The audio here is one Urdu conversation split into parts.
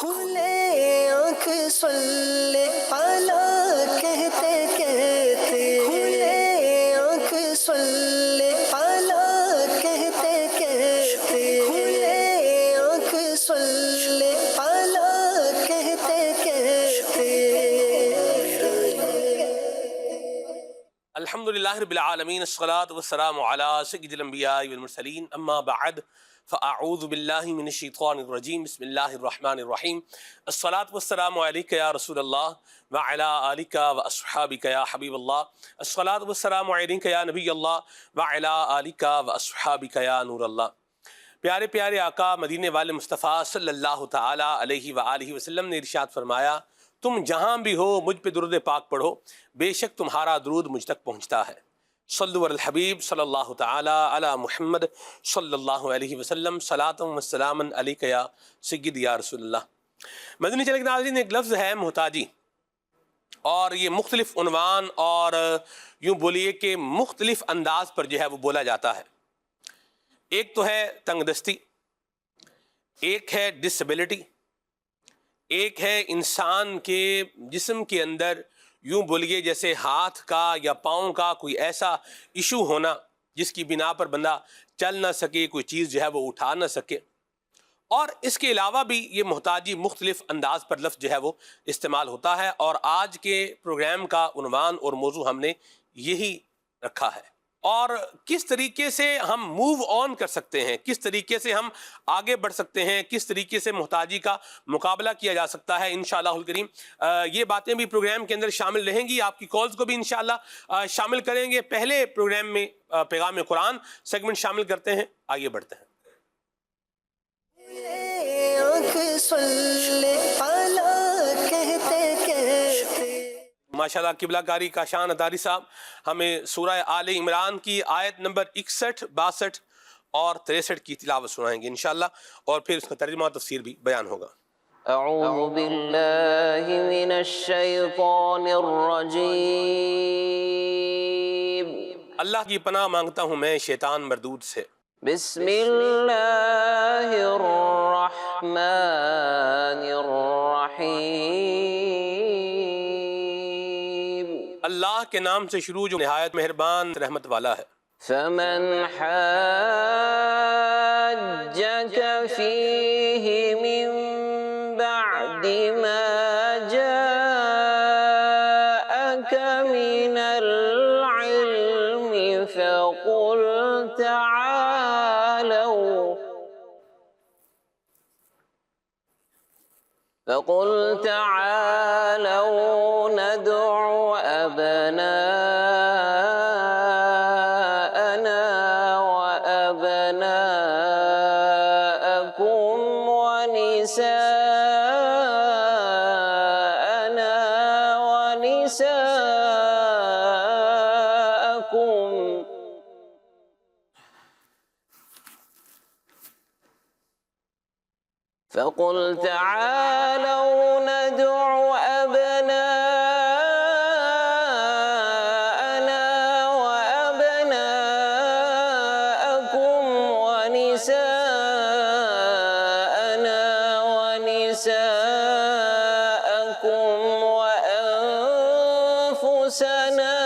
کھلے آنکھ صلی اعلیٰ کہتے کہتے، کھلے آنکھ صلی اعلیٰ کہتے کہتے، کھلے آنکھ صلی اعلیٰ کہتے کہتے۔ الحمدللہ رب العالمین، الصلاۃ والسلام علی سید الانبیاء والمرسلین، اما بعد فاعوذ باللہ من الشیطان الرجیم، بسم اللہ الرحمن الرحیم۔ الصلاۃ والسلام علیک یا رسول اللہ وعلی آلک واصحابک یا حبیب اللہ، الصلاۃ والسلام علیک یا نبی اللہ وعلی آلک واصحابک یا نور اللہ۔ پیارے پیارے آقا مدینے والے مصطفیٰ صلی اللہ تعالی علیہ وآلہ وسلم نے ارشاد فرمایا، تم جہاں بھی ہو مجھ پہ درود پاک پڑھو، بے شک تمہارا درود مجھ تک پہنچتا ہے۔ صلو علی الحبیب صلی اللہ تعالی علی محمد صلی اللہ علیہ وسلم، صلاۃ و سلاما علیک یا سید یا رسول اللہ۔ مدنی چینل کے ناظرین، ایک لفظ ہے محتاجی، اور یہ مختلف عنوان اور یوں بولیے کہ مختلف انداز پر جو ہے وہ بولا جاتا ہے۔ ایک تو ہے تنگ دستی، ایک ہے ڈسیبلٹی، ایک ہے انسان کے جسم کے اندر یوں بولیے جیسے ہاتھ کا یا پاؤں کا کوئی ایسا ایشو ہونا جس کی بنا پر بندہ چل نہ سکے، کوئی چیز جو ہے وہ اٹھا نہ سکے۔ اور اس کے علاوہ بھی یہ محتاجی مختلف انداز پر لفظ جو ہے وہ استعمال ہوتا ہے، اور آج کے پروگرام کا عنوان اور موضوع ہم نے یہی رکھا ہے۔ اور کس طریقے سے ہم موو آن کر سکتے ہیں، کس طریقے سے ہم آگے بڑھ سکتے ہیں، کس طریقے سے محتاجی کا مقابلہ کیا جا سکتا ہے، انشاءاللہ الکریم یہ باتیں بھی پروگرام کے اندر شامل رہیں گی۔ آپ کی کالز کو بھی انشاءاللہ شامل کریں گے۔ پہلے پروگرام میں پیغام قرآن سیگمنٹ شامل کرتے ہیں، آگے بڑھتے ہیں۔ ماشاءاللہ قبلہ کاری کاشان اتاری صاحب ہمیں سورہ آل عمران کی آیت نمبر 61، 62 اور 63 کی تلاوت سنائیں گے انشاءاللہ، اور پھر اس کا ترجمہ اور تفسیر بھی بیان ہوگا۔ اعوذ باللہ من الشیطان الرجیم، اللہ کی پناہ مانگتا ہوں میں شیطان مردود سے۔ بسم اللہ الرحمن الرحیم، اللہ کے نام سے شروع جو نہایت مہربان رحمت والا ہے۔ فمن حاجك فيه من بعد ما جاءك من العلم فقل تعالوا ندع أبناءنا وأبناءكم ونساءنا ونساءكم فقل تعالوا ندع أبناءنا وأبناءكم ونساءنا ونساءكم وأنفسنا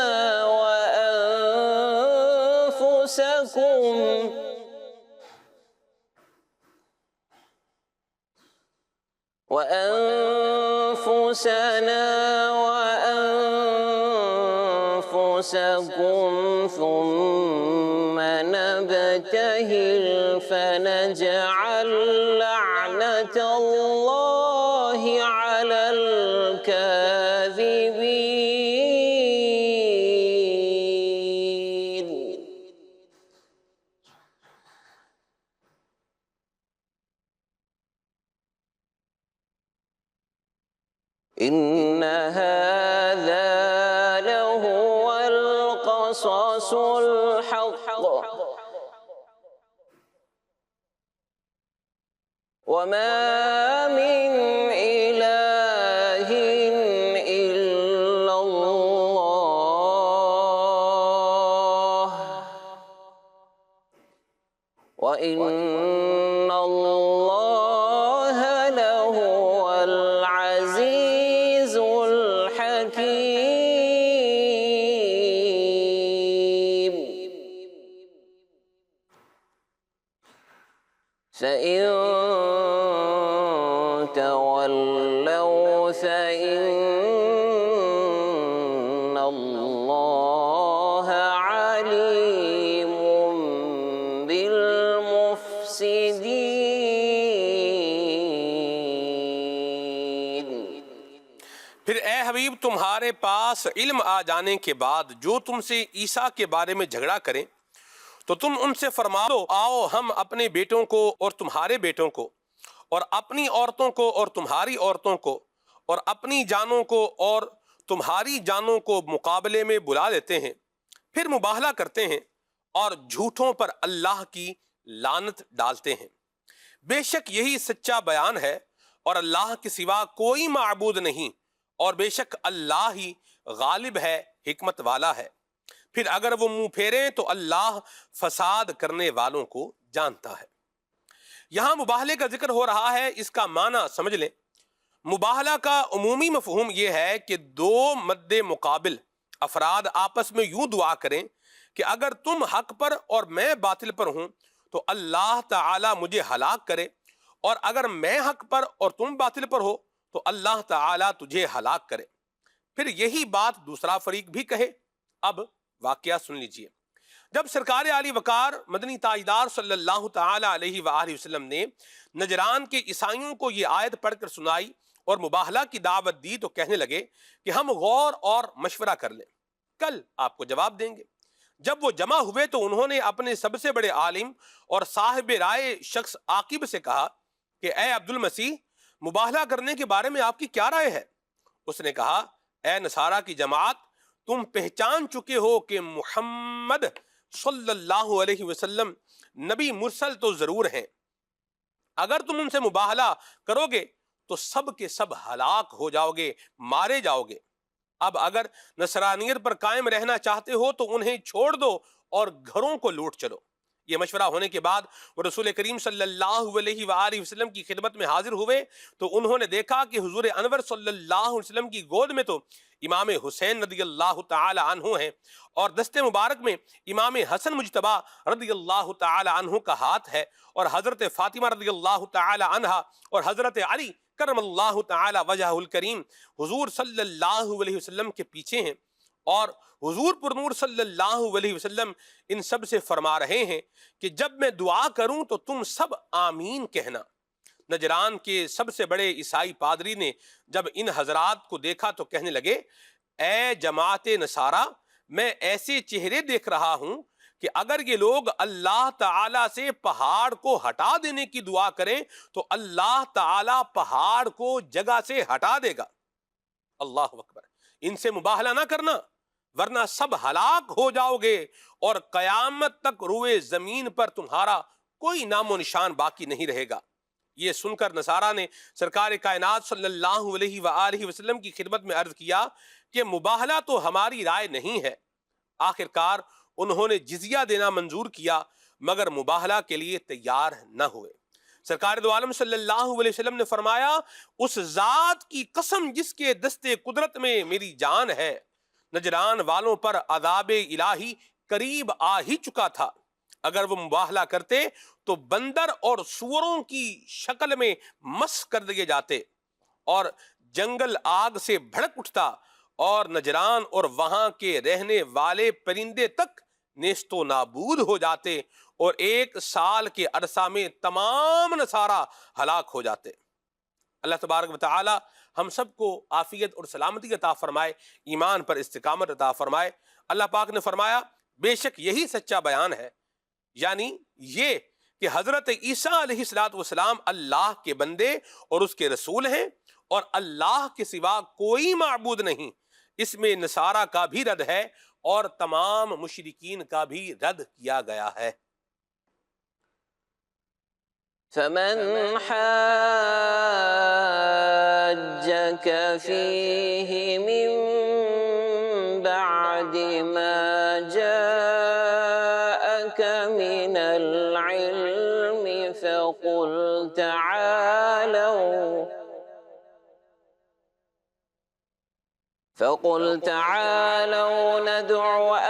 وأنفسكم ثم نبتهل فنجعل لعنة الله على الكاذبين۔ إن هذا لهو القصص الحق وما من إله إلا الله وإن الله لهو تولوا فإن الله عليم بالمفسدين۔ پھر اے حبیب تمہارے پاس علم آ جانے کے بعد جو تم سے عیسیٰ کے بارے میں جھگڑا کریں تو تم ان سے فرما دو آؤ ہم اپنے بیٹوں کو اور تمہارے بیٹوں کو اور اپنی عورتوں کو اور تمہاری عورتوں کو اور اپنی جانوں کو اور تمہاری جانوں کو مقابلے میں بلا لیتے ہیں، پھر مباہلہ کرتے ہیں اور جھوٹوں پر اللہ کی لعنت ڈالتے ہیں۔ بے شک یہی سچا بیان ہے اور اللہ کے سوا کوئی معبود نہیں، اور بے شک اللہ ہی غالب ہے، حکمت والا ہے۔ پھر اگر وہ منہ پھیریں تو اللہ فساد کرنے والوں کو جانتا ہے۔ یہاں مباہلے کا ذکر ہو رہا ہے، اس کا معنی سمجھ لیں۔ مباہلہ کا عمومی مفہوم یہ ہے کہ دو مد مقابل افراد آپس میں یوں دعا کریں کہ اگر تم حق پر اور میں باطل پر ہوں تو اللہ تعالی مجھے ہلاک کرے، اور اگر میں حق پر اور تم باطل پر ہو تو اللہ تعالی تجھے ہلاک کرے۔ پھر یہی بات دوسرا فریق بھی کہے۔ اب واقعہ سن لیجئے۔ جب سرکار عالی وقار مدنی تاجدار صلی اللہ تعالی علیہ وآلہ وسلم نے نجران کے عیسائیوں کو یہ آیت پڑھ کر سنائی اور مباہلہ کی دعوت دی تو کہنے لگے کہ ہم غور اور مشورہ کر لیں، کل آپ کو جواب دیں گے۔ جب وہ جمع ہوئے تو انہوں نے اپنے سب سے بڑے عالم اور صاحب رائے شخص عاقب سے کہا کہ اے عبد المسیح، مباہلہ کرنے کے بارے میں آپ کی کیا رائے ہے؟ اس نے کہا اے نصارہ کی جماعت، تم پہچان چکے ہو کہ محمد صلی اللہ علیہ وسلم نبی مرسل تو ضرور ہیں۔ اگر تم ان سے مباہلہ کرو گے تو سب کے سب ہلاک ہو جاؤ گے، مارے جاؤ گے۔ اب اگر نصرانیت پر قائم رہنا چاہتے ہو تو انہیں چھوڑ دو اور گھروں کو لوٹ چلو۔ یہ مشورہ ہونے کے بعد وہ رسول کریم صلی اللہ علیہ وآلہ وسلم کی خدمت میں حاضر ہوئے تو انہوں نے دیکھا کہ حضور انور صلی اللہ علیہ وسلم کی گود میں تو امام حسین رضی اللہ تعالی عنہ ہیں، اور دست مبارک میں امام حسن مجتبی رضی اللہ تعالی عنہ کا ہاتھ ہے، اور حضرت فاطمہ رضی اللہ تعالی عنہا اور حضرت علی کرم اللہ تعالی وجہہ الکریم حضور صلی اللہ علیہ وسلم کے پیچھے ہیں، اور حضور پر نور صلی اللہ علیہ وسلم ان سب سے فرما رہے ہیں کہ جب میں دعا کروں تو تم سب آمین کہنا۔ نجران کے سب سے بڑے عیسائی پادری نے جب ان حضرات کو دیکھا تو کہنے لگے اے جماعت نصارہ، میں ایسے چہرے دیکھ رہا ہوں کہ اگر یہ لوگ اللہ تعالی سے پہاڑ کو ہٹا دینے کی دعا کریں تو اللہ تعالی پہاڑ کو جگہ سے ہٹا دے گا۔ اللہ اکبر۔ ان سے مباہلہ نہ کرنا ورنہ سب ہلاک ہو جاؤ گے، اور قیامت تک روئے زمین پر تمہارا کوئی نام و نشان باقی نہیں رہے گا۔ یہ سن کر نصارہ نے سرکار کائنات صلی اللہ علیہ وآلہ وسلم کی خدمت میں عرض کیا کہ مباہلہ تو ہماری رائے نہیں ہے۔ آخر کار انہوں نے جزیہ دینا منظور کیا مگر مباہلہ کے لیے تیار نہ ہوئے۔ سرکار دو عالم صلی اللہ علیہ وسلم نے فرمایا اس ذات کی قسم جس کے دست قدرت میں میری جان ہے، نجران والوں پر عذاب الہی قریب آ ہی چکا تھا۔ اگر وہ مباہلہ کرتے تو بندر اور سوروں کی شکل میں مس کر دیے جاتے، اور جنگل آگ سے بھڑک اٹھتا، اور نجران اور وہاں کے رہنے والے پرندے تک نیست و نابود ہو جاتے، اور 1 سال کے عرصہ میں تمام نصارہ ہلاک ہو جاتے۔ اللہ تبارک و تعالی ہم سب کو عافیت اور سلامتی عطا فرمائے، ایمان پر استقامت عطا فرمائے۔ اللہ پاک نے فرمایا بے شک یہی سچا بیان ہے، یعنی یہ کہ حضرت عیسیٰ علیہ السلام اللہ کے بندے اور اس کے رسول ہیں، اور اللہ کے سوا کوئی معبود نہیں۔ اس میں نصارہ کا بھی رد ہے اور تمام مشرکین کا بھی رد کیا گیا ہے۔ فمن حاجك فيه من بعد ما جاءك من العلم فقل تعالوا ندع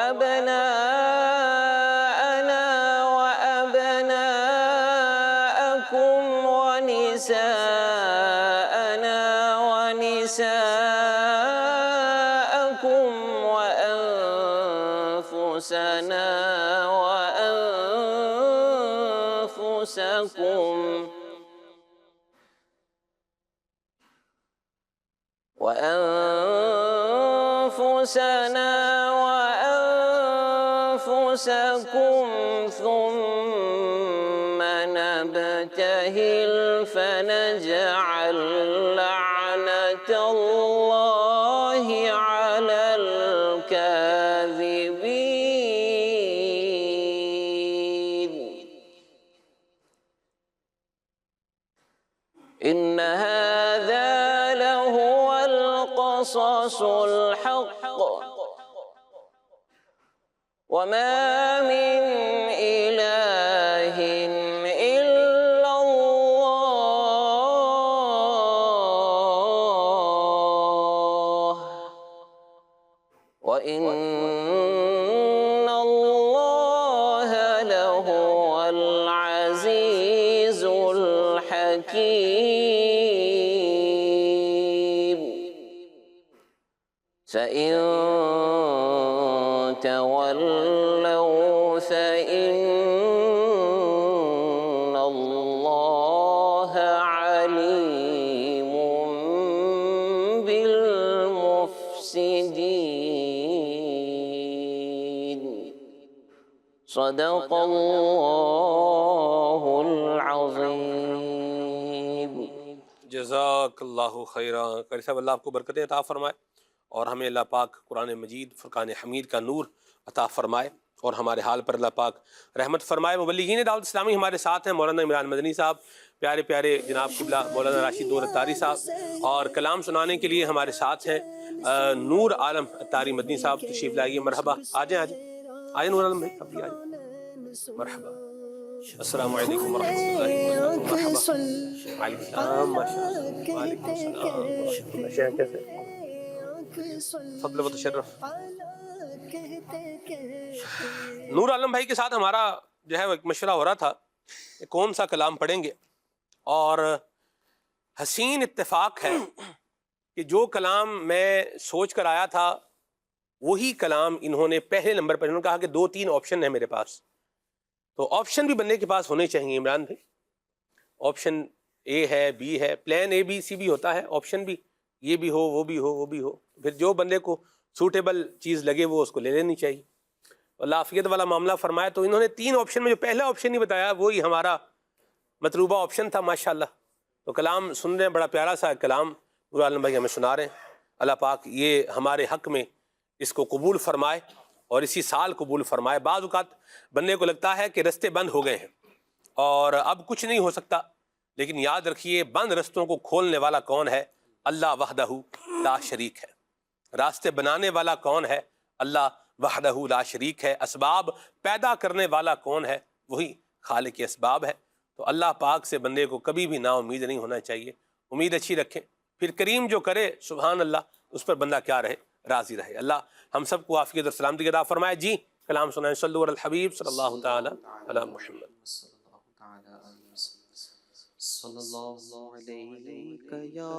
أبناءنا وأبناءكم ونساءنا أنفسنا وأنفسكم ثم نبتهل فنجعل لعنة الله على الكاذبين إن هذا لهو القصص الحق وما من إله إلا الله وإن الله لهو العزيز الحكيم فإن تولوا فإن الله عليم بالمفسدين صدق الله العظيم. جزاک اللہ خیرہ. قاری صاحب اللہ آپ کو برکتیں عطا فرمائے اور ہمیں اللہ پاک قرآن مجید فرقان حمید کا نور عطا فرمائے اور ہمارے حال پر اللہ پاک رحمت فرمائے. مبلغین دعوت اسلامی ہمارے ساتھ ہیں مولانا عمران مدنی صاحب، پیارے پیارے جناب قبلہ مولانا راشد نور اتاری صاحب، اور کلام سنانے کے لیے ہمارے ساتھ ہیں نور عالم اتاری مدنی صاحب. تشریف لائیے. مرحبا. آجائیں آجائیں نور عالم بھائی، اب بھی آجائیں. مرحبا. السلام علیکم ورحمۃ اللہ وبرکاتہ. مرحبا. وعلیکم السلام. ماشاء اللہ. وعلیکم السلام ورحمۃ اللہ. شیخ کیسے؟ فضل و تشرف. نور عالم بھائی کے ساتھ ہمارا جو ہے ایک مشورہ ہو رہا تھا کہ کون سا کلام پڑھیں گے، اور حسین اتفاق ہے کہ جو کلام میں سوچ کر آیا تھا وہی کلام انہوں نے پہلے نمبر پر، انہوں نے کہا کہ 2-3 آپشن ہیں میرے پاس، تو آپشن بھی بندے کے پاس ہونے چاہیے. عمران بھائی آپشن اے ہے، بی ہے، پلان اے بی سی بھی ہوتا ہے، آپشن بھی یہ بھی ہو، وہ بھی ہو، وہ بھی ہو، پھر جو بندے کو سوٹیبل چیز لگے وہ اس کو لے لینی چاہیے. اللہ عافیت والا معاملہ فرمائے. تو انہوں نے 3 آپشن میں جو پہلا آپشن نہیں بتایا وہی ہمارا مطلوبہ آپشن تھا. ماشاءاللہ. تو کلام سن رہے ہیں، بڑا پیارا سا کلام نور عالم بھائی ہمیں سنا رہے ہیں. اللہ پاک یہ ہمارے حق میں اس کو قبول فرمائے اور اسی سال قبول فرمائے. بعض اوقات بندے کو لگتا ہے کہ رستے بند ہو گئے ہیں اور اب کچھ نہیں ہو سکتا، لیکن یاد رکھیے بند رستوں کو کھولنے والا کون ہے؟ اللہ وحدہ لا شریک ہے. راستے بنانے والا کون ہے؟ اللہ وحدہ لا شریک ہے. اسباب پیدا کرنے والا کون ہے؟ وہی خالق اسباب ہے. تو اللہ پاک سے بندے کو کبھی بھی نا امید نہیں ہونا چاہیے، امید اچھی رکھیں. پھر کریم جو کرے سبحان اللہ اس پر بندہ کیا رہے؟ راضی رہے. اللہ ہم سب کو عافیت اور سلامتی عطا فرمائے. جی کلام سنائیں. صلو علی الحبیب صلی اللہ تعالی علی محمد. صلی اللہ علیہ یا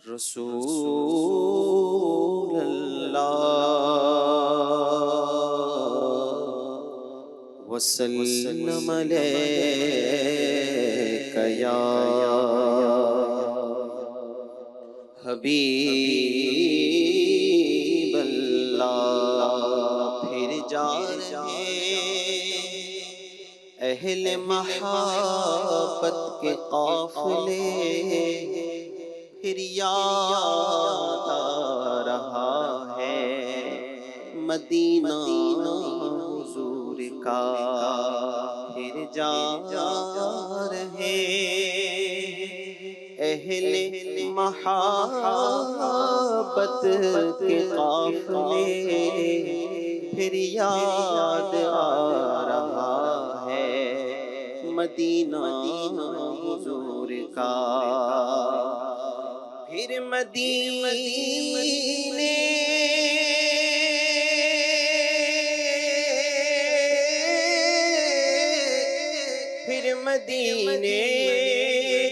رسول اللہ وسلم علیک یا حبیب اللہ. پھر جا رہے اہل محبت کے قافلے، پھر یاد آ رہا ہے مدینہ حضور کا. پھر جا رہے اہل محبت کے قافلے، پھر یاد آ رہا ہے مدینہ حضور کا. پھر مدینے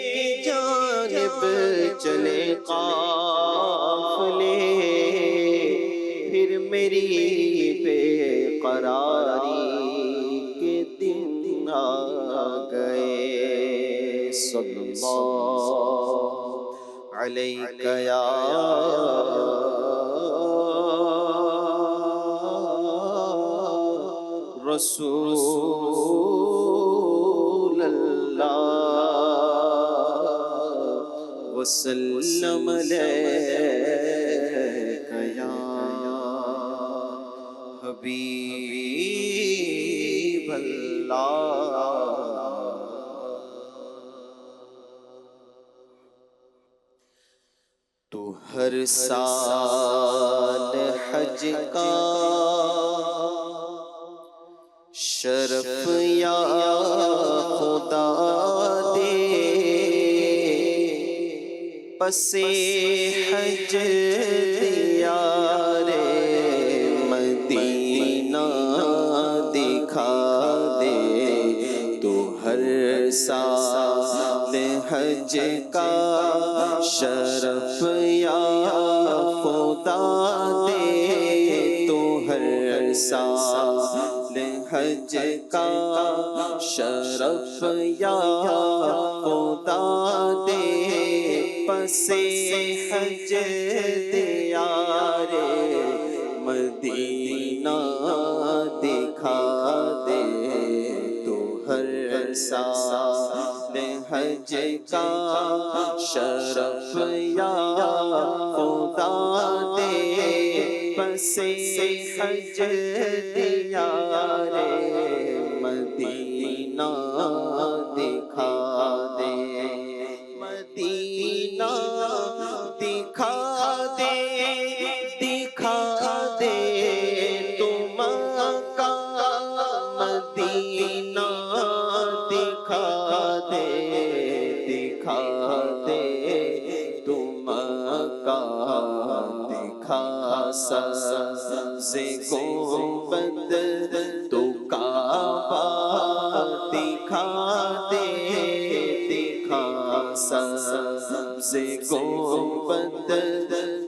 کی جانب چلے قافلے، میری بے قراری کے دن آ گئے صلی اللہ علیہ یا رسول اللہ وسلم علیک یا حبیب اللہ۔ تو ہر سال حج کا شرف یا خدا دے، پس حج دیار مدینہ دکھا دے۔ تو ہر سال حج کا شرف یا خدا دے، تو ہر سال حج کا شرف یا خدا دے، پس حج دیار مدینہ دکھا دے۔ تو ہر سال حج کا شرف یا خدا دے، پس حج دیار مدینہ دکھا دے۔ مدینہ دکھا دے، دکھا دے تم کا مدینہ دکھا دے، دکھا دے تم کا، دکھا سبز گنبد تو کعبہ دکھا دے، دکھا سبز گنبد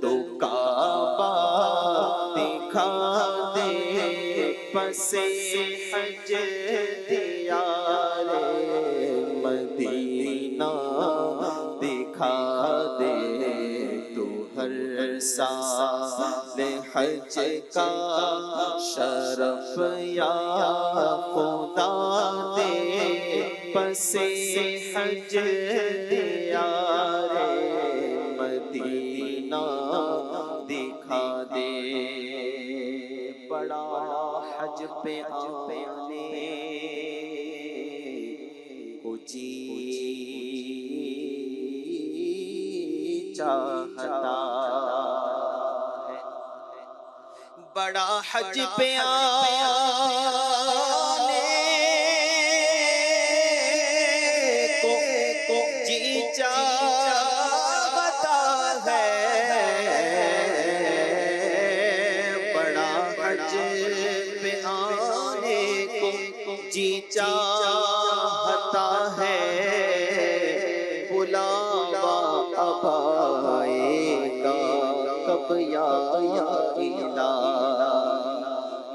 تو کعبہ دکھا دے، پس حج دیار مدینہ دکھا دے۔ تو ہر سال حج کا شرف یا خدا دے، پس حج دیار مدینہ دکھا دے۔ بڑا حج پہ آنے کو جی چاہتا ہے، بڑا حج پہ آنے کو جی چاہتا ہے، بڑا حج پہ آنے کو جی چاہتا ہے، بلاوا اب آئے گا کب یا الہی،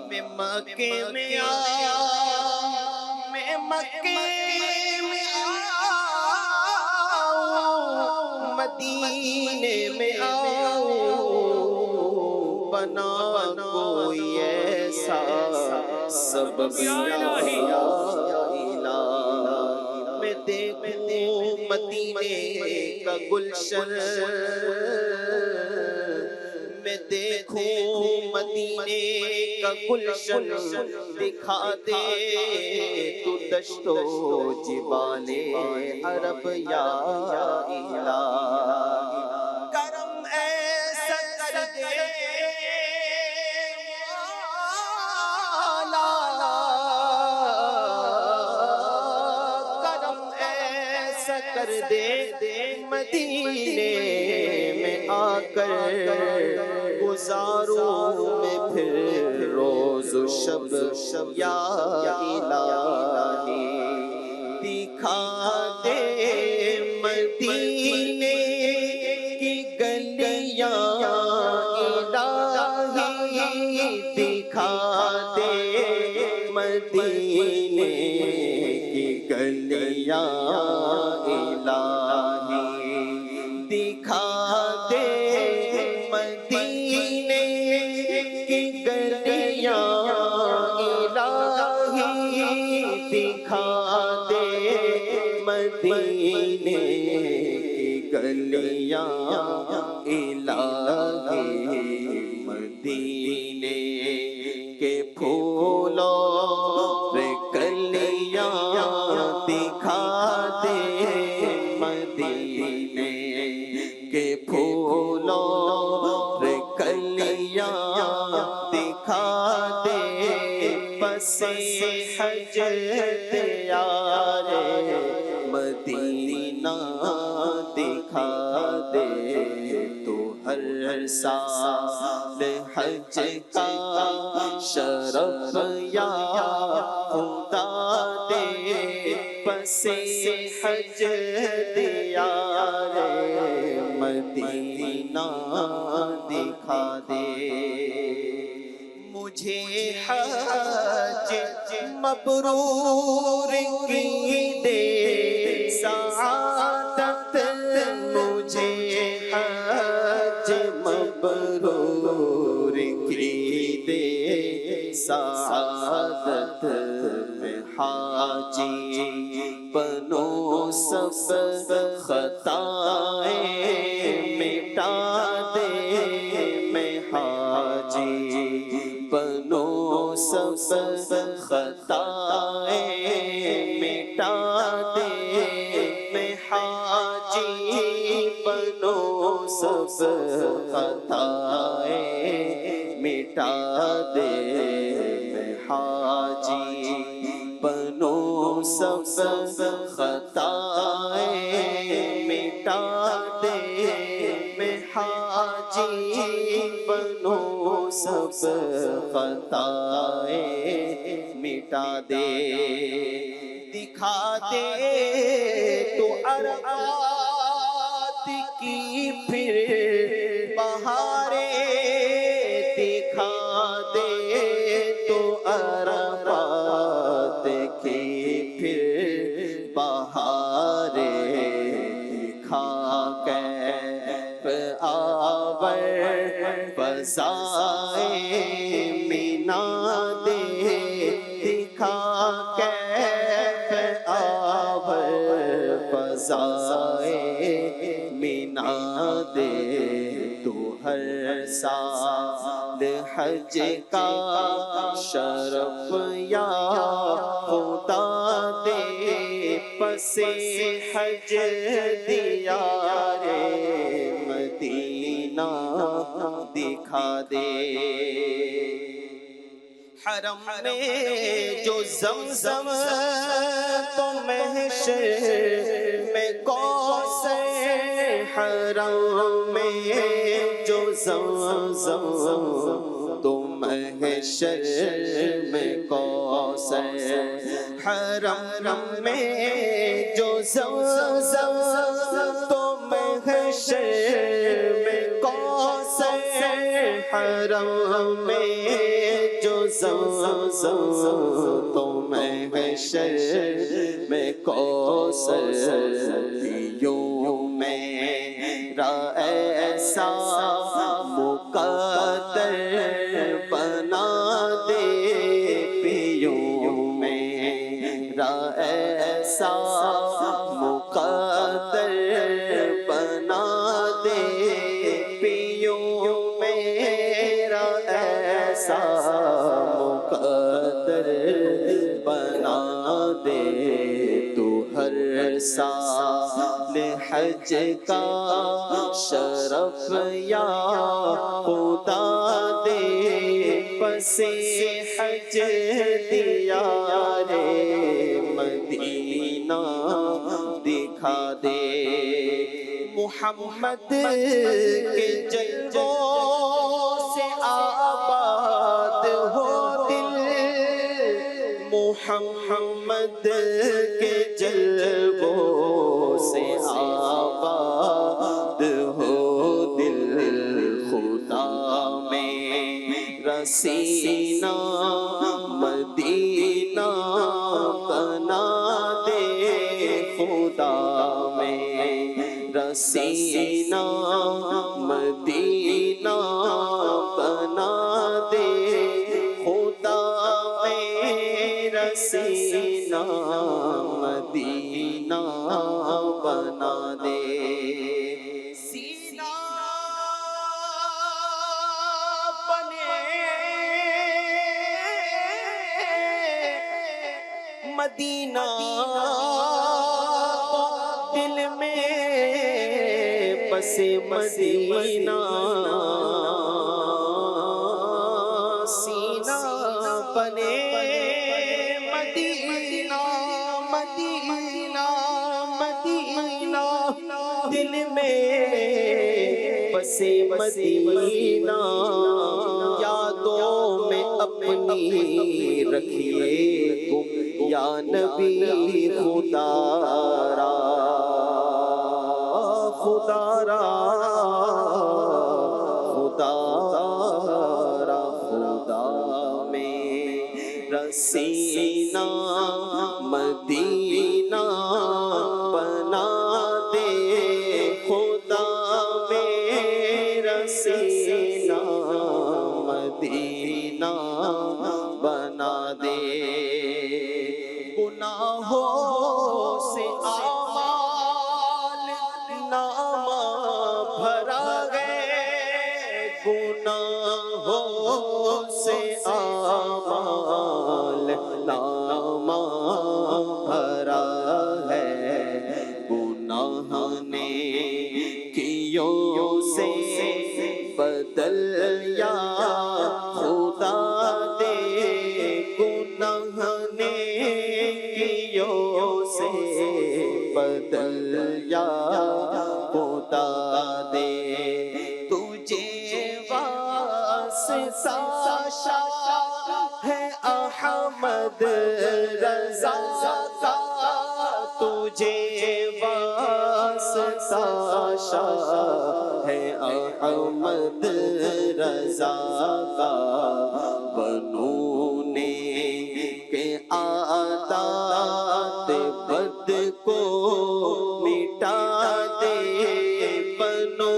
میں مکے میں آؤں، میں مکے میں آؤں، مدینے میں آؤں، بنا کوئی ایسا سبب یا الہی، میں دیکھوں مدینے کا گلشن، میں دیکھوں مدینے کا گلشن، دکھا دے تو دشت و جبال عرب یا الہی، کرم ایسا کر دے مولا، کرم ایسا کر دے مدینے میں آ کر گزاروں میں پھر روز و شب یا الہی، دکھا دے مدینے کی گلیاں الہی، مدینے کی گلیاں الہی مدینے کے پھولوں رے کلیاں دکھا دے مدینے کے پھولوں رے کلیاں دکھا دے پس حج تیارے مدینہ دکھا دے تو ہر سال حج کا شرف یا خدا دے پس حج دیارے مدینہ دکھا دے مجھے حج مبرور کی دے سعادت مجھے حج مبرور کی دے سعادت میں حاجی بنوں سب خطائیں مٹا دے میں حاجی بنوں سب خطائیں مٹا دے میں حاجی بنوں سب خطائیں مٹا دے میں حاجی بنوں سب خطائیں مٹا دے میں حاجی بنوں سب خطائیں مٹا دے دکھا دے تو عرفات کی پھر بہاریں دکھا دے تو عرفات کی پھر بہاریں دکھا کیف آور فضائیں مینا دے دکھا کیف آور فضائیں مینا دے تو ہر سال حج کا شرف یا خدا دے پس حج دیارے مدینہ دکھا دے حرم میں جو زمزم تو محشر میں کوثر حرم میں جو زمزم تو محشر میں کوثر حرم میں جو زمزم تو محشر میں کوثر حرم میں جو زمزم تو محشر میں کوثر پیوں میرا ایسا مقدر بنا دے پیوں میرا ایسا مقدر بنا دے پیوں میرا ایسا مقدر بنا دے تو ہر سال حج کا شرف یا خدا دے پس حج دیارے مدینہ دکھا دے محمد کے جلووں سے آباد ہو دل محمد کے جلووں سے آباد ہو دل خدا میں رسینہ مدینہ بنا دے خدا میں رسینہ مدینہ بنا دے خدا میں رسینہ مدینہ مدینہ بنا دے سینہ بنے مدینہ دل میں بسے مدینہ سینہ بنے مدینہ مدینہ مدینہ دل میں بسے مدینہ یادوں میں اپنی رکھیے گم یا نبی خدا را خدا را خدا را خدا میرا سینہ مدینہ بنا دے خدا میرا سینہ مدینہ بنا دے گناہوں سے اعمال نامہ بھرا گئے گناہوں سے اعمال نامہ بھرا ہے گناہ نے کیوں سے بدل یا خدا دے گناہ نے کیوں سے بدل یا خدا دے تجھے واسطہ ہے احمد رضا کا تجھے واسطہ ہے احمد رضا کا بنو نے کہ عادات بد کو مٹا دے بنو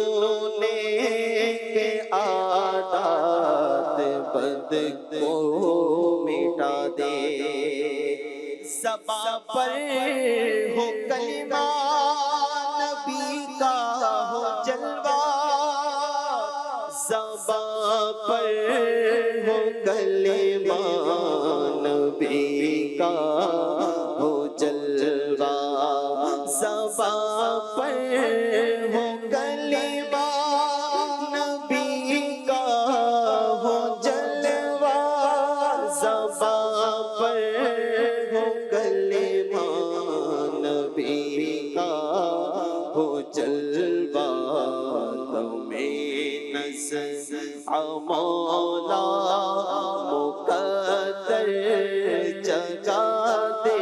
نے کہ عادات بد کو مٹا دے زباں پر ہو کلمہ نبی کا ہو جلوہ زباں پر ہو کلمہ نبی کا ہو جلوہ زباں پر ہو کلمہ نبی کا ہو جلوہ زباں پر ہو کلمہ نبی کا ہو جلوہ تمہیں نظر مولا مقدر جگا دے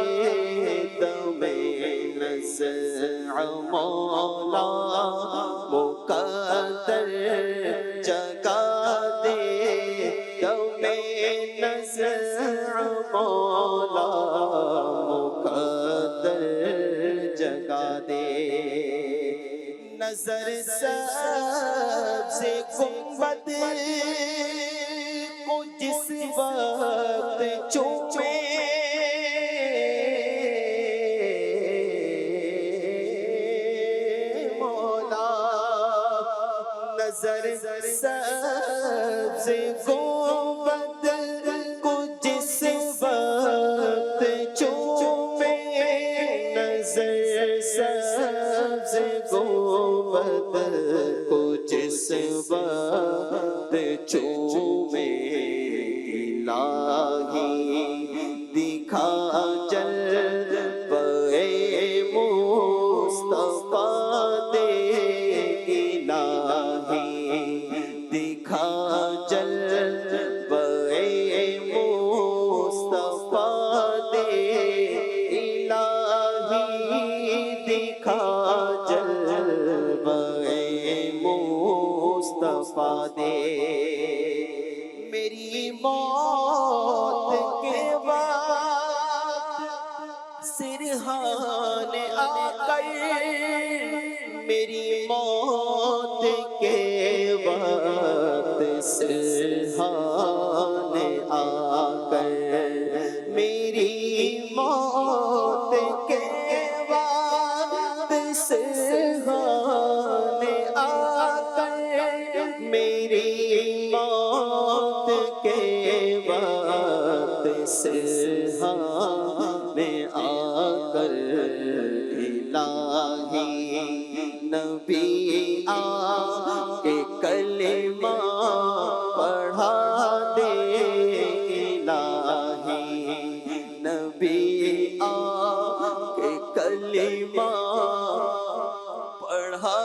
تمہیں نظر مولا مقدر جگا دے تمہیں نظر مولا مقدر جگا دے نظر سبز گنبد کو جس وقت چومے مولا نظر سبز گنبد کو جس وقت چومے نظر سبز گنبد کو جس وقت چومے الہی دکھا جلوے مصطفیٰ دے الہی دکھا جلوے مصطفیٰ دے الہی دکھا جلوے مصطفیٰ دے میری موت کے بعد سرحان آ کر میری موت کے بعد سرحان آ کر میری موت کے بعد سرحانے آ کر میری موت کے وقت سرحانے آ کر الہی نبی آ کے کلمہ پڑھا دے، الہی نبی آ کے کلمہ پڑھا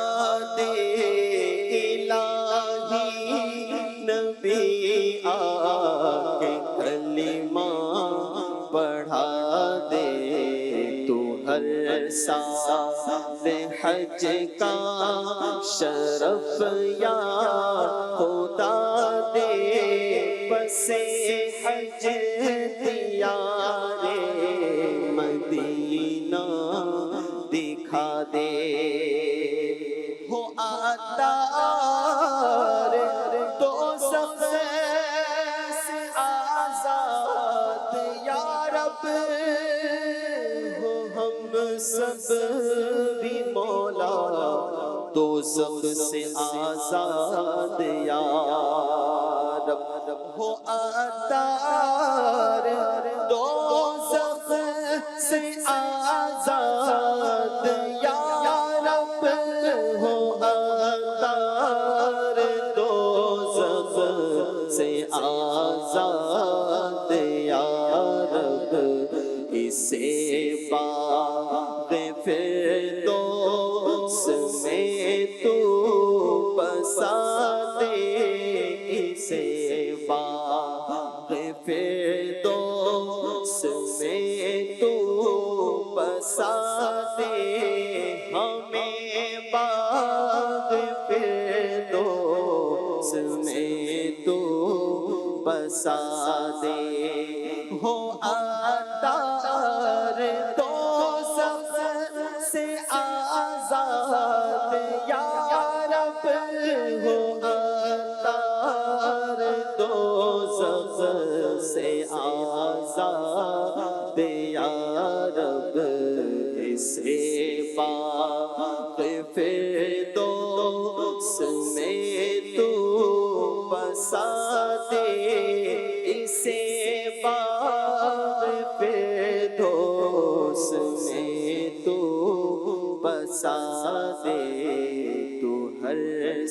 دے، الہی نبی آ کے کلمہ پڑھا دے۔ تو ہر سال حج کا شرف یا خدا دے، پس حج دیارے مدینہ دکھا دے۔ ہو عطار دوزخ سے آزاد یا رب، ہو ہم سب بھی مولا دوزخ سے آزاد یا رب، ہو عطار دوزخ سے آزاد یا رب، ہو عطار دوزخ سے آزاد یا رب، اسے باغ فردوس میں تو بسا دے، اسے باغ فردوس میں تو بسا دے، ہمیں باغ فردوس میں تو بسا دے۔ ہو عطار دوزخ سے آزاد یا رب، ہو عطار دوزخ سے آزاد یا رب، اسے باغ فردوس میں تو بسا دے، اسے باغ فردوس میں تو بسا دے۔ تو ہر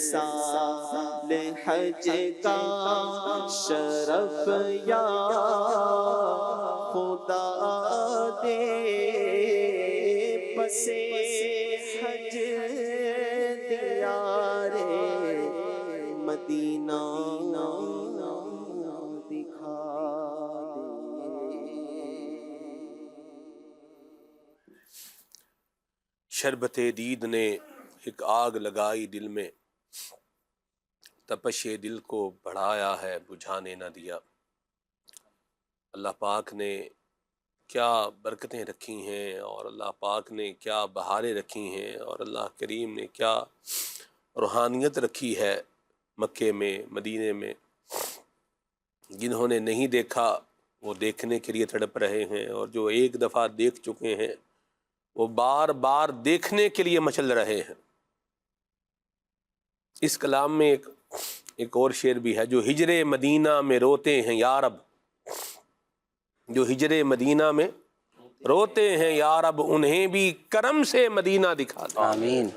سال حج کا شرف یا خدا دے، پس حج دیارے مدینہ دکھا دے۔ شربت دید نے ایک آگ لگائی دل میں، تپش دل کو بڑھایا ہے بجھانے نہ دیا۔ اللہ پاک نے کیا برکتیں رکھی ہیں، اور اللہ پاک نے کیا بہاریں رکھی ہیں، اور اللہ کریم نے کیا روحانیت رکھی ہے مکے میں، مدینے میں۔ جنہوں نے نہیں دیکھا وہ دیکھنے کے لیے تڑپ رہے ہیں، اور جو ایک دفعہ دیکھ چکے ہیں وہ بار بار دیکھنے کے لیے مچل رہے ہیں۔ اس کلام میں ایک اور شعر بھی ہے، جو ہجر مدینہ میں روتے ہیں یا رب، جو ہجر مدینہ میں روتے ہیں یا رب، انہیں بھی کرم سے مدینہ دکھا دے۔ آمین۔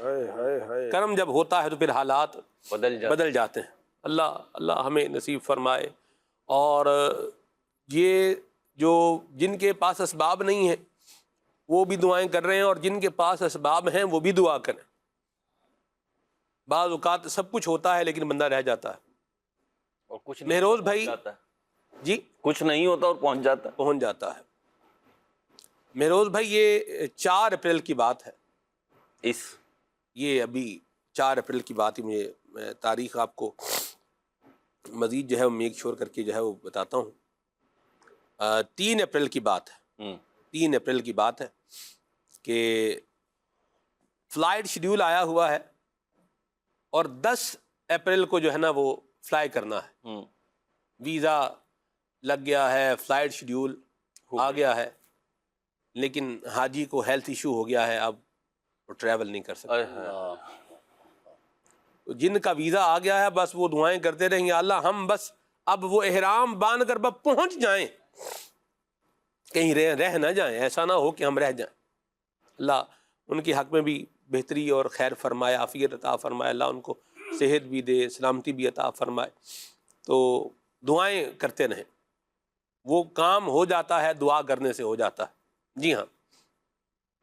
کرم جب ہوتا ہے تو پھر حالات بدل جاتے ہیں۔ اللہ ہمیں نصیب فرمائے۔ اور یہ جو جن کے پاس اسباب نہیں ہیں وہ بھی دعائیں کر رہے ہیں، اور جن کے پاس اسباب ہیں وہ بھی دعا کریں۔ بعض اوقات سب کچھ ہوتا ہے لیکن بندہ رہ جاتا ہے۔ اور کچھ مہروز بھائی جی کچھ نہیں ہوتا اور پہنچ جاتا ہے۔ مہروز بھائی، یہ 4 اپریل کی بات ہے، اس یہ ابھی 4 اپریل کی بات ہی، میں تاریخ آپ کو مزید جو ہے وہ میک شور کر کے جو ہے وہ بتاتا ہوں۔ 3 اپریل کی بات ہے، 3 اپریل کی بات ہے کہ فلائٹ شیڈیول آیا ہوا ہے، اور 10 اپریل کو جو ہے نا وہ فلائی کرنا ہے۔ ویزا لگ گیا ہے، فلائٹ شیڈیول آ گیا ہے، لیکن حاجی کو ہیلتھ ایشو ہو گیا ہے۔ اب وہ ٹریول نہیں کر سکتے۔ آئے ہائے۔ جن کا ویزا آ گیا ہے بس وہ دعائیں کرتے رہیں گے، اللہ ہم بس اب وہ احرام باندھ کر بس پہنچ جائیں، کہیں رہ نہ جائیں، ایسا نہ ہو کہ ہم رہ جائیں۔ اللہ ان کے حق میں بھی بہتری اور خیر فرمائے، عافیت عطا فرمائے، اللہ ان کو صحت بھی دے، سلامتی بھی عطا فرمائے۔ تو دعائیں کرتے رہیں، وہ کام ہو جاتا ہے دعا کرنے سے ہو جاتا ہے۔ جی ہاں،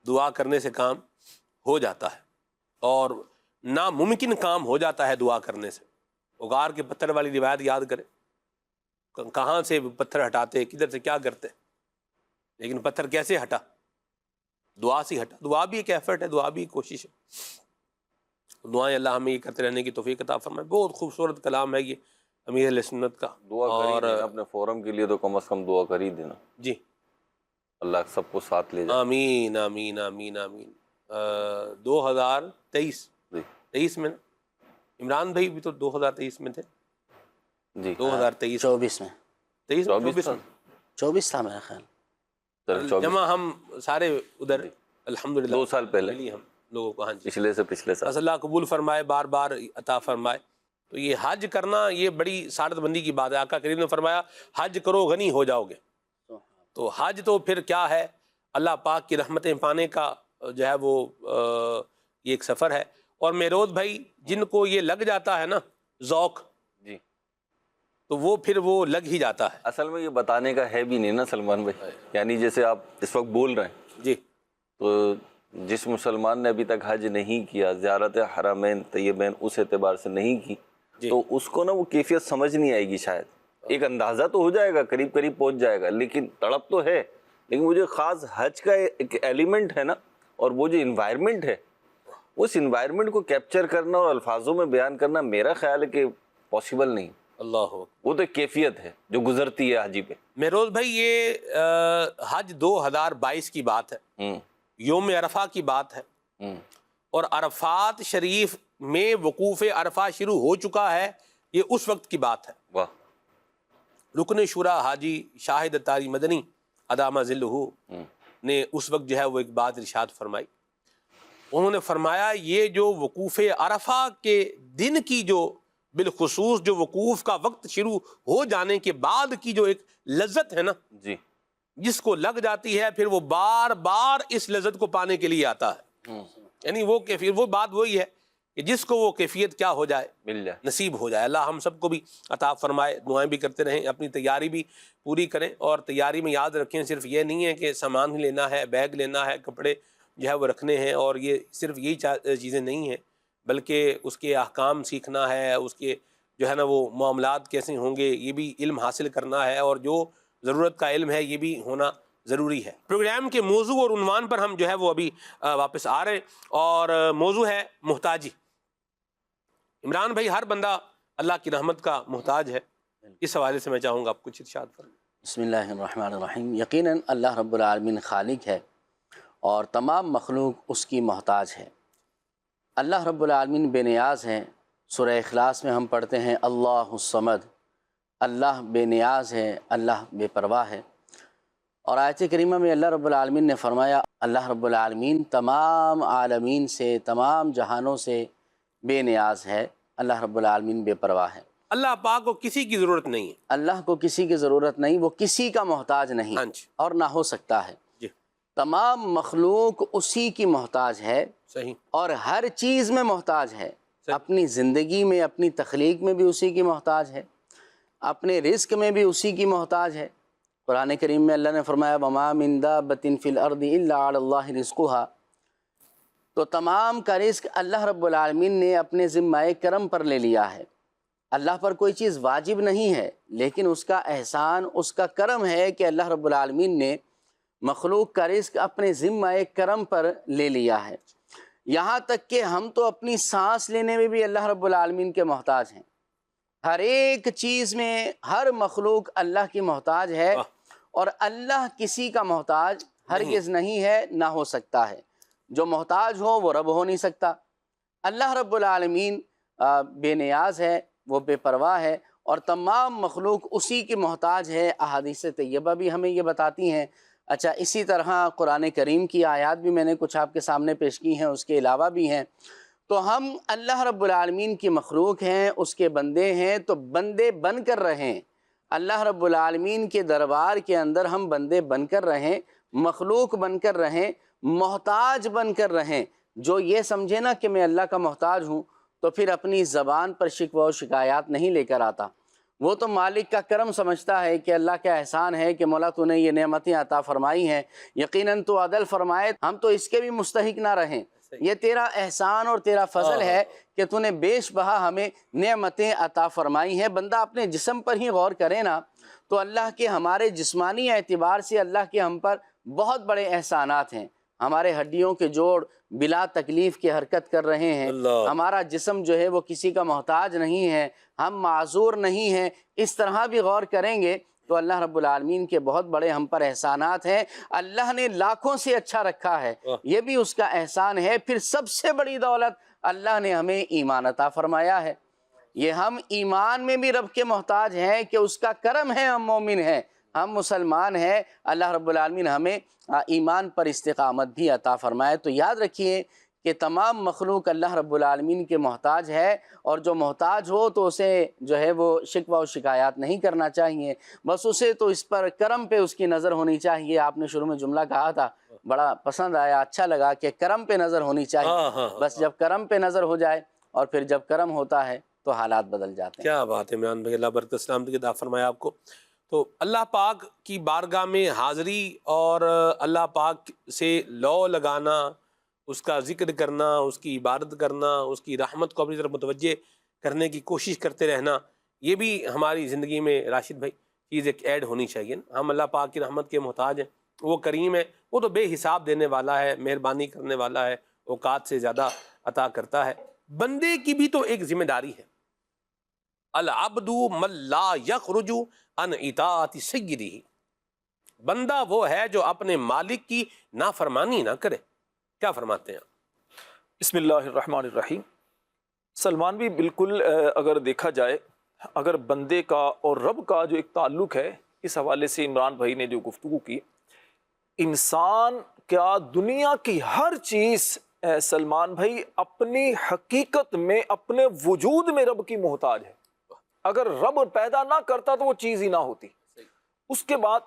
دعا کرنے سے کام ہو جاتا ہے، اور ناممکن کام ہو جاتا ہے دعا کرنے سے۔ اغار کے پتھر والی روایت یاد کریں، کہاں سے پتھر ہٹاتے، کدھر سے کیا کرتے، لیکن پتھر کیسے ہٹا؟ دعا سے ہٹا۔ دعا بھی ایک ایفرٹ ہے، دعا بھی ایک کوشش ہے۔ دعائیں اللہ ہمیں یہ کرتے رہنے کی توفیق عطا فرمائے۔ بہت خوبصورت کلام ہے یہ امیر اہل سنت کا۔ دعا کر ہی دینا اپنے فورم کے لیے، تو کم از کم دعا کر ہی دینا، جی اللہ سب کو ساتھ لے جائے۔ آمین آمین آمین آمین۔ 2023 23 میں نا؟ عمران بھائی بھی تو 2023 میں تھے۔ جی 2023 24 میں 24 میں 24 تھا میرا خیال۔ جمع ہم سارے ادھر جی۔ الحمدللہ 2 سال پہلے، ملی ہم لوگوں کو۔ ہاں جی، پچھلے سے پچھلے بس سال۔ اللہ قبول فرمائے، بار بار عطا فرمائے۔ تو یہ حج کرنا یہ بڑی سعادت بندی کی بات ہے۔ آقا کریم نے فرمایا حج کرو غنی ہو جاؤ گے۔ تو حج تو پھر کیا ہے، اللہ پاک کی رحمتیں پانے کا جو ہے وہ یہ ایک سفر ہے۔ اور میروز بھائی جن کو یہ لگ جاتا ہے نا ذوق، جی، تو وہ پھر وہ لگ ہی جاتا ہے۔ اصل میں یہ بتانے کا ہے بھی نہیں نا سلمان بھائی، یعنی جیسے آپ اس وقت بول رہے ہیں، جی تو جس مسلمان نے ابھی تک حج نہیں کیا، زیارت حرمین طیبین اس اعتبار سے نہیں کی، جی، تو اس کو نا وہ کیفیت سمجھ نہیں آئے گی شاید۔ ایک اندازہ تو ہو جائے گا، قریب قریب پہنچ جائے گا، لیکن تڑپ تو ہے۔ لیکن وہ جو خاص حج کا ایک ایلیمنٹ ہے نا، اور وہ جو انوائرمنٹ ہے، اس انوائرمنٹ کو کیپچر کرنا اور الفاظوں میں بیان کرنا میرا خیال ہے کہ پاسبل نہیں۔ اللہ ہو۔ وہ تو ایک کیفیت ہے جو گزرتی ہے حاجی پہ۔ میروز بھائی یہ حج 2022 کی بات ہے، یوم عرفہ کی بات ہے، اور عرفات شریف میں وقوف عرفہ شروع ہو چکا ہے، یہ اس وقت کی بات ہے۔ واہ۔ رکن شورا حاجی شاہد تاری مدنی ادامہ ذلہ نے اس وقت جو ہے وہ ایک بات ارشاد فرمائی۔ انہوں نے فرمایا یہ جو وقوف عرفہ کے دن کی جو بالخصوص جو وقوف کا وقت شروع ہو جانے کے بعد کی جو ایک لذت ہے نا، جی، جس کو لگ جاتی ہے پھر وہ بار بار اس لذت کو پانے کے لیے آتا ہے۔ یعنی وہ کیفیت، وہ بات وہی ہے کہ جس کو وہ کیفیت کیا ہو جائے، مل جائے، نصیب ہو جائے۔ اللہ ہم سب کو بھی عطا فرمائے۔ دعائیں بھی کرتے رہیں، اپنی تیاری بھی پوری کریں، اور تیاری میں یاد رکھیں صرف یہ نہیں ہے کہ سامان ہی لینا ہے، بیگ لینا ہے، کپڑے جو ہے وہ رکھنے ہیں، اور یہ صرف یہی چیزیں نہیں ہیں، بلکہ اس کے احکام سیکھنا ہے، اس کے جو ہے نا وہ معاملات کیسے ہوں گے یہ بھی علم حاصل کرنا ہے، اور جو ضرورت کا علم ہے یہ بھی ہونا ضروری ہے۔ پروگرام کے موضوع اور عنوان پر ہم جو ہے وہ ابھی واپس آ رہے ہیں، اور موضوع ہے محتاجی۔ عمران بھائی ہر بندہ اللہ کی رحمت کا محتاج ہے، اس حوالے سے میں چاہوں گا آپ کچھ ارشاد فرمائیں۔ بسم اللہ الرحمن الرحیم۔ یقیناً اللہ رب العالمین خالق ہے اور تمام مخلوق اس کی محتاج ہے۔ اللہ رب العالمین بے نیاز ہے۔ سورہ اخلاص میں ہم پڑھتے ہیں اللہ الصمد، اللہ بے نیاز ہے، اللہ بے پرواہ ہے۔ اور آیت کریمہ میں اللہ رب العالمین نے فرمایا اللہ رب العالمین تمام عالمین سے، تمام جہانوں سے بے نیاز ہے، اللہ رب العالمین بے پرواہ ہے۔ اللہ پاک کو کسی کی ضرورت نہیں ہے۔ اللہ کو کسی کی ضرورت نہیں، وہ کسی کا محتاج نہیں، ہاں جی، اور نہ ہو سکتا ہے۔ جی تمام مخلوق اسی کی محتاج ہے، صحیح، اور ہر چیز میں محتاج ہے۔ اپنی زندگی میں، اپنی تخلیق میں بھی اسی کی محتاج ہے، اپنے رزق میں بھی اسی کی محتاج ہے۔ قرآن کریم میں اللہ نے فرمایا وَمَا مِن دَابَّةٍ فِي الْأَرْضِ إِلَّا عَلَى اللَّهِ رِزْقُهَا۔ تو تمام کا رزق اللہ رب العالمین نے اپنے ذمہ کرم پر لے لیا ہے۔ اللہ پر کوئی چیز واجب نہیں ہے، لیکن اس کا احسان، اس کا کرم ہے کہ اللہ رب العالمین نے مخلوق کا رزق اپنے ذمہ کرم پر لے لیا ہے۔ یہاں تک کہ ہم تو اپنی سانس لینے میں بھی اللہ رب العالمین کے محتاج ہیں۔ ہر ایک چیز میں ہر مخلوق اللہ کی محتاج ہے، اور اللہ کسی کا محتاج ہرگز نہیں ہے، نہ ہو سکتا ہے۔ جو محتاج ہو وہ رب ہو نہیں سکتا۔ اللہ رب العالمین بے نیاز ہے، وہ بے پرواہ ہے، اور تمام مخلوق اسی کی محتاج ہے۔ احادیث طیبہ بھی ہمیں یہ بتاتی ہیں اچھا، اسی طرح قرآن کریم کی آیات بھی میں نے کچھ آپ کے سامنے پیش کی ہیں، اس کے علاوہ بھی ہیں۔ تو ہم اللہ رب العالمین کی مخلوق ہیں، اس کے بندے ہیں، تو بندے بن کر رہیں، اللہ رب العالمین کے دربار کے اندر ہم بندے بن کر رہیں، مخلوق بن کر رہیں، محتاج بن کر رہیں۔ جو یہ سمجھے نا کہ میں اللہ کا محتاج ہوں، تو پھر اپنی زبان پر شکوہ و شکایات نہیں لے کر آتا۔ وہ تو مالک کا کرم سمجھتا ہے کہ اللہ کا احسان ہے کہ مولا تو نے یہ نعمتیں عطا فرمائی ہیں، یقیناً تو عدل فرمائے، ہم تو اس کے بھی مستحق نہ رہیں، یہ تیرا احسان اور تیرا فضل ہے کہ تو نے بیش بہا ہمیں نعمتیں عطا فرمائی ہیں۔ بندہ اپنے جسم پر ہی غور کرے نا، تو اللہ کے ہمارے جسمانی اعتبار سے اللہ کے ہم پر بہت بڑے احسانات ہیں۔ ہمارے ہڈیوں کے جوڑ بلا تکلیف کی حرکت کر رہے ہیں، ہمارا جسم جو ہے وہ کسی کا محتاج نہیں ہے، ہم معذور نہیں ہیں۔ اس طرح بھی غور کریں گے تو اللہ رب العالمین کے بہت بڑے ہم پر احسانات ہیں۔ اللہ نے لاکھوں سے اچھا رکھا ہے، یہ بھی اس کا احسان ہے۔ پھر سب سے بڑی دولت اللہ نے ہمیں ایمان عطا فرمایا ہے۔ یہ ہم ایمان میں بھی رب کے محتاج ہیں کہ اس کا کرم ہے، ہم مومن ہیں، ہم مسلمان ہیں، اللہ رب العالمین ہمیں ایمان پر استقامت بھی عطا فرمائے۔ تو یاد رکھیے کہ تمام مخلوق اللہ رب العالمین کے محتاج ہے، اور جو محتاج ہو تو اسے جو ہے وہ شکوہ و شکایات نہیں کرنا چاہیے، بس اسے تو اس پر کرم پہ اس کی نظر ہونی چاہیے۔ آپ نے شروع میں جملہ کہا تھا، بڑا پسند آیا، اچھا لگا کہ کرم پہ نظر ہونی چاہیے۔ بس جب کرم پہ نظر ہو جائے، اور پھر جب کرم ہوتا ہے تو حالات بدل جاتے ہیں۔ کیا بات ہے عمران بھائی، اللہ برکت سلامتی عطا فرمایا آپ کو۔ تو اللہ پاک کی بارگاہ میں حاضری اور اللہ پاک سے لو لگانا، اس کا ذکر کرنا، اس کی عبادت کرنا، اس کی رحمت کو اپنی طرف متوجہ کرنے کی کوشش کرتے رہنا، یہ بھی ہماری زندگی میں راشد بھائی چیز ایک ایڈ ہونی چاہیے۔ ہم اللہ پاک کی رحمت کے محتاج ہیں، وہ کریم ہے، وہ تو بے حساب دینے والا ہے، مہربانی کرنے والا ہے، اوقات سے زیادہ عطا کرتا ہے۔ بندے کی بھی تو ایک ذمہ داری ہے، العبد من لا یخرج عن اطاعت سیدہ، بندہ وہ ہے جو اپنے مالک کی نافرمانی نہ کرے۔ کیا فرماتے ہیں؟ بسم اللہ الرحمن الرحیم۔ سلمان بھی بالکل اگر دیکھا جائے، اگر بندے کا اور رب کا جو ایک تعلق ہے، اس حوالے سے عمران بھائی نے جو گفتگو کی، انسان کیا دنیا کی ہر چیز سلمان بھائی اپنی حقیقت میں، اپنے وجود میں رب کی محتاج ہے۔ اگر رب پیدا نہ کرتا تو وہ چیز ہی نہ ہوتی۔ اس کے بعد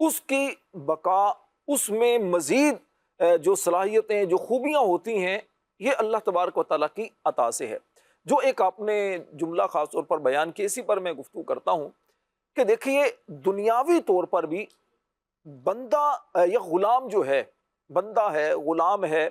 اس کی بقا، اس میں مزید جو صلاحیتیں، جو خوبیاں ہوتی ہیں، یہ اللہ تبارک و تعالیٰ کی عطا سے ہے۔ جو ایک آپ نے جملہ خاص طور پر بیان کیا، اسی پر میں گفتگو کرتا ہوں کہ دیکھیے دنیاوی طور پر بھی بندہ یا غلام جو ہے، بندہ ہے، غلام ہے،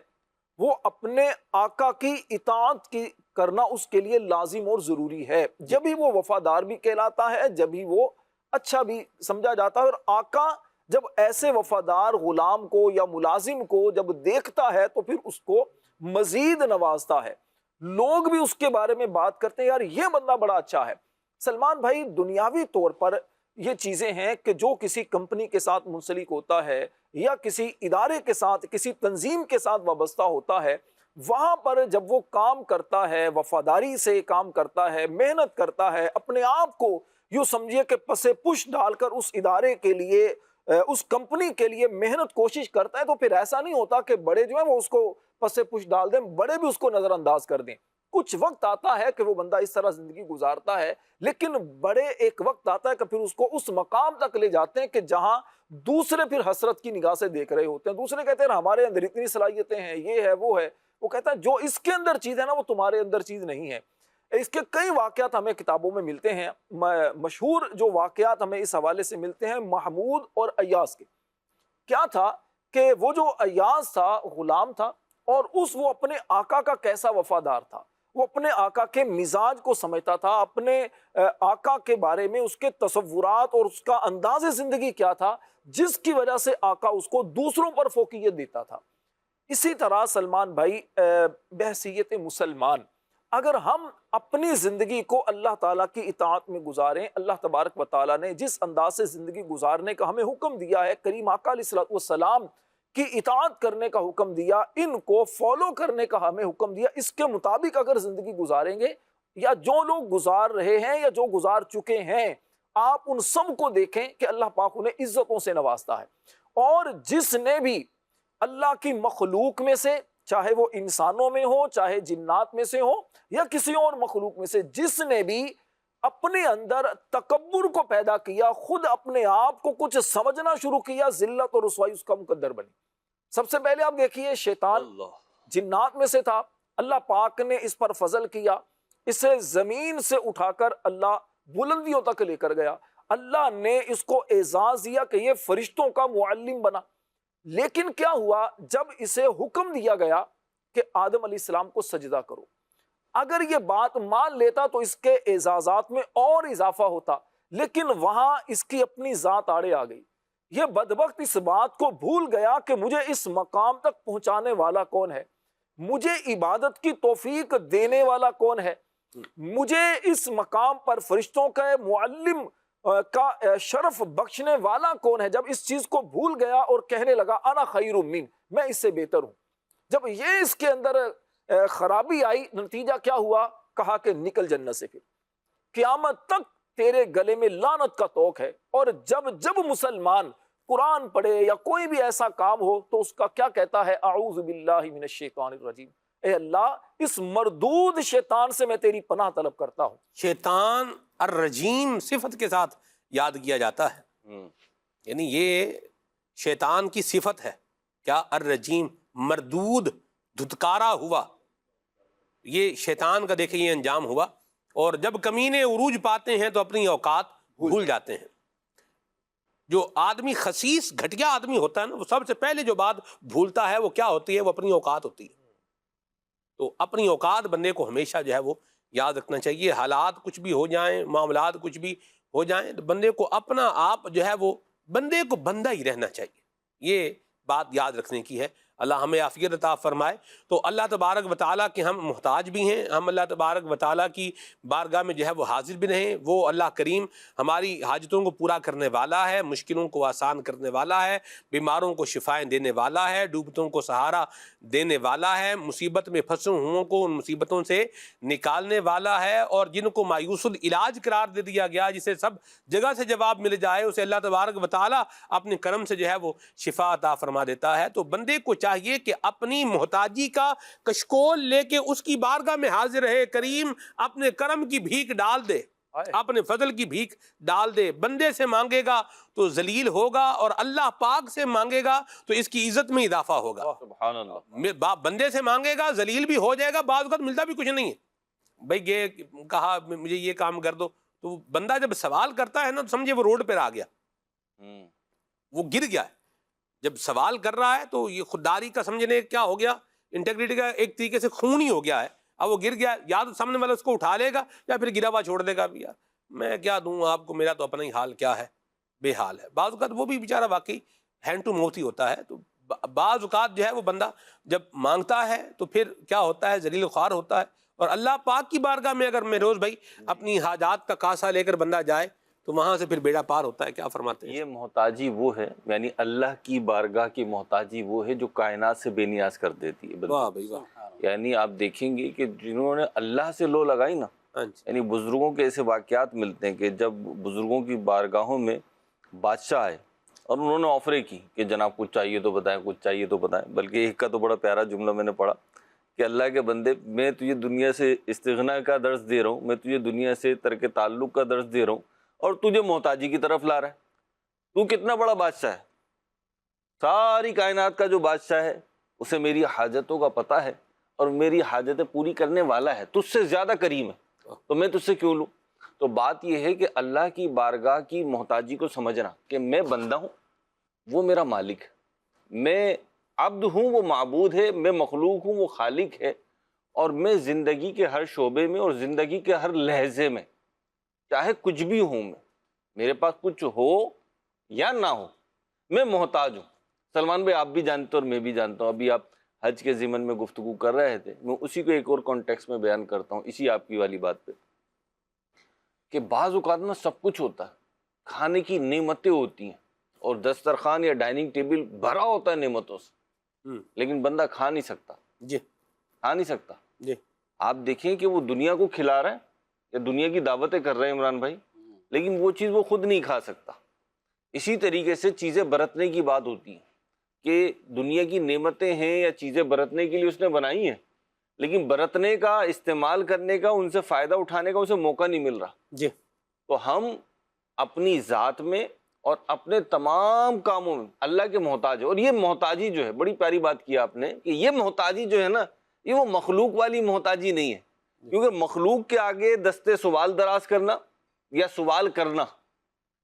وہ اپنے آقا کی اطاعت کی کرنا اس کے لیے لازم اور ضروری ہے۔ جب ہی وہ وفادار بھی کہلاتا ہے، جب ہی وہ اچھا بھی سمجھا جاتا ہے۔ اور آقا جب ایسے وفادار غلام کو یا ملازم کو جب دیکھتا ہے تو پھر اس کو مزید نوازتا ہے، لوگ بھی اس کے بارے میں بات کرتے ہیں، یار یہ بندہ بڑا اچھا ہے۔ سلمان بھائی دنیاوی طور پر یہ چیزیں ہیں کہ جو کسی کمپنی کے ساتھ منسلک ہوتا ہے یا کسی ادارے کے ساتھ، کسی تنظیم کے ساتھ وابستہ ہوتا ہے، وہاں پر جب وہ کام کرتا ہے، وفاداری سے کام کرتا ہے، محنت کرتا ہے، اپنے آپ کو یوں سمجھیے کہ پس پش ڈال کر اس ادارے کے لیے، اس کمپنی کے لیے محنت کوشش کرتا ہے، تو پھر ایسا نہیں ہوتا کہ بڑے جو ہیں وہ اس کو پس پش ڈال دیں، بڑے بھی اس کو نظر انداز کر دیں۔ کچھ وقت آتا ہے کہ وہ بندہ اس طرح زندگی گزارتا ہے، لیکن بڑے ایک وقت آتا ہے کہ پھر اس کو اس مقام تک لے جاتے ہیں کہ جہاں دوسرے پھر حسرت کی نگاہ سے دیکھ رہے ہوتے ہیں۔ دوسرے کہتے ہیں ہمارے اندر اتنی صلاحیتیں ہیں، یہ ہے وہ ہے۔ وہ کہتا ہے جو اس کے اندر چیز ہے نا وہ تمہارے اندر چیز نہیں ہے۔ اس کے کئی واقعات ہمیں کتابوں میں ملتے ہیں، مشہور جو واقعات ہمیں اس حوالے سے ملتے ہیں محمود اور ایاز کے۔ کیا تھا کہ وہ جو ایاز تھا غلام تھا، اور وہ اپنے آقا کا کیسا وفادار تھا، وہ اپنے آقا کے مزاج کو سمجھتا تھا، اپنے آقا کے بارے میں اس کے تصورات اور اس کا انداز زندگی کیا تھا، جس کی وجہ سے آقا اس کو دوسروں پر فوقیت دیتا تھا۔ اسی طرح سلمان بھائی بحیثیت مسلمان اگر ہم اپنی زندگی کو اللہ تعالیٰ کی اطاعت میں گزاریں، اللہ تبارک و تعالیٰ نے جس انداز سے زندگی گزارنے کا ہمیں حکم دیا ہے، کریم آقا علیہ الصلوۃ والسلام کی اطاعت کرنے کا حکم دیا، ان کو فالو کرنے کا ہمیں حکم دیا، اس کے مطابق اگر زندگی گزاریں گے، یا جو لوگ گزار رہے ہیں یا جو گزار چکے ہیں، آپ ان سب کو دیکھیں کہ اللہ پاک انہیں عزتوں سے نوازتا ہے۔ اور جس نے بھی اللہ کی مخلوق میں سے، چاہے وہ انسانوں میں ہو، چاہے جنات میں سے ہو یا کسی اور مخلوق میں سے، جس نے بھی اپنے اندر تکبر کو پیدا کیا، خود اپنے آپ کو کچھ سمجھنا شروع کیا، ذلت اور رسوائی اس کا مقدر بنی۔ سب سے پہلے آپ دیکھیے شیطان جنات میں سے تھا، اللہ پاک نے اس پر فضل کیا، اسے زمین سے اٹھا کر اللہ بلندیوں تک لے کر گیا، اللہ نے اس کو اعزاز دیا کہ یہ فرشتوں کا معلم بنا۔ لیکن کیا ہوا جب اسے حکم دیا گیا کہ آدم علیہ السلام کو سجدہ کرو، اگر یہ بات مان لیتا تو اس کے اعزازات میں اور اضافہ ہوتا، لیکن وہاں اس کی اپنی ذات آڑے آ گئی۔ یہ بدبخت اس بات کو بھول گیا کہ مجھے اس مقام تک پہنچانے والا کون ہے، مجھے عبادت کی توفیق دینے والا کون ہے، مجھے اس مقام پر فرشتوں کا معلم کا شرف بخشنے والا کون ہے۔ جب اس چیز کو بھول گیا اور کہنے لگا انا خیر من، میں اس سے بہتر ہوں، جب یہ اس کے اندر خرابی آئی، نتیجہ کیا ہوا؟ کہا کہ نکل جنت سے، پھر قیامت تک تیرے گلے میں لعنت کا طوق ہے۔ اور جب مسلمان قرآن پڑھے یا کوئی بھی ایسا کام ہو تو اس کا کیا کہتا ہے؟ اعوذ باللہ من الشیطان الرجیم، اے اللہ اس مردود شیطان سے میں تیری پناہ طلب کرتا ہوں۔ شیطان الرجیم صفت کے ساتھ یاد کیا جاتا ہے، یعنی یہ شیطان کی صفت ہے کیا؟ الرجیم، مردود، دھتکارا ہوا، یہ شیطان کا دیکھیں یہ انجام ہوا۔ اور جب کمینے عروج پاتے ہیں تو اپنی اوقات بھول جاتے ہیں۔ جو آدمی خسیس گھٹیا آدمی ہوتا ہے نا، وہ سب سے پہلے جو بات بھولتا ہے وہ کیا ہوتی ہے؟ وہ اپنی اوقات ہوتی ہے۔ تو اپنی اوقات بندے کو ہمیشہ جو ہے وہ یاد رکھنا چاہیے۔ حالات کچھ بھی ہو جائیں، معاملات کچھ بھی ہو جائیں، تو بندے کو اپنا آپ جو ہے وہ بندے کو بندہ ہی رہنا چاہیے، یہ بات یاد رکھنے کی ہے۔ اللہ ہمیں عافیت عطا فرمائے۔ تو اللہ تبارک و تعالیٰ کے ہم محتاج بھی ہیں، ہم اللہ تبارک و تعالیٰ کی بارگاہ میں جو ہے وہ حاضر بھی رہیں۔ وہ اللہ کریم ہماری حاجتوں کو پورا کرنے والا ہے، مشکلوں کو آسان کرنے والا ہے، بیماروں کو شفائیں دینے والا ہے، ڈوبتوں کو سہارا دینے والا ہے، مصیبت میں پھنسے ہوئوں کو ان مصیبتوں سے نکالنے والا ہے، اور جن کو مایوس العلاج قرار دے دیا گیا، جسے سب جگہ سے جواب مل جائے، اسے اللہ تبارک و تعالیٰ اپنے کرم سے جو ہے وہ شفا عطا فرما دیتا ہے۔ تو بندے کو چاہیے کہ اپنی محتاجی کا کشکول لے کے اس کی بارگاہ میں حاضر رہے۔ کریم اپنے کرم کی بھیک ڈال دے، اپنے فضل کی بھیک ڈال دے۔ بندے سے مانگے گا تو ذلیل ہوگا، اور اللہ پاک سے مانگے گا تو اس کی عزت میں اضافہ ہوگا۔ سبحان اللہ۔ بندے سے مانگے گا ذلیل بھی ہو جائے گا، بعض وقت ملتا بھی کچھ نہیں ہے۔ بھائی یہ کہا مجھے یہ کام کر دو، تو بندہ جب سوال کرتا ہے نا تو سمجھے وہ روڈ پر آ گیا، وہ گر گیا ہے۔ جب سوال کر رہا ہے تو یہ خودداری کا سمجھنے کیا ہو گیا، انٹیگریٹی کا ایک طریقے سے خون ہی ہو گیا ہے۔ اب وہ گر گیا، یا تو سامنے والا اس کو اٹھا لے گا یا پھر گرا ہوا چھوڑ دے گا، بھی یار میں کیا دوں آپ کو، میرا تو اپنا ہی حال کیا ہے، بے حال ہے۔ بعض اوقات وہ بھی بیچارہ واقعی ہینڈ ٹو موتھ ہی ہوتا ہے۔ تو بعض اوقات جو ہے وہ بندہ جب مانگتا ہے تو پھر کیا ہوتا ہے، ذلیل خوار ہوتا ہے۔ اور اللہ پاک کی بارگاہ میں اگر مہروز بھائی اپنی حاجات کا کاسہ لے کر بندہ جائے تو وہاں سے پھر بیڑا پار ہوتا ہے۔ کیا فرماتے ہیں؟ یہ محتاجی وہ ہے، یعنی اللہ کی بارگاہ کی محتاجی وہ ہے جو کائنات سے بے نیاز کر دیتی ہے۔ واہ بھائی واہ، یعنی آپ دیکھیں گے کہ جنہوں نے اللہ سے لو لگائی نا، ہاں جی، یعنی بزرگوں کے ایسے واقعات ملتے ہیں کہ جب بزرگوں کی بارگاہوں میں بادشاہ آئے اور انہوں نے آفریں کی کہ جناب کچھ چاہیے تو بتائیں، کچھ چاہیے تو بتائیں۔ بلکہ ایک کا تو بڑا پیارا جملہ میں نے پڑھا کہ اللہ کے بندے، میں تجھے دنیا سے استغنا کا درس دے رہا ہوں، میں تجھے دنیا سے ترک تعلق کا درس دے رہا ہوں، اور تجھے محتاجی کی طرف لا رہا ہے۔ تو کتنا بڑا بادشاہ ہے، ساری کائنات کا جو بادشاہ ہے اسے میری حاجتوں کا پتہ ہے اور میری حاجتیں پوری کرنے والا ہے، تجھ سے زیادہ کریم ہے، تو میں تجھ سے کیوں لوں؟ تو بات یہ ہے کہ اللہ کی بارگاہ کی محتاجی کو سمجھنا کہ میں بندہ ہوں، وہ میرا مالک ہے، میں عبد ہوں، وہ معبود ہے، میں مخلوق ہوں، وہ خالق ہے، اور میں زندگی کے ہر شعبے میں اور زندگی کے ہر لہجے میں چاہے کچھ بھی ہوں، میں میرے پاس کچھ ہو یا نہ ہو، میں محتاج ہوں۔ سلمان بھائی آپ بھی جانتے اور میں بھی جانتا ہوں، ابھی آپ حج کے ضمن میں گفتگو کر رہے تھے، میں اسی کو ایک اور کانٹیکس میں بیان کرتا ہوں، اسی آپ کی والی بات پہ، کہ بعض اوقات میں سب کچھ ہوتا ہے، کھانے کی نعمتیں ہوتی ہیں اور دسترخوان یا ڈائننگ ٹیبل بھرا ہوتا ہے نعمتوں سے، لیکن بندہ کھا نہیں سکتا، جی کھا نہیں سکتا۔ جی، آپ دیکھیں کہ وہ دنیا کو کھلا رہا ہے یا دنیا کی دعوتیں کر رہے ہیں عمران بھائی، لیکن وہ چیز وہ خود نہیں کھا سکتا، اسی طریقے سے چیزیں برتنے کی بات ہوتی ہے کہ دنیا کی نعمتیں ہیں یا چیزیں برتنے کے لیے اس نے بنائی ہیں، لیکن برتنے کا، استعمال کرنے کا، ان سے فائدہ اٹھانے کا اسے موقع نہیں مل رہا۔ جی تو ہم اپنی ذات میں اور اپنے تمام کاموں میں اللہ کے محتاج ہیں۔ اور یہ محتاجی جو ہے، بڑی پیاری بات کی آپ نے کہ یہ محتاجی جو ہے نا، یہ وہ مخلوق والی محتاجی نہیں ہے، کیونکہ مخلوق کے آگے دستے سوال دراز کرنا یا سوال کرنا،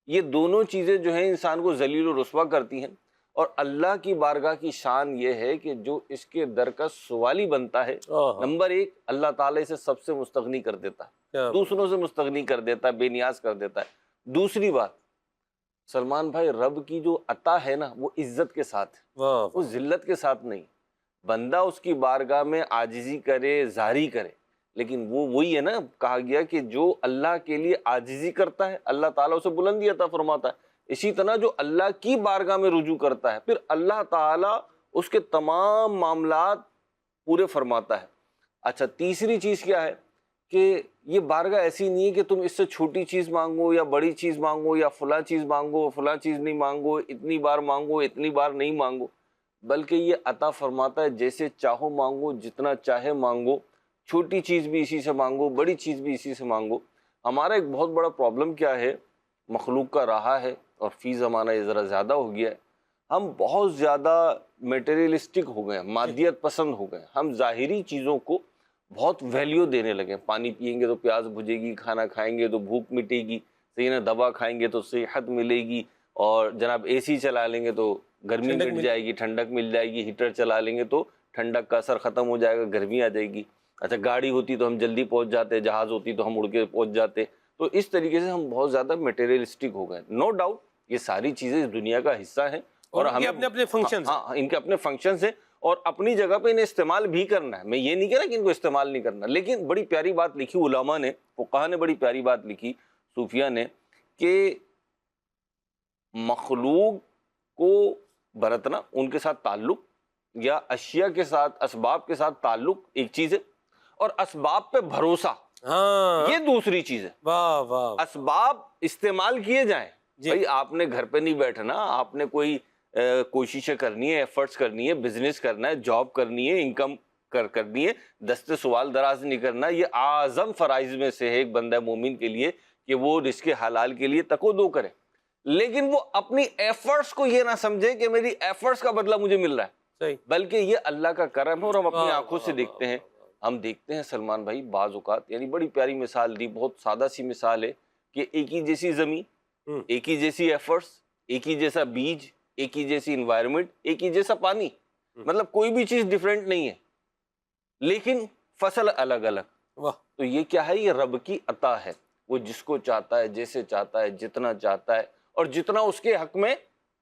یہ دونوں چیزیں جو ہیں انسان کو ذلیل و رسوا کرتی ہیں۔ اور اللہ کی بارگاہ کی شان یہ ہے کہ جو اس کے در کا سوالی بنتا ہے، نمبر ایک، اللہ تعالیٰ اسے سب سے مستغنی کر دیتا ہے، دوسروں سے مستغنی کر دیتا ہے، بے نیاز کر دیتا ہے۔ دوسری بات، سلمان بھائی، رب کی جو عطا ہے نا، وہ عزت کے ساتھ ہے، وہ ذلت کے ساتھ نہیں۔ بندہ اس کی بارگاہ میں عاجزی کرے، زاری کرے، لیکن وہ وہی ہے نا، کہا گیا کہ جو اللہ کے لیے عاجزی کرتا ہے اللہ تعالیٰ اسے بلندی عطا فرماتا ہے۔ اسی طرح جو اللہ کی بارگاہ میں رجوع کرتا ہے، پھر اللہ تعالیٰ اس کے تمام معاملات پورے فرماتا ہے۔ اچھا، تیسری چیز کیا ہے کہ یہ بارگاہ ایسی نہیں ہے کہ تم اس سے چھوٹی چیز مانگو یا بڑی چیز مانگو یا فلاں چیز مانگو، فلاں چیز نہیں مانگو، اتنی بار مانگو، اتنی بار نہیں مانگو، بلکہ یہ عطا فرماتا ہے جیسے چاہو مانگو، جتنا چاہے مانگو، چھوٹی چیز بھی اسی سے مانگو، بڑی چیز بھی اسی سے مانگو۔ ہمارا ایک بہت بڑا پرابلم کیا ہے، مخلوق کا رہا ہے، اور فی زمانہ یہ ذرا زیادہ ہو گیا ہے، ہم بہت زیادہ میٹیریلسٹک ہو گئے ہیں، مادیت پسند ہو گئے ہیں، ہم ظاہری چیزوں کو بہت ویلیو دینے لگے ہیں۔ پانی پئیں گے تو پیاس بجھے گی، کھانا کھائیں گے تو بھوک مٹے گی، صحیح نا، دوا کھائیں گے تو صحت ملے گی، اور جناب اے سی چلا لیں گے تو گرمی مٹ جائے گی، ٹھنڈک مل جائے گی، ہیٹر چلا لیں گے تو ٹھنڈک کا اثر ختم ہو جائے گا، گرمی آ جائے گی۔ اچھا، گاڑی ہوتی تو ہم جلدی پہنچ جاتے، جہاز ہوتی تو ہم اڑ کے پہنچ جاتے۔ تو اس طریقے سے ہم بہت زیادہ میٹیریلسٹک ہو گئے۔ نو ڈاؤٹ یہ ساری چیزیں اس دنیا کا حصہ ہیں، اور ہمیں اپنے اپنے فنکشنز، ہاں، ان کے اپنے فنکشنز ہیں، اور اپنی جگہ پہ انہیں استعمال بھی کرنا ہے۔ میں یہ نہیں کہہ رہا کہ ان کو استعمال نہیں کرنا، لیکن بڑی پیاری بات لکھی علماء نے، فقہاء نے بڑی پیاری بات لکھی، صوفیہ نے، کہ مخلوق کو برتنا، ان کے ساتھ تعلق، یا اشیاء کے ساتھ، اسباب کے ساتھ تعلق ایک چیز ہے، اور اسباب پہ بھروسہ یہ دوسری چیز ہے۔ واہ واہ، اسباب استعمال کیے جائیں، بھائی آپ نے گھر پہ نہیں بیٹھنا، آپ نے کوئی کوششیں کرنی ہے، ایفرٹس کرنی ہے، بزنس کرنا ہے، جاب کرنی ہے، انکم کرنی ہے، دستے سوال دراز نہیں کرنا۔ یہ اعظم فرائض میں سے ہے ایک بندہ مومن کے لیے کہ وہ رزق حلال کے لیے تک و دو کرے، لیکن وہ اپنی ایفرٹس کو یہ نہ سمجھے کہ میری ایفرٹس کا بدلہ مجھے مل رہا ہے، صحیح، بلکہ یہ اللہ کا کرم ہے، اور ہم اپنی آنکھوں سے دیکھتے ہیں۔ ہم دیکھتے ہیں سلمان بھائی، بعض اوقات، یعنی بڑی پیاری مثال دی، بہت سادہ سی مثال ہے کہ ایک ہی جیسی زمین، ایک ہی جیسی ایفرٹس، ایک ہی جیسا بیج، ایک ہی جیسی انوائرمنٹ، ایک ہی جیسا پانی، مطلب کوئی بھی چیز ڈیفرنٹ نہیں ہے، لیکن فصل الگ الگ۔ تو یہ کیا ہے؟ یہ رب کی عطا ہے، وہ جس کو چاہتا ہے، جیسے چاہتا ہے، جتنا چاہتا ہے، اور جتنا اس کے حق میں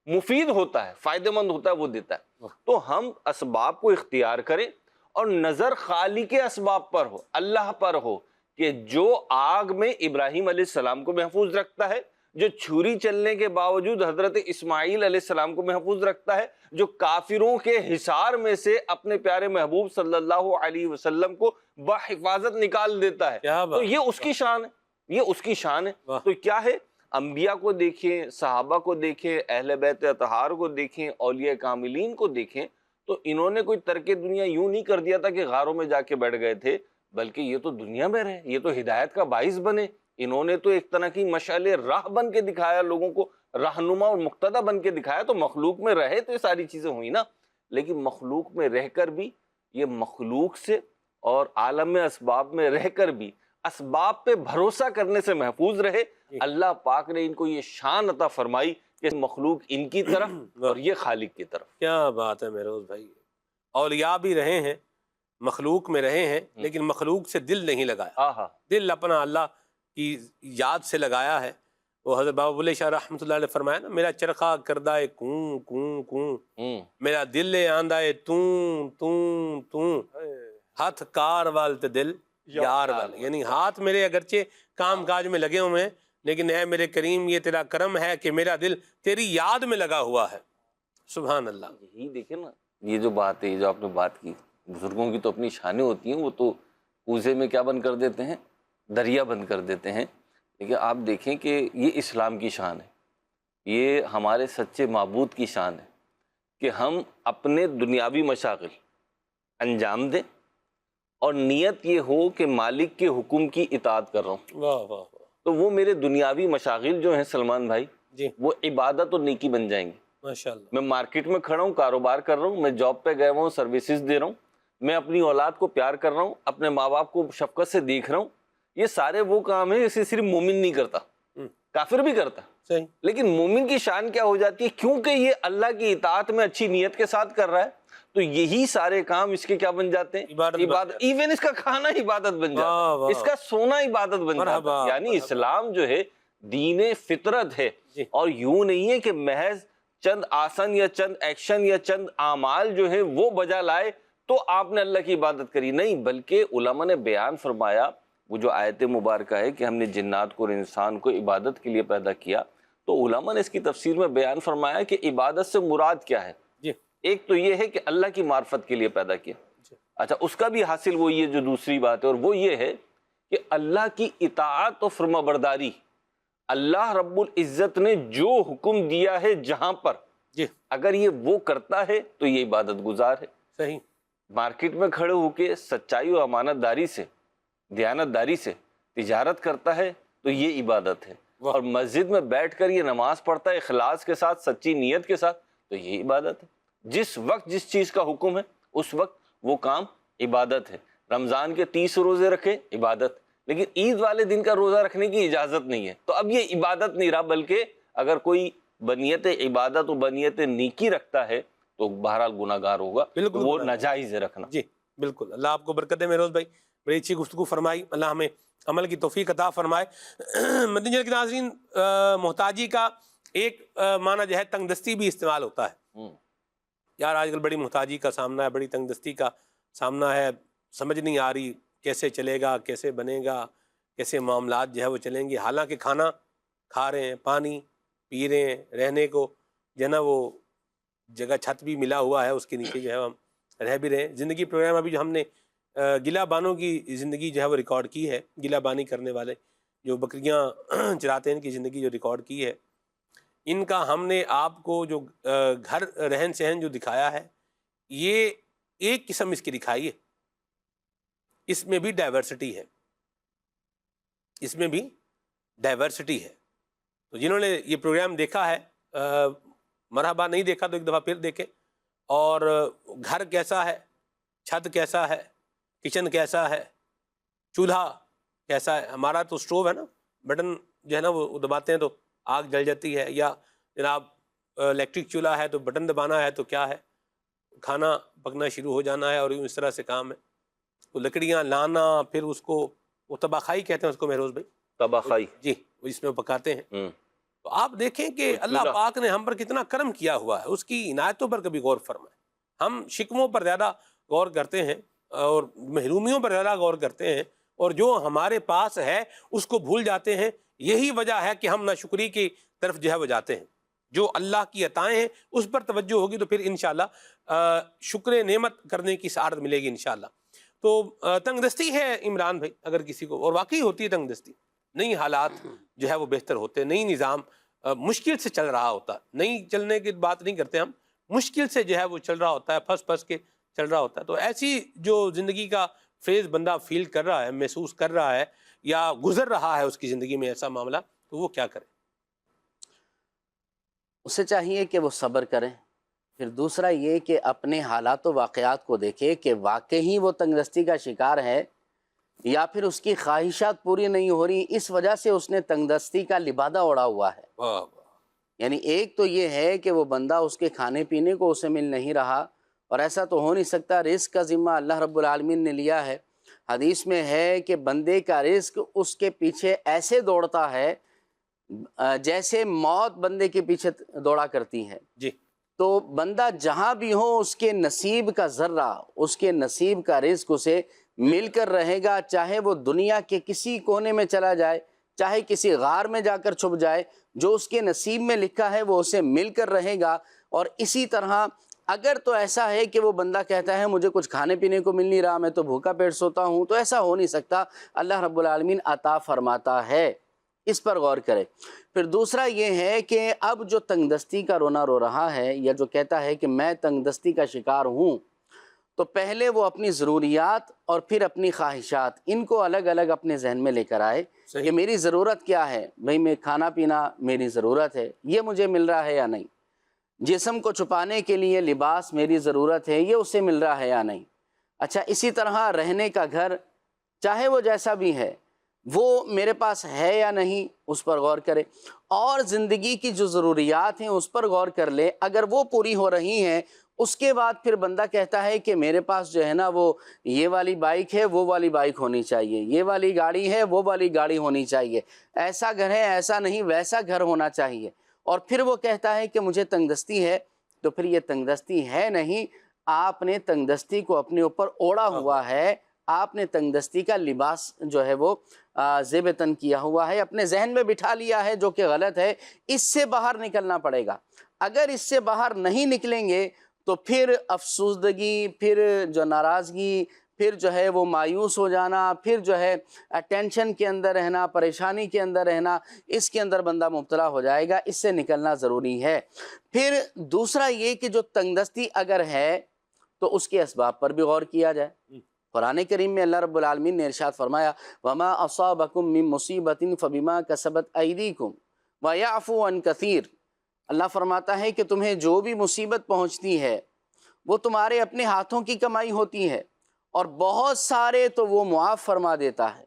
مفید ہوتا ہے، فائدہ مند ہوتا ہے، وہ دیتا ہے۔ تو ہم اسباب کو اختیار کریں، اور نظر خالق اسباب پر ہو، اللہ پر ہو، کہ جو آگ میں ابراہیم علیہ السلام کو محفوظ رکھتا ہے، جو چھری چلنے کے باوجود حضرت اسماعیل علیہ السلام کو محفوظ رکھتا ہے، جو کافروں کے حصار میں سے اپنے پیارے محبوب صلی اللہ علیہ وسلم کو بحفاظت نکال دیتا ہے، تو یہ اس کی شان ہے، یہ اس کی شان ہے۔ تو کیا ہے؟ انبیاء کو دیکھیں، صحابہ کو دیکھیں، اہل بیت اطہار کو دیکھیں، اولیاء کاملین کو دیکھیں، تو انہوں نے کوئی ترک دنیا یوں نہیں کر دیا تھا کہ غاروں میں جا کے بیٹھ گئے تھے، بلکہ یہ تو دنیا میں رہے، یہ تو ہدایت کا باعث بنے، انہوں نے تو ایک طرح کی مشعل راہ بن کے دکھایا، لوگوں کو رہنما اور مقتدی بن کے دکھایا۔ تو مخلوق میں رہے تو یہ ساری چیزیں ہوئی نا، لیکن مخلوق میں رہ کر بھی، یہ مخلوق سے اور عالم اسباب میں رہ کر بھی اسباب پہ بھروسہ کرنے سے محفوظ رہے۔ اللہ پاک نے ان کو یہ شان عطا فرمائی کہ مخلوق ان کی طرف اور یہ خالق کی طرف۔ کیا بات ہے مہروز بھائی، اولیاء بھی رہے ہیں، مخلوق میں رہے ہیں، لیکن مخلوق سے دل نہیں لگایا، دل اپنا اللہ کی یاد سے لگایا ہے۔ وہ حضرت بابا بلے شاہ رحمۃ اللہ علیہ فرمایا نا، میرا چرخہ کردہ ہے کوں کوں کوں، میرا دل آندہ ہے توں توں توں، ہاتھ کار والت دل یار وال، یعنی ہاتھ میرے اگرچہ کام کاج میں لگے ہوئے ہیں، لیکن اے میرے کریم یہ تیرا کرم ہے کہ میرا دل تیری یاد میں لگا ہوا ہے۔ سبحان اللہ۔ یہی دیکھیں نا، یہ جو بات ہے، جو آپ نے بات کی، بزرگوں کی تو اپنی شانیں ہوتی ہیں، وہ تو کوزے میں کیا بند کر دیتے ہیں؟ دریا بند کر دیتے ہیں۔ لیکن آپ دیکھیں کہ یہ اسلام کی شان ہے یہ ہمارے سچے معبود کی شان ہے کہ ہم اپنے دنیاوی مشاغل انجام دیں اور نیت یہ ہو کہ مالک کے حکم کی اطاعت کر رہا ہوں. واہ واہ واہ. تو وہ میرے دنیاوی مشاغل جو ہیں سلمان بھائی جی وہ عبادت اور نیکی بن جائیں گے. ماشاء اللہ. میں مارکیٹ میں کھڑا ہوں، کاروبار کر رہا ہوں، میں جاب پہ گیا ہوں، سروسز دے رہا ہوں، میں اپنی اولاد کو پیار کر رہا ہوں، اپنے ماں باپ کو شفقت سے دیکھ رہا ہوں. یہ سارے وہ کام ہیں جسے صرف مومن نہیں کرتا، کافر بھی کرتا. صحیح. لیکن مومن کی شان کیا ہو جاتی ہے؟ کیونکہ یہ اللہ کی اطاعت میں اچھی نیت کے ساتھ کر رہا ہے تو یہی سارے کام اس کے کیا بن جاتے ہیں؟ عبادت. ایون اس کا کھانا عبادت بن جاتا ہے، اس کا سونا عبادت بن جاتا ہے. یعنی اسلام جو ہے دین فطرت ہے، اور یوں نہیں ہے کہ محض چند آسن یا چند ایکشن یا چند اعمال جو ہے وہ بجا لائے تو آپ نے اللہ کی عبادت کری. نہیں، بلکہ علماء نے بیان فرمایا، وہ جو آیت مبارکہ ہے کہ ہم نے جنات کو اور انسان کو عبادت کے لیے پیدا کیا، تو علماء نے اس کی تفسیر میں بیان فرمایا کہ عبادت سے مراد کیا ہے. ایک تو یہ ہے کہ اللہ کی معرفت کے لیے پیدا کیا. اچھا، اس کا بھی حاصل وہی ہے جو دوسری بات ہے، اور وہ یہ ہے کہ اللہ کی اطاعت و فرمانبرداری. اللہ رب العزت نے جو حکم دیا ہے جہاں پر اگر یہ وہ کرتا ہے تو یہ عبادت گزار ہے. صحیح. مارکیٹ میں کھڑے ہو کے سچائی و امانت داری سے، دیانت داری سے تجارت کرتا ہے تو یہ عبادت ہے. اور مسجد میں بیٹھ کر یہ نماز پڑھتا ہے اخلاص کے ساتھ، سچی نیت کے ساتھ، تو یہ عبادت ہے. جس وقت جس چیز کا حکم ہے اس وقت وہ کام عبادت ہے. رمضان کے 30 روزے رکھے، عبادت. لیکن عید والے دن کا روزہ رکھنے کی اجازت نہیں ہے، تو اب یہ عبادت نہیں رہا، بلکہ اگر کوئی بنیت عبادت و بنیت نیکی رکھتا ہے تو بہرحال گناہ گار ہوگا. بالکل وہ ناجائز ہے رکھنا. جی بالکل. اللہ آپ کو برکت دے مہروز بھائی، بڑی اچھی گفتگو فرمائی. اللہ ہمیں عمل کی توفیق عطا فرمائے. مدنی چینل کے ناظرین، محتاجی کا ایک معنی جو ہے تنگ دستی بھی استعمال ہوتا ہے. یار آج کل بڑی محتاجی کا سامنا ہے، بڑی تنگ دستی کا سامنا ہے، سمجھ نہیں آ رہی کیسے چلے گا، کیسے بنے گا، کیسے معاملات جو ہے وہ چلیں گے. حالانکہ کھانا کھا رہے ہیں، پانی پی رہے ہیں، رہنے کو جو ہے نا وہ جگہ چھت بھی ملا ہوا ہے، اس کے نیچے جو ہے ہم رہ بھی رہے ہیں. زندگی پروگرام ابھی جو ہم نے گلہ بانوں کی زندگی جو ہے وہ ریکارڈ کی ہے، گلہ بانی کرنے والے جو بکریاں چراتے ہیں ان کی زندگی جو ریکارڈ کی ہے، ان کا ہم نے آپ کو جو گھر رہن سہن جو دکھایا ہے، یہ ایک قسم اس کی دکھائی ہے. اس میں بھی ڈائیورسٹی ہے، اس میں بھی ڈائیورسٹی ہے. تو جنہوں نے یہ پروگرام دیکھا ہے، مرحبا، نہیں دیکھا تو ایک دفعہ پھر دیکھیں. اور گھر کیسا ہے، چھت کیسا ہے، کچن کیسا ہے، چولہا کیسا ہے. ہمارا تو سٹوو ہے نا، بٹن جو ہے نا وہ دباتے ہیں تو آگ جل جاتی ہے، یا جناب الیکٹرک چولہا ہے تو بٹن دبانا ہے تو کیا ہے، کھانا پکنا شروع ہو جانا ہے. اور اس طرح سے کام ہے. تو لکڑیاں لانا، پھر اس کو وہ تباخائی کہتے ہیں اس کو مہروز بھائی، تباخائی. جی، اس میں پکاتے ہیں. تو آپ دیکھیں کہ اللہ پاک نے ہم پر کتنا کرم کیا ہوا ہے، اس کی عنایتوں پر کبھی غور فرمائیں. ہم شکموں پر زیادہ غور کرتے ہیں اور محرومیوں پر زیادہ غور کرتے ہیں، اور جو ہمارے پاس ہے اس کو بھول جاتے ہیں. یہی وجہ ہے کہ ہم ناشکری کی طرف جو ہے وہ جاتے ہیں. جو اللہ کی عطائیں ہیں اس پر توجہ ہوگی تو پھر انشاءاللہ شکر نعمت کرنے کی سعادت ملے گی انشاءاللہ. تو تنگ دستی ہے عمران بھائی اگر کسی کو، اور واقعی ہوتی ہے تنگ دستی، نئی حالات جو ہے وہ بہتر ہوتے ہیں، نئی نظام مشکل سے چل رہا ہوتا ہے. نہیں چلنے کی بات نہیں کرتے ہم، مشکل سے جو ہے وہ چل رہا ہوتا ہے، پھنس کے چل رہا ہوتا ہے. تو ایسی جو زندگی کا فیز بندہ فیل کر رہا ہے، محسوس کر رہا ہے، یا گزر رہا ہے اس کی زندگی میں ایسا معاملہ، تو وہ کیا کرے؟ اسے چاہیے کہ وہ صبر کریں. پھر دوسرا یہ کہ اپنے حالات و واقعات کو دیکھے کہ واقعی وہ تنگ دستی کا شکار ہے، یا پھر اس کی خواہشات پوری نہیں ہو رہی، اس وجہ سے اس نے تنگ دستی کا لبادہ اوڑھا ہوا ہے. یعنی ایک تو یہ ہے کہ وہ بندہ اس کے کھانے پینے کو اسے مل نہیں رہا، اور ایسا تو ہو نہیں سکتا. رزق کا ذمہ اللہ رب العالمین نے لیا ہے. حدیث میں ہے کہ بندے کا رزق اس کے پیچھے ایسے دوڑتا ہے جیسے موت بندے کے پیچھے دوڑا کرتی ہے. جی. تو بندہ جہاں بھی ہو اس کے نصیب کا ذرہ، اس کے نصیب کا رزق اسے مل کر رہے گا، چاہے وہ دنیا کے کسی کونے میں چلا جائے، چاہے کسی غار میں جا کر چھپ جائے، جو اس کے نصیب میں لکھا ہے وہ اسے مل کر رہے گا. اور اسی طرح اگر تو ایسا ہے کہ وہ بندہ کہتا ہے مجھے کچھ کھانے پینے کو مل نہیں رہا، میں تو بھوکا پیٹ سوتا ہوں، تو ایسا ہو نہیں سکتا. اللہ رب العالمین عطا فرماتا ہے. اس پر غور کرے۔ پھر دوسرا یہ ہے کہ اب جو تنگ دستی کا رونا رو رہا ہے یا جو کہتا ہے کہ میں تنگ دستی کا شکار ہوں، تو پہلے وہ اپنی ضروریات اور پھر اپنی خواہشات ان کو الگ الگ اپنے ذہن میں لے کر آئے کہ میری ضرورت کیا ہے۔ بھئی میں کھانا پینا میری ضرورت ہے، یہ مجھے مل رہا ہے یا نہیں؟ جسم کو چھپانے کے لیے لباس میری ضرورت ہے، یہ اسے مل رہا ہے یا نہیں؟ اچھا اسی طرح رہنے کا گھر چاہے وہ جیسا بھی ہے وہ میرے پاس ہے یا نہیں، اس پر غور کرے۔ اور زندگی کی جو ضروریات ہیں اس پر غور کر لے، اگر وہ پوری ہو رہی ہیں اس کے بعد پھر بندہ کہتا ہے کہ میرے پاس جو ہے نا وہ یہ والی بائک ہے، وہ والی بائک ہونی چاہیے، یہ والی گاڑی ہے، وہ والی گاڑی ہونی چاہیے، ایسا گھر ہے، ایسا نہیں ویسا گھر ہونا چاہیے۔ اور پھر وہ کہتا ہے کہ مجھے تنگ دستی ہے، تو پھر یہ تنگ دستی ہے نہیں، آپ نے تنگ دستی کو اپنے اوپر اوڑھا ہوا ہے، آپ نے تنگ دستی کا لباس جو ہے وہ زیب تن کیا ہوا ہے، اپنے ذہن میں بٹھا لیا ہے، جو کہ غلط ہے۔ اس سے باہر نکلنا پڑے گا۔ اگر اس سے باہر نہیں نکلیں گے تو پھر افسوسدگی، پھر جو ناراضگی، پھر جو ہے وہ مایوس ہو جانا، پھر جو ہے ٹینشن کے اندر رہنا، پریشانی کے اندر رہنا، اس کے اندر بندہ مبتلا ہو جائے گا۔ اس سے نکلنا ضروری ہے۔ پھر دوسرا یہ کہ جو تنگ دستی اگر ہے تو اس کے اسباب پر بھی غور کیا جائے۔ قرآن کریم میں اللہ رب العالمین نے ارشاد فرمایا وَمَا أَصَابَكُم مِّن مُّصِيبَةٍ فَبِمَا كَسَبَتْ أَيْدِيكُمْ وَيَعْفُو عَن كَثِيرٌ۔ اللہ فرماتا ہے کہ تمہیں جو بھی مصیبت پہنچتی ہے وہ تمہارے اپنے ہاتھوں کی کمائی ہوتی ہے، اور بہت سارے تو وہ معاف فرما دیتا ہے،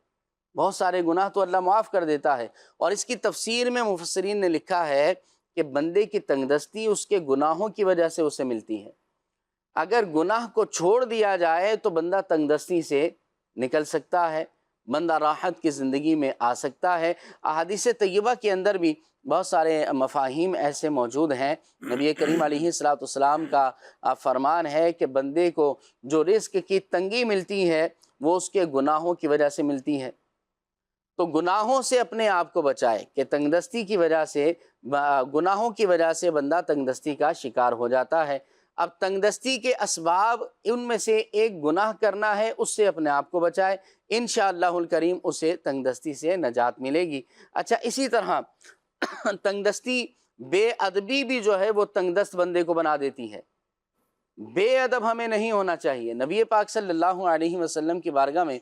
بہت سارے گناہ تو اللہ معاف کر دیتا ہے۔ اور اس کی تفسیر میں مفسرین نے لکھا ہے کہ بندے کی تنگ دستی اس کے گناہوں کی وجہ سے اسے ملتی ہے۔ اگر گناہ کو چھوڑ دیا جائے تو بندہ تنگ دستی سے نکل سکتا ہے، بندہ راحت کی زندگی میں آ سکتا ہے۔ احادیث طیبہ کے اندر بھی بہت سارے مفاہیم ایسے موجود ہیں۔ نبی کریم علیہ السلام کا فرمان ہے کہ بندے کو جو رزق کی تنگی ملتی ہے وہ اس کے گناہوں کی وجہ سے ملتی ہے، تو گناہوں سے اپنے آپ کو بچائے کہ تنگ دستی کی وجہ سے، گناہوں کی وجہ سے بندہ تنگ دستی کا شکار ہو جاتا ہے۔ اب تنگ دستی کے اسباب ان میں سے ایک گناہ کرنا ہے، اس سے اپنے آپ کو بچائے، انشاءاللہ الکریم اسے تنگ دستی سے نجات ملے گی۔ اچھا اسی طرح تنگ دستی، بے ادبی بھی جو ہے وہ تنگ دست بندے کو بنا دیتی ہے۔ بے ادب ہمیں نہیں ہونا چاہیے۔ نبی پاک صلی اللہ علیہ وسلم کی بارگاہ میں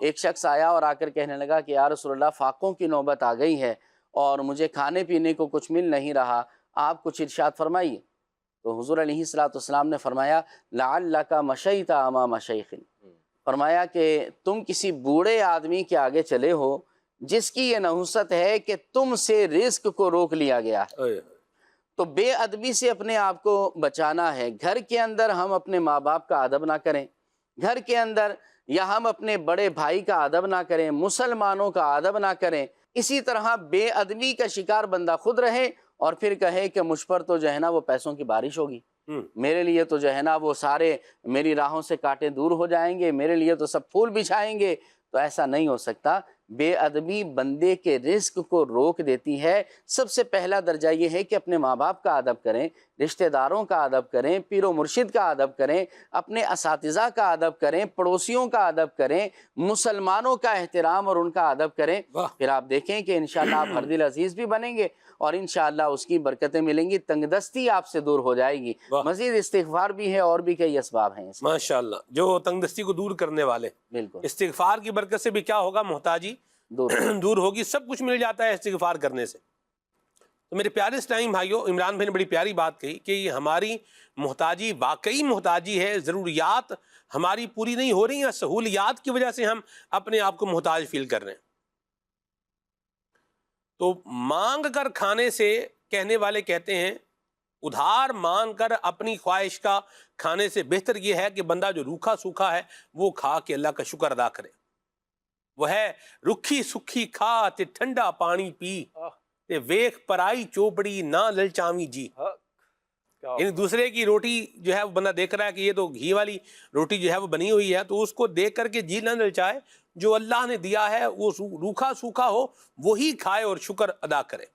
ایک شخص آیا اور آ کر کہنے لگا کہ یا رسول اللہ فاقوں کی نوبت آ گئی ہے اور مجھے کھانے پینے کو کچھ مل نہیں رہا، آپ کچھ ارشاد فرمائیے۔ تو حضور علیہ السلام نے فرمایا لعلک مشیت امام شیخ، فرمایا کہ تم کسی بوڑھے آدمی کے آگے چلے ہو جس کی یہ نحوست ہے کہ تم سے رزق کو روک لیا گیا ہے۔ تو بے ادبی سے اپنے آپ کو بچانا ہے۔ گھر کے اندر ہم اپنے ماں باپ کا ادب نہ کریں، گھر کے اندر یا ہم اپنے بڑے بھائی کا ادب نہ کریں، مسلمانوں کا ادب نہ کریں۔ اسی طرح بے ادبی کا شکار بندہ خود رہے اور پھر کہے کہ مجھ پر تو جو ہے نا وہ پیسوں کی بارش ہوگی، میرے لیے تو جو ہے نا وہ سارے میری راہوں سے کانٹے دور ہو جائیں گے، میرے لیے تو سب پھول بچھائیں گے۔ تو ایسا نہیں ہو سکتا۔ بے ادبی بندے کے رزق کو روک دیتی ہے۔ سب سے پہلا درجہ یہ ہے کہ اپنے ماں باپ کا ادب کریں، رشتہ داروں کا ادب کریں، پیر و مرشد کا ادب کریں، اپنے اساتذہ کا ادب کریں، پڑوسیوں کا ادب کریں، مسلمانوں کا احترام اور ان کا ادب کریں۔ پھر آپ دیکھیں کہ انشاءاللہ آپ ہر دل عزیز بھی بنیں گے اور انشاءاللہ اس کی برکتیں ملیں گی، تنگ دستی آپ سے دور ہو جائے گی۔ مزید استغفار بھی ہے اور بھی کئی اسباب ہیں۔ ماشاءاللہ، جو تنگ دستی کو دور کرنے والے، بالکل استغفار کی برکت سے بھی کیا ہوگا؟ محتاجی دور ہوگی، سب کچھ مل جاتا ہے استغفار کرنے سے۔ تو میرے پیارے اسلامی بھائیوں، عمران بھائی نے بڑی پیاری بات کہی کہ یہ ہماری محتاجی واقعی محتاجی ہے، ضروریات ہماری پوری نہیں ہو رہی ہیں، سہولیات کی وجہ سے ہم اپنے آپ کو محتاج فیل کر رہے ہیں۔ تو مانگ کر کھانے سے کہنے والے کہتے ہیں ادھار مانگ کر اپنی خواہش کا کھانے سے بہتر یہ ہے کہ بندہ جو روکھا سوکھا ہے وہ کھا کے اللہ کا شکر ادا کرے۔ وہ ہے رکھی سکھی کھا تے ٹھنڈا پانی پی تے ویکھ پرائی چوپڑی نہ للچاوی جی۔ یعنی دوسرے کی روٹی جو ہے وہ بندہ دیکھ رہا ہے کہ یہ تو گھی والی روٹی جو ہے وہ بنی ہوئی ہے، تو اس کو دیکھ کر کے جی نہ للچائے، جو اللہ نے دیا ہے وہ روکھا سوکھا ہو وہی کھائے اور شکر ادا کرے۔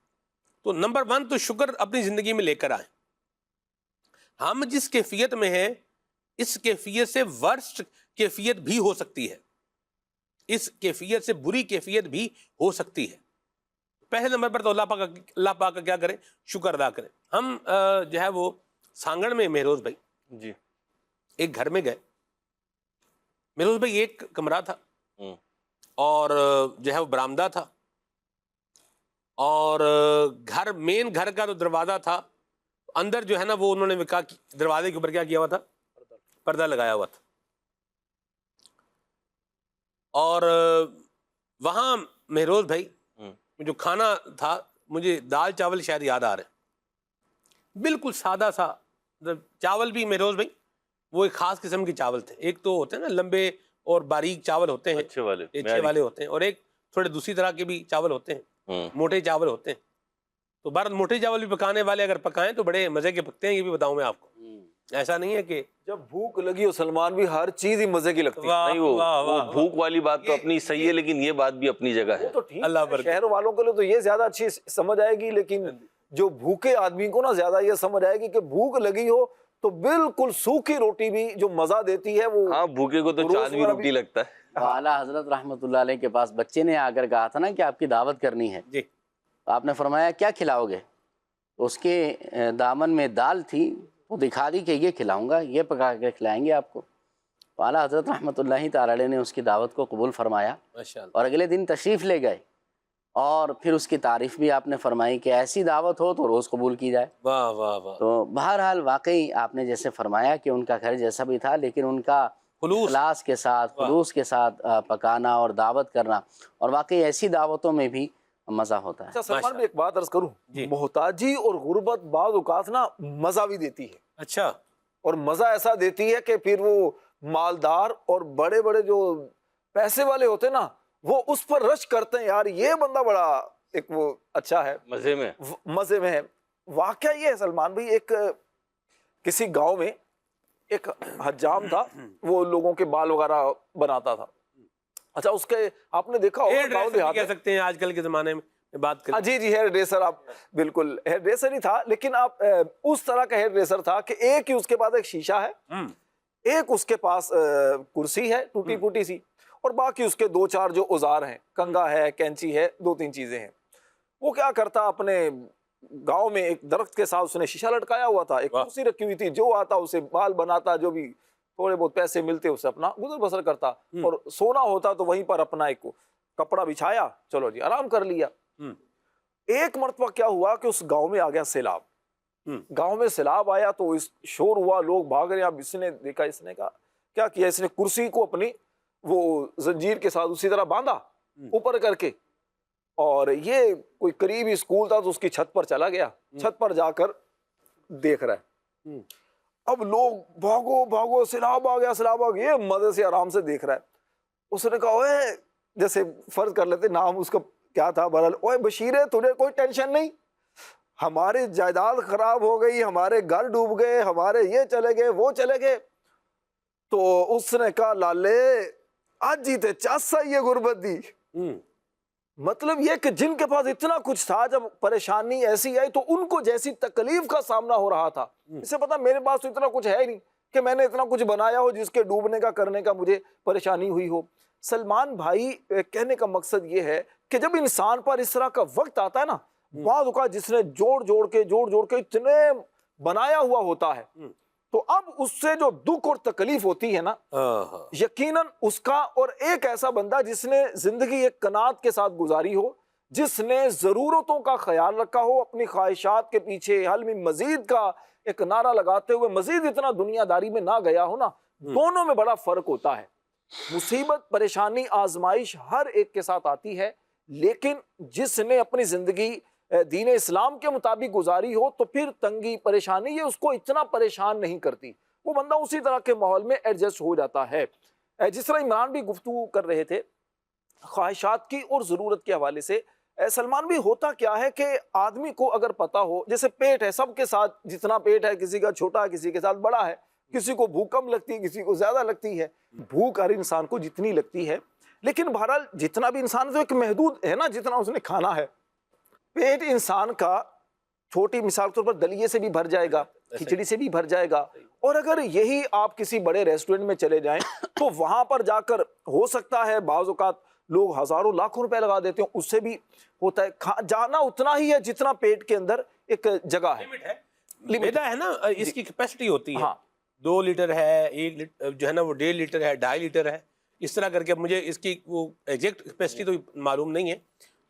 تو نمبر 1 تو شکر اپنی زندگی میں لے کر آئیں۔ ہم جس کیفیت میں ہیں اس کیفیت سے ورسٹ کیفیت بھی ہو سکتی ہے، اس کیفیت سے بری کیفیت بھی ہو سکتی ہے۔ پہلے نمبر پر تو اللہ پاک کا کیا کریں، شکر ادا کریں. ہم جو ہے وہ سانگڑ میں مہروز بھائی جی ایک گھر میں گئے. مہروز بھائی ایک کمرہ تھا اور جو ہے وہ برآمدہ تھا، اور مین گھر کا جو دروازہ تھا اندر جو ہے نا وہ انہوں نے دروازے کے اوپر کیا کیا ہوا تھا، پردہ لگایا ہوا تھا. اور وہاں مہروز بھائی جو کھانا تھا، مجھے دال چاول شاید یاد آ رہے ہیں، بالکل سادہ سا چاول بھی. مہروز بھائی وہ ایک خاص قسم کے چاول تھے، ایک تو ہوتے ہیں نا لمبے اور باریک چاول ہوتے ہیں، اچھے والے ہوتے ہیں، اور ایک تھوڑے دوسری طرح کے بھی چاول ہوتے ہیں، موٹے چاول ہوتے ہیں. تو بھارت موٹے چاول بھی پکانے والے اگر پکائیں تو بڑے مزے کے پکتے ہیں، یہ بھی بتاؤں میں آپ کو. ایسا نہیں ہے کہ جب بھوک لگی ہو سلمان بھی ہر چیز ہی مزے کی لگتی ہے. نہیں وہ بھوک والی بات تو اپنی صحیح ہے، لیکن یہ بات بھی اپنی جگہ ہے. تو ٹھیک اللہ ہے، برکت. شہر والوں کے لیے تو یہ زیادہ اچھی سمجھ آئے گی، لیکن جو بھوکے آدمی کو نا زیادہ یہ سمجھ آئے گی کہ بھوک لگی ہو تو بالکل سوکھی روٹی بھی جو مزہ دیتی ہے وہ. ہاں بھوکے کو تو چاند بھی روٹی لگتا ہے. اعلیٰ حضرت رحمۃ اللہ علیہ کے پاس بچے نے آ کر کہا تھا نا کہ آپ کی دعوت کرنی ہے. جی آپ نے فرمایا کیا کھلاؤ گے؟ اس کے دامن میں دال تھی، وہ دکھا دی کہ یہ کھلاؤں گا، یہ پکا کے کھلائیں گے آپ کو. تو اعلیٰ حضرت رحمۃ اللہ تعالی علیہ نے اس کی دعوت کو قبول فرمایا ماشاءاللہ. اور اگلے دن تشریف لے گئے، اور پھر اس کی تعریف بھی آپ نے فرمائی کہ ایسی دعوت ہو تو روز قبول کی جائے. واہ واہ واہ. تو بہرحال واقعی آپ نے جیسے فرمایا کہ ان کا گھر جیسا بھی تھا، لیکن ان کا اخلاص کے ساتھ، خلوص کے ساتھ پکانا اور دعوت کرنا، اور واقعی ایسی دعوتوں میں بھی مزہ ہوتا ہے. اچھا سلمان بھی ایک بات عرض کروں، محتاجی اور غربت بعض اوقات نا مزہ بھی دیتی ہے. اچھا. اور مزہ ایسا دیتی ہے کہ پھر وہ مالدار اور بڑے بڑے جو پیسے والے ہوتے ہیں نا وہ اس پر رش کرتے ہیں، یار یہ بندہ بڑا ایک وہ اچھا ہے، مزے میں ہے. واقعہ یہ ہے سلمان بھائی، ایک کسی گاؤں میں ایک حجام تھا، وہ لوگوں کے بال وغیرہ بناتا تھا. اچھا اس کے آپ نے دیکھا ہوگا، کہہ سکتے ہیں آج کل کے زمانے میں بات کریں. جی ہیئر ڈریسر. آپ بالکل ہیئر ڈریسر ہی تھا، لیکن آپ اس طرح کا ہیئر ڈریسر تھا کہ ایک ہی اس کے پاس ایک شیشہ ہے، ایک اس کے پاس کرسی ہے ٹوٹی پھوٹی سی، اور باقی اس کے دو چار جو اوزار ہیں، کنگا ہے، کینچی ہے، دو تین چیزیں ہیں. وہ کیا کرتا، اپنے گاؤں میں ایک درخت کے ساتھ اس نے شیشہ لٹکایا ہوا تھا، ایک کرسی رکھی ہوئی تھی، جو آتا اسے بال بناتا، جو بھی تھوڑے بہت پیسے ملتے اسے اپنا گزر بسر کرتا، اور سونا ہوتا تو وہیں پر اپنا ایک کپڑا بچھایا، چلو جی آرام کر لیا. ایک مرتبہ کیا ہوا کہ اس گاؤں میں آ گیا سیلاب. گاؤں میں سیلاب آیا تو اس شور ہوا، لوگ بھاگ رہے ہیں. اب اس نے دیکھا، اس نے کہا کیا کیا، اس نے کرسی کو اپنی وہ زنجیر کے ساتھ اسی طرح باندھا اوپر کر کے، اور یہ کوئی قریبی اسکول تھا تو اس کی چھت پر چلا گیا. چھت پر جا کر دیکھ رہا ہے، اب لوگ بھاگو بھاگو، سیلاب آ گیا، سیلاب آ گیا. یہ مزے سے آرام سے دیکھ رہا ہے. اس نے کہا اوے، جیسے فرض کر لیتے نام اس کا کیا تھا، بہرحال، اوے بشیر تجھے کوئی ٹینشن نہیں، ہماری جائیداد خراب ہو گئی، ہمارے گھر ڈوب گئے، ہمارے یہ چلے گئے، وہ چلے گئے. تو اس نے کہا لالے آج جیتے چاسا یہ غربت دی. مطلب یہ کہ جن کے پاس اتنا کچھ تھا، جب پریشانی ایسی آئی تو ان کو جیسی تکلیف کا سامنا ہو رہا تھا، اسے پتا میرے پاس تو اتنا کچھ ہے ہی نہیں کہ میں نے اتنا کچھ بنایا ہو جس کے ڈوبنے کا کرنے کا مجھے پریشانی ہوئی ہو. سلمان بھائی کہنے کا مقصد یہ ہے کہ جب انسان پر اس طرح کا وقت آتا ہے نا، بعض اوقات جس نے جوڑ جوڑ کے اتنے بنایا ہوا ہوتا ہے، تو اب اس سے جو دکھ اور تکلیف ہوتی ہے نا، یقیناً اس کا، اور ایک ایسا بندہ جس نے زندگی ایک قناعت کے ساتھ گزاری ہو، جس نے ضرورتوں کا خیال رکھا ہو، اپنی خواہشات کے پیچھے حل میں مزید کا ایک نعرہ لگاتے ہوئے مزید اتنا دنیا داری میں نہ گیا ہو نا، دونوں میں بڑا فرق ہوتا ہے. مصیبت، پریشانی، آزمائش ہر ایک کے ساتھ آتی ہے، لیکن جس نے اپنی زندگی دین اسلام کے مطابق گزاری ہو تو پھر تنگی، پریشانی یہ اس کو اتنا پریشان نہیں کرتی، وہ بندہ اسی طرح کے ماحول میں ایڈجسٹ ہو جاتا ہے. جس طرح عمران بھی گفتگو کر رہے تھے خواہشات کی اور ضرورت کے حوالے سے، سلمان بھی ہوتا کیا ہے کہ آدمی کو اگر پتا ہو، جیسے پیٹ ہے، سب کے ساتھ جتنا پیٹ ہے، کسی کا چھوٹا ہے، کسی کے ساتھ بڑا ہے، کسی کو بھوک کم لگتی ہے، کسی کو زیادہ لگتی ہے، بھوک ہر انسان کو جتنی لگتی ہے، لیکن بہرحال جتنا بھی انسان تو ایک محدود ہے نا جتنا اس نے کھانا ہے. پیٹ انسان کا چھوٹی مثال کے طور پر دلیے سے بھی بھر جائے گا، کھچڑی سے بھی بھر جائے گا، اور اگر یہی آپ کسی بڑے ریسٹورنٹ میں چلے جائیں تو وہاں پر جا کر ہو سکتا ہے بعض اوقات لوگ ہزاروں لاکھوں روپے لگا دیتے ہیں، اس سے بھی ہوتا ہے جانا اتنا ہی ہے جتنا پیٹ کے اندر ایک جگہ ہے۔ میدا ہے نا، اس کی کیپیسٹی ہوتی ہے، ہاں 2 لیٹر ہے، 1 لیٹر جو ہے نا وہ 1.5 لیٹر ہے، 2.5 لیٹر ہے، اس طرح کر کے مجھے اس کی وہ ایگزیکٹ کیپیسٹی تو معلوم نہیں ہے۔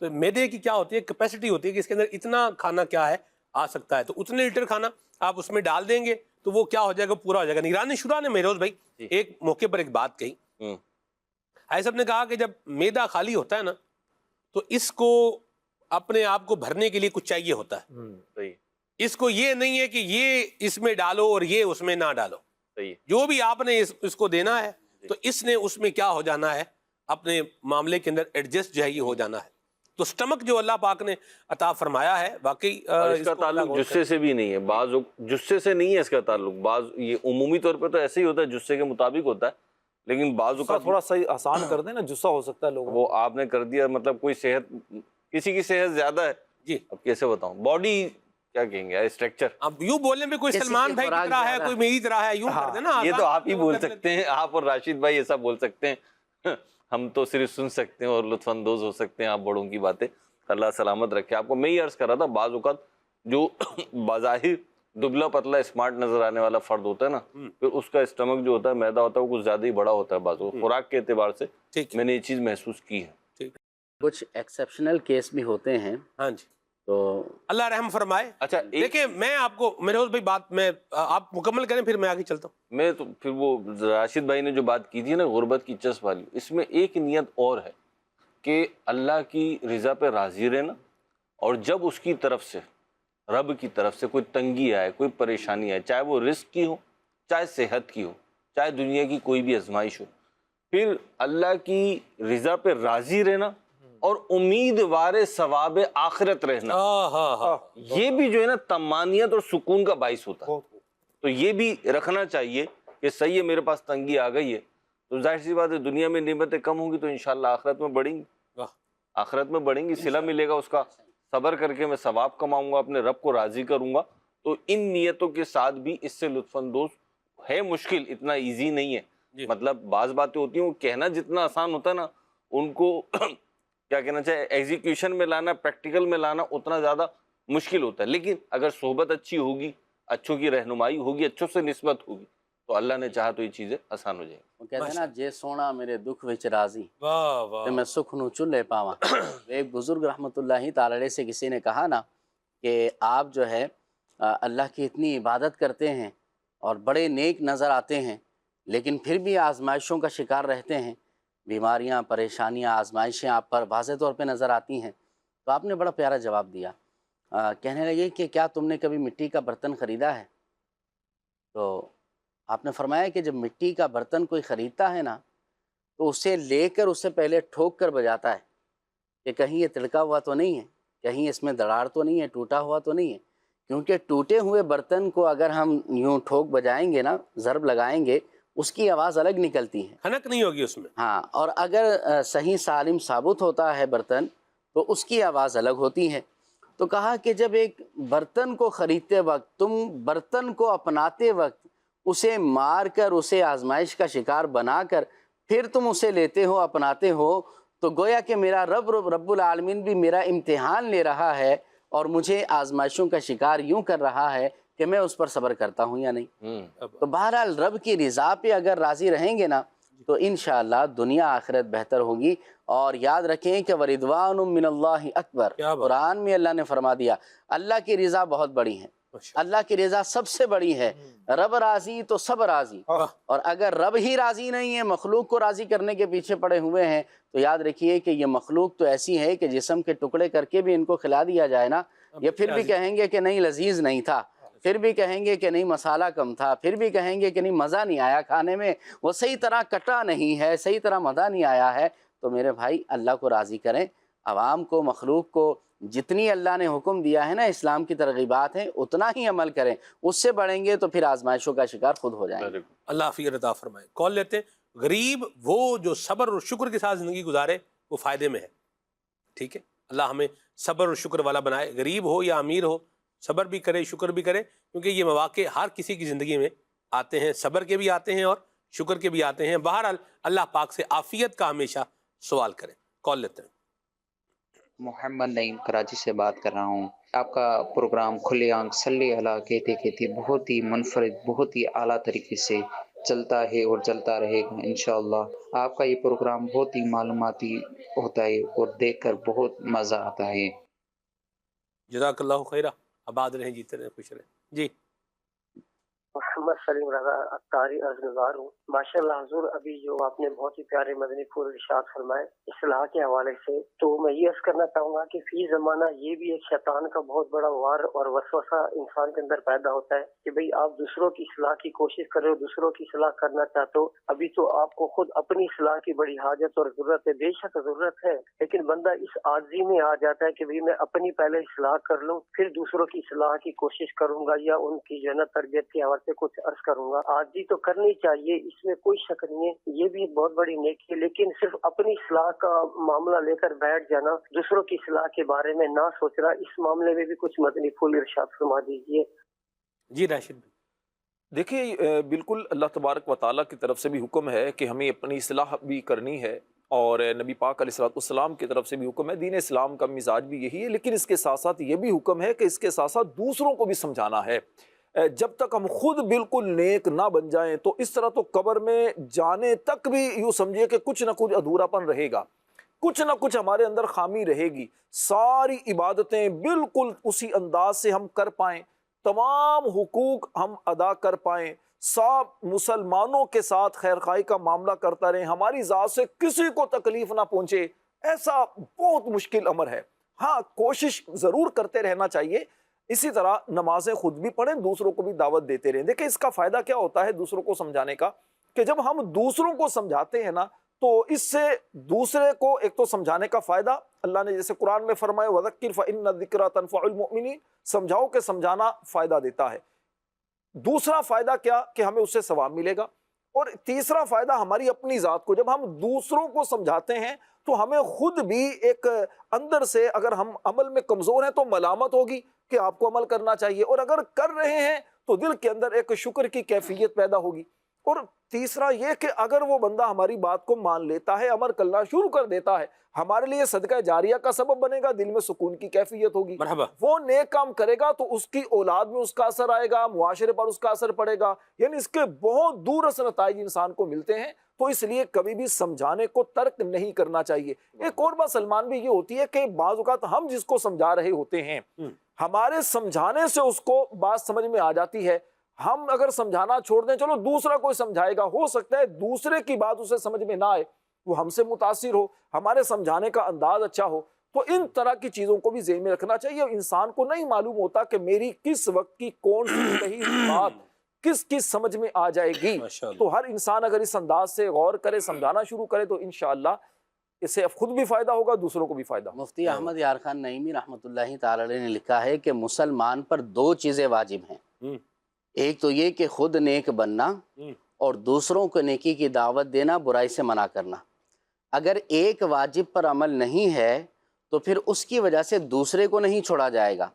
تو میدے کی کیا ہوتی ہے، کیپیسٹی ہوتی ہے کہ اس کے اندر اتنا کھانا کیا ہے آ سکتا ہے، تو اتنے لیٹر کھانا آپ اس میں ڈال دیں گے تو وہ کیا ہو جائے گا، پورا ہو جائے گا۔ نگران شورا نے مہروز بھائی ایک موقع پر ایک بات کہی، حاجی صاحب نے کہا کہ جب میدا خالی ہوتا ہے نا تو اس کو اپنے آپ کو بھرنے کے لیے کچھ چاہیے ہوتا ہے، صحیح اس کو یہ نہیں ہے کہ یہ اس میں ڈالو اور یہ اس میں نہ ڈالو، صحیح جو بھی آپ نے اس کو دینا ہے تو اس نے اس میں کیا ہو جانا ہے، اپنے معاملے کے اندر ایڈجسٹ جو ہے یہ ہو جانا ہے۔ تو سٹمک جو اللہ پاک نے عطا فرمایا ہے واقعی اس کا تعلق جسے سے بھی نہیں ہے، بعض جسے سے نہیں ہے اس کا تعلق، بعض یہ عمومی طور پہ تو ایسے ہی ہوتا ہے، جسے کے مطابق ہوتا ہے، لیکن بعض اوقات تھوڑا سا آسان کر دیں نا، جسا ہو سکتا ہے لوگوں وہ آپ نے کر دیا، مطلب کوئی صحت، کسی کی صحت زیادہ ہے، جی اب کیسے بتاؤں، باڈی کیا کہیں گے، اسٹرکچر، اب یوں بولنے میں کوئی کسی سلمان کی بھائی کی خوراک طرح ہے، زیادہ کوئی میری طرح ہے، یوں کر دینا، یہ تو آپ ہی بول کر لیتے سکتے ہیں، آپ اور راشد بھائی ایسا بول سکتے ہیں، ہم تو صرف سن سکتے ہیں اور لطف اندوز ہو سکتے ہیں آپ بڑوں کی باتیں، اللہ سلامت رکھے آپ کو۔ میں یہ عرض کر رہا تھا، بعض اوقات جو بظاہر دبلا پتلا اسمارٹ نظر آنے والا فرد ہوتا ہے نا، پھر اس کا اسٹمک جو ہوتا ہے، میدا ہوتا ہے، وہ کچھ زیادہ ہی بڑا ہوتا ہے بعض اوقات، خوراک کے اعتبار سے ٹھیک میں نے یہ چیز محسوس کی ہے۔ ٹھیک، کچھ ایکسیپشنل کیس بھی ہوتے ہیں، ہاں جی، تو اللہ رحم فرمائے۔ اچھا دیکھیں میں آپ کو مہروز بھائی بات میں آپ مکمل کریں پھر میں آگے چلتا ہوں۔ میں تو پھر وہ راشد بھائی نے جو بات کی تھی نا غربت کی چسپ والی، اس میں ایک نیت اور ہے کہ اللہ کی رضا پہ راضی رہنا، اور جب اس کی طرف سے، رب کی طرف سے کوئی تنگی آئے، کوئی پریشانی آئے، چاہے وہ رزق کی ہو، چاہے صحت کی ہو، چاہے دنیا کی کوئی بھی آزمائش ہو، پھر اللہ کی رضا پہ راضی رہنا اور امیدوار ثواب آخرت رہنا، یہ بھی جو ہے نا طمانینت اور سکون کا باعث ہوتا ہے۔ تو یہ بھی رکھنا چاہیے کہ صحیح ہے، میرے پاس تنگی آ گئی ہے تو ظاہر سی بات ہے دنیا میں نعمتیں کم ہوں گی تو انشاءاللہ آخرت میں بڑھیں گی، آخرت میں بڑھیں گی، صلہ ملے گا اس کا، صبر کر کے میں ثواب کماؤں گا، اپنے رب کو راضی کروں گا۔ تو ان نیتوں کے ساتھ بھی اس سے لطف اندوز ہے، مشکل اتنا ایزی نہیں ہے، مطلب بعض باتیں ہوتی ہیں وہ کہنا جتنا آسان ہوتا ہے نا، ان کو کیا کہنا چاہے ایگزیکیوشن میں لانا، پریکٹیکل میں لانا اتنا زیادہ مشکل ہوتا ہے، لیکن اگر صحبت اچھی ہوگی، اچھوں کی رہنمائی ہوگی، اچھوں سے نسبت ہوگی تو اللہ نے چاہا تو یہ چیزیں آسان ہو جائیں گی۔ وہ کہتے ہیں نا، جے سونا میرے دکھ وچ راضی واہ واہ، تے میں سکھ نو چلے پاواں۔ ایک بزرگ رحمۃ اللہ تعالی علیہ سے کسی نے کہا نا کہ آپ جو ہے اللہ کی اتنی عبادت کرتے ہیں اور بڑے نیک نظر آتے ہیں، لیکن پھر بھی آزمائشوں کا شکار رہتے ہیں، بیماریاں، پریشانیاں، آزمائشیں آپ پر واضح طور پہ نظر آتی ہیں۔ تو آپ نے بڑا پیارا جواب دیا، کہنے لگے کہ کیا تم نے کبھی مٹی کا برتن خریدا ہے؟ تو آپ نے فرمایا کہ جب مٹی کا برتن کوئی خریدتا ہے نا تو اسے لے کر اسے پہلے ٹھوک کر بجاتا ہے کہ کہیں یہ تڑکا ہوا تو نہیں ہے، کہیں اس میں دراڑ تو نہیں ہے، ٹوٹا ہوا تو نہیں ہے، کیونکہ ٹوٹے ہوئے برتن کو اگر ہم یوں ٹھوک بجائیں گے نا، ضرب لگائیں گے، اس کی آواز الگ نکلتی ہے، کھنک نہیں ہوگی اس میں۔ ہاں، اور اگر صحیح سالم ثابت ہوتا ہے برتن تو اس کی آواز الگ ہوتی ہے۔ تو کہا کہ جب ایک برتن کو خریدتے وقت، تم برتن کو اپناتے وقت اسے مار کر، اسے آزمائش کا شکار بنا کر پھر تم اسے لیتے ہو، اپناتے ہو، تو گویا کہ میرا رب العالمین بھی میرا امتحان لے رہا ہے اور مجھے آزمائشوں کا شکار یوں کر رہا ہے کہ میں اس پر صبر کرتا ہوں یا نہیں۔ تو بہرحال رب کی رضا پہ اگر راضی رہیں گے نا تو انشاءاللہ دنیا آخرت بہتر ہوگی۔ اور یاد رکھیں کہ وَرِضْوَانٌ مِّنَ اللَّهِ أَكْبَرُ، قرآن میں اللہ نے فرما دیا اللہ کی رضا بہت بڑی ہے، اللہ کی رضا سب سے بڑی ہے، رب راضی تو سب راضی، اور اگر رب ہی راضی نہیں ہے، مخلوق کو راضی کرنے کے پیچھے پڑے ہوئے ہیں، تو یاد رکھیے کہ یہ مخلوق تو ایسی ہے کہ جسم کے ٹکڑے کر کے بھی ان کو کھلا دیا جائے نا، یہ پھر بھی کہیں گے کہ نہیں لذیذ نہیں تھا، پھر بھی کہیں گے کہ نہیں مسالہ کم تھا، پھر بھی کہیں گے کہ نہیں مزہ نہیں آیا کھانے میں، وہ صحیح طرح کٹا نہیں ہے، صحیح طرح مزہ نہیں آیا ہے۔ تو میرے بھائی اللہ کو راضی کریں، عوام کو، مخلوق کو جتنی اللہ نے حکم دیا ہے نا، اسلام کی ترغیبات ہیں، اتنا ہی عمل کریں، اس سے بڑھیں گے تو پھر آزمائشوں کا شکار خود ہو جائیں گے۔ اللہ فیض عطا فرمائے۔ کال لیتے ہیں، غریب وہ جو صبر اور شکر کے ساتھ زندگی گزارے وہ فائدے میں ہے، ٹھیک ہے، اللہ ہمیں صبر اور شکر والا بنائے، غریب ہو یا امیر ہو، صبر بھی کرے، شکر بھی کرے، کیونکہ یہ مواقع ہر کسی کی زندگی میں آتے ہیں، صبر کے بھی آتے ہیں اور شکر کے بھی آتے ہیں. بہرحال اللہ پاک سے عافیت کا ہمیشہ سوال کریں. کال لیتے ہیں. محمد نعیم کراچی سے بات کر رہا ہوں. آپ کا پروگرام کھلے آنکھ صلی اللہ کہتے کہتے بہت ہی منفرد، بہت ہی اعلیٰ طریقے سے چلتا ہے اور چلتا رہے گا انشاءاللہ. آپ کا یہ پروگرام بہت ہی معلوماتی ہوتا ہے اور دیکھ کر بہت مزہ آتا ہے. جزاک اللہ خیرہ. آباد رہیں، جیتے رہیں، خوش رہیں. جی محمد سلیم رضا اختاری عرضگزار ہوں. ماشاء اللہ حضور، ابھی جو آپ نے بہت ہی پیارے مدنی پھول ارشاد فرمائے اصلاح کے حوالے سے، تو میں یہ عرض کرنا چاہوں گا کہ فی زمانہ یہ بھی ایک شیطان کا بہت بڑا وار اور وسوسہ انسان کے اندر پیدا ہوتا ہے کہ بھئی آپ دوسروں کی اصلاح کی کوشش کر رہے ہو، دوسروں کی اصلاح کرنا چاہتے ہو. ابھی تو آپ کو خود اپنی اصلاح کی بڑی حاجت اور ضرورت ہے. بے شک ضرورت ہے، لیکن بندہ اس عاجزی میں آ جاتا ہے کہ بھئی میں اپنی پہلے اصلاح کر لوں، پھر دوسروں کی اصلاح کی کوشش کروں گا یا ان کی جو ہے نا تربیت کے حوالے سے کچھ عرض کروں گا. عاجزی تو کرنی چاہیے، اس میں کوئی شک نہیں ہے، یہ بھی ایک بہت بڑی نیکی ہے، لیکن صرف اپنی اصلاح کا معاملہ لے کر بیٹھ جانا، دوسروں کی اصلاح کے بارے میں نہ سوچنا، اس معاملے میں بھی کچھ مدنی پھول ارشاد فرما دیجیے. جی راشد بھائی. دیکھیے بالکل اللہ تبارک و تعالیٰ کی طرف سے بھی حکم ہے کہ ہمیں اپنی اصلاح بھی کرنی ہے، اور نبی پاک علیہ الصلوۃ والسلام کی طرف سے بھی حکم ہے. دین اسلام کا مزاج بھی یہی ہے، لیکن اس کے ساتھ ساتھ یہ بھی حکم ہے کہ اس کے ساتھ ساتھ دوسروں کو بھی سمجھانا ہے. جب تک ہم خود بالکل نیک نہ بن جائیں تو اس طرح تو قبر میں جانے تک بھی یوں سمجھیے کہ کچھ نہ کچھ ادھورا پن رہے گا، کچھ نہ کچھ ہمارے اندر خامی رہے گی. ساری عبادتیں بالکل اسی انداز سے ہم کر پائیں، تمام حقوق ہم ادا کر پائیں، سب مسلمانوں کے ساتھ خیر خواہی کا معاملہ کرتا رہیں، ہماری ذات سے کسی کو تکلیف نہ پہنچے، ایسا بہت مشکل امر ہے. ہاں کوشش ضرور کرتے رہنا چاہیے. اسی طرح نمازیں خود بھی پڑھیں، دوسروں کو بھی دعوت دیتے رہیں. دیکھیں اس کا فائدہ کیا ہوتا ہے دوسروں کو سمجھانے کا، کہ جب ہم دوسروں کو سمجھاتے ہیں نا تو اس سے دوسرے کو ایک تو سمجھانے کا فائدہ، اللہ نے جیسے قرآن میں فرمایا وَذَكِّرْ فَإِنَّ الذِّكْرَىٰ تَنفَعُ الْمُؤْمِنِينَ، سمجھاؤ کہ سمجھانا فائدہ دیتا ہے. دوسرا فائدہ کیا کہ ہمیں اس سے ثواب ملے گا. اور تیسرا فائدہ ہماری اپنی ذات کو، جب ہم دوسروں کو سمجھاتے ہیں تو ہمیں خود بھی ایک اندر سے، اگر ہم عمل میں کمزور ہیں تو ملامت ہوگی کہ آپ کو عمل کرنا چاہیے، اور اگر کر رہے ہیں تو دل کے اندر ایک شکر کی کیفیت پیدا ہوگی. اور تیسرا یہ کہ اگر وہ بندہ ہماری بات کو مان لیتا ہے، عمل کرنا شروع کر دیتا ہے، ہمارے لیے صدقہ جاریہ کا سبب بنے گا، دل میں سکون کی کیفیت ہوگی. مرحبا. وہ نیک کام کرے گا تو اس کی اولاد میں اس کا اثر آئے گا، معاشرے پر اس کا اثر پڑے گا، یعنی اس کے بہت دور اثر نتائج انسان کو ملتے ہیں. تو اس لیے کبھی بھی سمجھانے کو ترک نہیں کرنا چاہیے. ایک اور بات سلمان بھی یہ ہوتی ہے کہ بعض اوقات ہم جس کو سمجھا رہے ہوتے ہیں، ہمارے سمجھانے سے اس کو بات سمجھ میں آ جاتی ہے. ہم اگر سمجھانا چھوڑ دیں، چلو دوسرا کوئی سمجھائے گا، ہو سکتا ہے دوسرے کی بات اسے سمجھ میں نہ آئے، وہ ہم سے متاثر ہو، ہمارے سمجھانے کا انداز اچھا ہو. تو ان طرح کی چیزوں کو بھی ذہن میں رکھنا چاہیے. انسان کو نہیں معلوم ہوتا کہ میری کس وقت کی کون سی صحیح بات کس کس سمجھ میں آ جائے گی. تو ہر انسان اگر اس انداز سے غور کرے، سمجھانا شروع کرے، تو انشاءاللہ اس سے خود بھی فائدہ ہوگا، دوسروں کو بھی فائدہ ہوگا. مفتی احمد یار خان نعیمی رحمۃ اللہ تعالی علیہ نے لکھا ہے کہ مسلمان پر دو چیزیں واجب ہیں. ایک تو یہ کہ خود نیک بننا، اور دوسروں کو نیکی کی دعوت دینا، برائی سے منع کرنا. اگر ایک واجب پر عمل نہیں ہے تو پھر اس کی وجہ سے دوسرے کو نہیں چھوڑا جائے گا.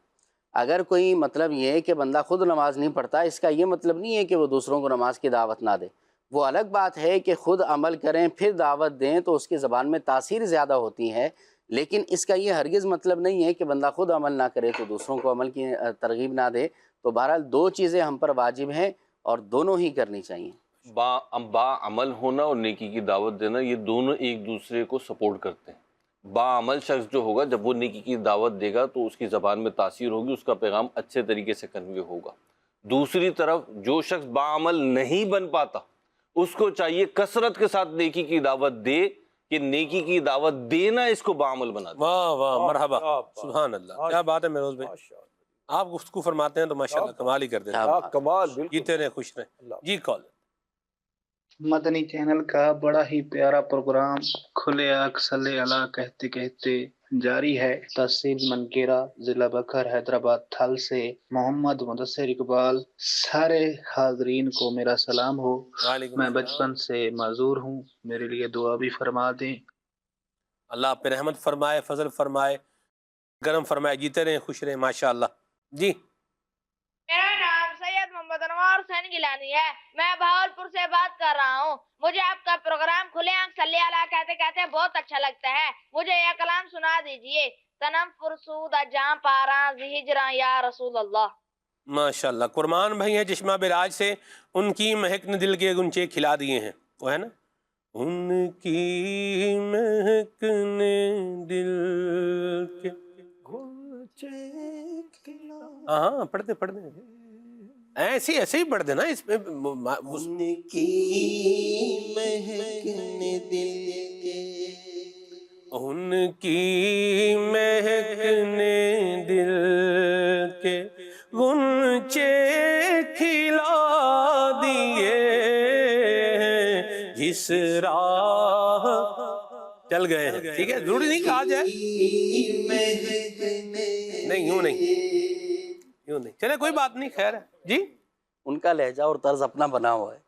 اگر کوئی مطلب یہ ہے کہ بندہ خود نماز نہیں پڑھتا، اس کا یہ مطلب نہیں ہے کہ وہ دوسروں کو نماز کی دعوت نہ دے. وہ الگ بات ہے کہ خود عمل کریں پھر دعوت دیں تو اس کی زبان میں تاثیر زیادہ ہوتی ہے، لیکن اس کا یہ ہرگز مطلب نہیں ہے کہ بندہ خود عمل نہ کرے تو دوسروں کو عمل کی ترغیب نہ دے. تو بہرحال دو چیزیں ہم پر واجب ہیں اور دونوں ہی کرنی چاہیے. با عمل ہونا اور نیکی کی دعوت دینا، یہ دونوں ایک دوسرے کو سپورٹ کرتے ہیں. با عمل شخص جو ہوگا جب وہ نیکی کی دعوت دے گا تو اس کی زبان میں تاثیر ہوگی، اس کا پیغام اچھے طریقے سے کنوے ہوگا. دوسری طرف جو شخص با عمل نہیں بن پاتا، اس کو چاہیے کثرت کے ساتھ نیکی کی دعوت دے، کہ نیکی کی دعوت دینا اس کو با عمل بنا دے. واہ واہ، مرحبا، سبحان اللہ، کیا بات ہے مہروز بھائی. آپ گفتگو فرماتے ہیں تو ماشاءاللہ کمال ہی کر دیتے ہیں. کمال، بالکل. جیتے رہے، خوش رہیں. جی کال. مدنی چینل کا بڑا ہی پیارا پروگرام کھلے آنکھ صلی اللہ کہتے کہتے جاری ہے. تحصیل منکیرا، ضلع بکر، حیدرآباد تھل سے محمد مدثر اقبال. سارے حاضرین کو میرا سلام ہو. میں بچپن سے معذور ہوں، میرے لیے دعا بھی فرما دیں. اللہ آپ پہ رحمت فرمائے، فضل فرمائے، کرم فرمائے. جیتے رہیں، خوش رہیں، ماشاءاللہ. جی میرا نام سید محمد انوار حسین گیلانی ہے، میں بہاولپور سے بات کر رہا ہوں۔ مجھے آپ کا پروگرام کھلے آنکھ صلی اللہ کہتے کہتے بہت اچھا لگتا ہے، مجھے یہ کلام سنا دیجئے۔ تنم فرسود جہاں پاراں ہجراں یا رسول اللہ۔ ماشاءاللہ، قرمان بھائی ہیں چشمہ براج سے، ان کی مہک نے دل کے گنچے کھلا دیے ہیں، وہ ہے نا، ان کی مہک نے دل کے ہاں پڑھتے ایسے ہی پڑھ دینا اس پہ۔ ان کی مہک نے دل کے، ان کی مہک نے دل کے گنچے کھلا دیے ہیں، جس راہ چل گئے ہیں۔ ٹھیک ہے، ضروری نہیں کہا جائے، نہیں یوں نہیں، چلے کوئی بات نہیں، خیر ہے جی۔ ان کا لہجہ اور طرز اپنا بنا ہوا ہے۔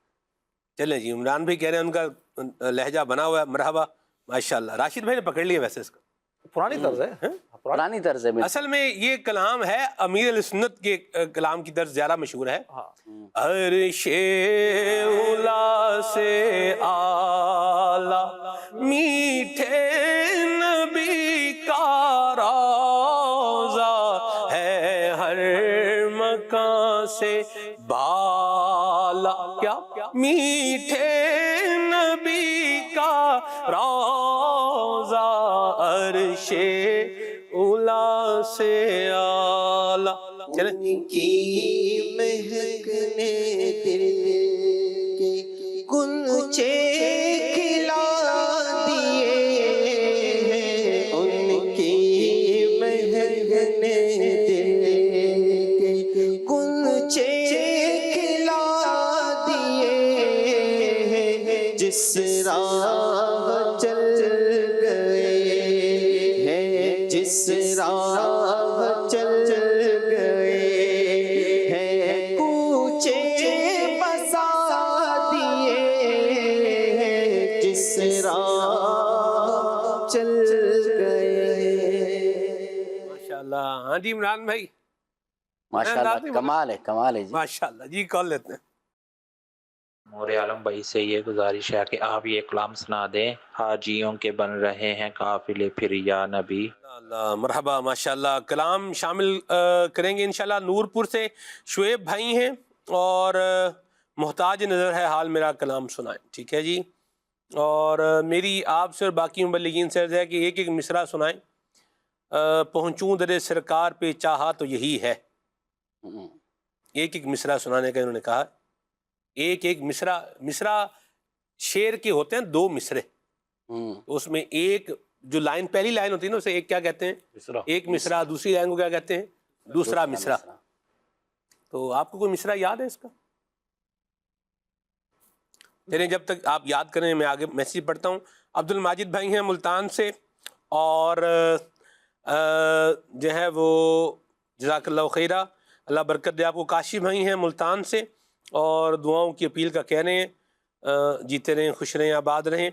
چلے جی، عمران بھائی کہہ رہے ہیں ان کا لہجہ بنا ہوا ہے، مرحبا ماشاءاللہ۔ راشد بھائی نے پکڑ لیا ویسے اس کا، پرانی طرز ہے، پرانی طرز ہے۔ اصل میں یہ کلام ہے امیر علیہ سنت کے کلام کی طرز زیادہ مشہور ہے۔ عرش اولا سے اعلیٰ میٹھے نبی کا روضہ ہے، ہر مکان سے بالا کیا میٹھے نبی کا روضہ، عرش اولا سے اعلیٰ۔ چلیں، ان کی مہک نے دل کے گنچے کھلا دیے ہیں، ان کی مہک نے دل کے گنچے کھلا دیے ہیں، جس راہ چل گئے ہیں، جس راہ چل گئے ہیں، کوچے بسا دیے ہیں، جس راہ چل گئے۔ ماشاءاللہ۔ ہاں جی عمران بھائی، ماشاءاللہ، کمال ہے جی۔ ماشاءاللہ جی، کال لیتے ہیں۔ نور عالم بھائی سے یہ گزارش ہے کہ آپ یہ کلام سنا دیں، حاجیوں کے بن رہے ہیں قافلے پھر یا نبی۔ اللہ مرحبا، ماشاءاللہ، کلام شامل کریں گے انشاءاللہ۔ نورپور سے شعیب بھائی ہیں اور محتاج نظر ہے حال میرا، کلام سنائیں، ٹھیک ہے جی۔ اور میری آپ سے اور باقی مبلغین سے عرض ہے کہ ایک ایک مصرع سنائیں۔ پہنچوں در سرکار پہ چاہا تو یہی ہے، ایک ایک مصرع سنانے کا انہوں نے کہا۔ ایک ایک مصرع شعر کے ہوتے ہیں دو مصرے، اس میں ایک جو لائن پہلی لائن ہوتی ہے نا اسے ایک کیا کہتے ہیں، ایک مصرع، دوسری لائن کو کیا کہتے ہیں، دوسرا مصرع۔ تو آپ کو کوئی مصرع یاد ہے اس کا؟ چلیں جب تک آپ یاد کریں میں آگے میسیج پڑھتا ہوں۔ عبد الماجد بھائی ہیں ملتان سے، اور جو ہے وہ جزاک اللہ خیرہ، اللہ برکت دے آپ کو۔ کاشی بھائی ہیں ملتان سے اور دعاؤں کی اپیل کا کہہ رہے ہیں، جیتے رہیں، خوش رہیں، آباد رہیں۔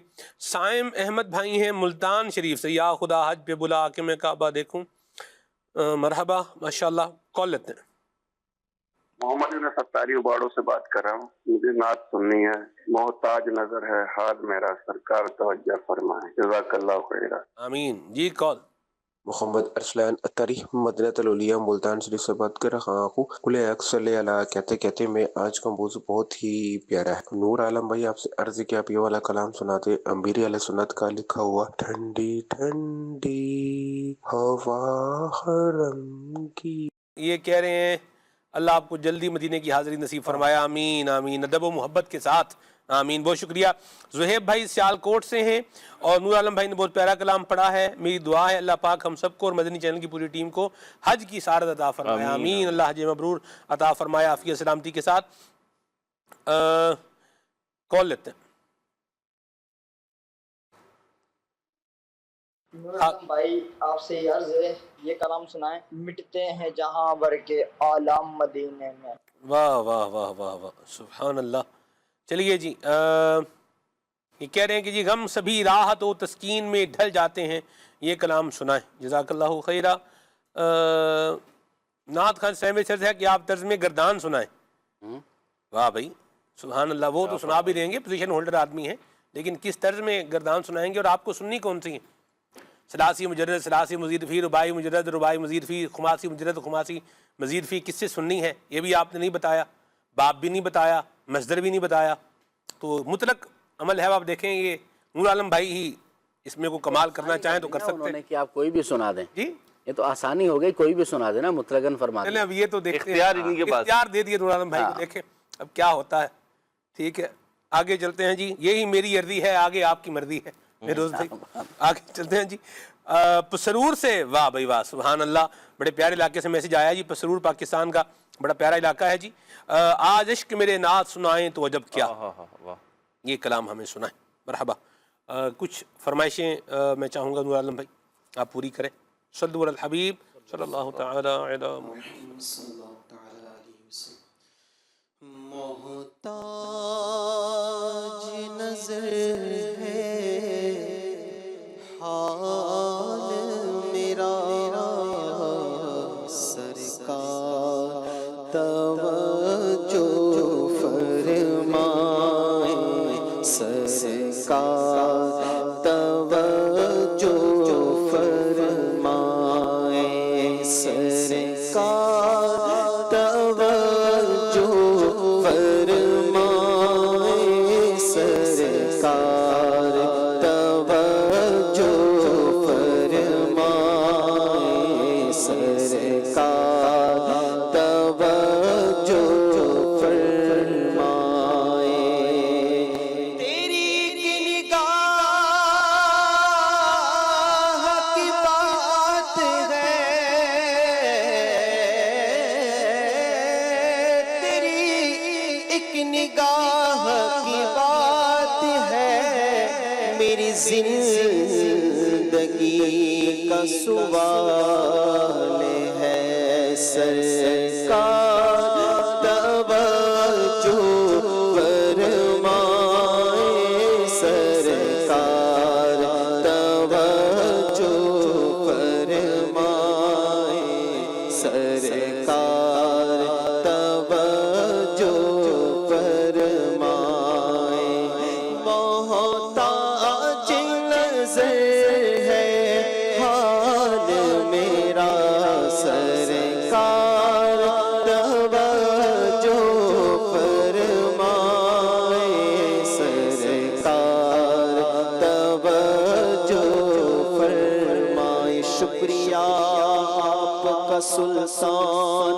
سائم احمد بھائی ہیں ملتان شریف سے، یا خدا حج پہ بلا کے میں کعبہ دیکھوں، مرحبا ماشاءاللہ، کال لیتے ہیں۔ محمد یونس ستاری اباڑوں سے بات کر رہا ہوں، مجھے نعت سننی ہے، محتاج نظر ہے حال میرا، سرکار توجہ فرمائیں، جزاک اللہ خیرہ۔ آمین جی، کال۔ محمد ارسلان اتاری مدینہ الاولیاء ملتان شریف سے بات کر رہا ہوں۔ کل صلی اللہ کہتے کہتے میں آج کا موضوع بہت ہی پیارا ہے۔ نور عالم بھائی آپ سے عرض کہ آپ یہ والا کلام سناتے، امیر علیہ سنت کا لکھا ہوا، ٹھنڈی ٹھنڈی ہوا حرم کی۔ یہ کہہ رہے ہیں اللہ آپ کو جلدی مدینے کی حاضری نصیب فرمایا، آمین آمین، ادب و محبت کے ساتھ، آمین، بہت شکریہ۔ زہیب بھائی سیالکوٹ سے ہیں اور نور عالم بھائی نے بہت پیارا کلام پڑھا ہے۔ میری دعا ہے اللہ پاک ہم سب کو اور مدنی چینل کی پوری ٹیم کو حج کی سعادت عطا فرمایا، آمین، اللہ حج مبرور عطا فرمایا عافیت سلامتی کے ساتھ۔ کال لیتے ہیں۔ نور عالم بھائی آپ سے یہ عرض ہے، یہ کلام سنائیں، مٹتے ہیں جہاں بھر کے عالم مدینے میں۔ واہ واہ واہ واہ واہ، سبحان اللہ۔ چلیے جی، یہ کہہ رہے ہیں کہ جی غم سبھی راحت و تسکین میں ڈھل جاتے ہیں، یہ کلام سنائیں، جزاک اللہ خیرہ۔ نعت خان سیمویل سے ہے کہ آپ طرز میں گردان سنائیں، واہ بھائی سبحان اللہ. وہ تو سنا بھی دیں گے, پوزیشن ہولڈر آدمی ہیں, لیکن کس طرز میں گردان سنائیں گے, اور آپ کو سننی کون سی ہیں؟ ثلاثی مجرد, ثلاثی مزید فی, رباعی مجرد, رباعی مزید فی, خماسی مجرد, خماسی مزید فی, کس سے سننی ہے یہ بھی آپ نے نہیں بتایا, باب بھی نہیں بتایا, مصدر بھی نہیں بتایا. تو مطلق عمل ہے, آپ دیکھیں یہ نور عالم بھائی ہی اس میں کو کمال کرنا چاہیں تو کر سکتے ہیں کہ آپ کوئی بھی سنا دیں. جی یہ تو آسانی ہو گئی, کوئی بھی سنا دے نا, مطلقاً فرما دیں. چلیں اب یہ تو دیکھتے ہیں, اختیار انہی کے پاس, اختیار دے دیے نور عالم بھائی کو, دیکھیں اب کیا ہوتا ہے. ٹھیک ہے آگے چلتے ہیں جی, یہی میری عرضی ہے, آگے آپ کی مرضی ہے میرے دوست بھائی. آگے چلتے ہیں جی. پسرور سے, واہ بھائی واہ سبحان اللہ, بڑے پیارے علاقے سے میسج آیا جی. پسرور پاکستان کا بڑا پیارا علاقہ ہے جی. آج عشق میرے نعت سنائیں تو عجب کیا, یہ کلام ہمیں سنائیں. مرحبا. کچھ فرمائشیں میں چاہوں گا نور عالم بھائی آپ پوری کریں. صلو علی الحبیب صلی اللہ تعالی علی محمد صلی اللہ تعالی علیہ وسلم. محتاج نظر ہے حال میرا, سرکار توجہ فرمائیں, سرکار توجہ فرمائیں, سرکار توجہ فرمائیں, سرکار توجہ فرمائیں, سرکار توجہ فرمائیں. تیری نگاہ کی بات ہے, تیری ایک نگاہ کی بات ہے, میری زندگی کا سوال ہے, سرکار توجہ فرمائیں, سرکار توجہ فرمائیں, سرکار توجہ فرمائیں. محتاج نظر ہے حال میرا, سرکار توجہ فرمائیں, سرکار توجہ فرمائیں. شکریہ آپ کا سلطان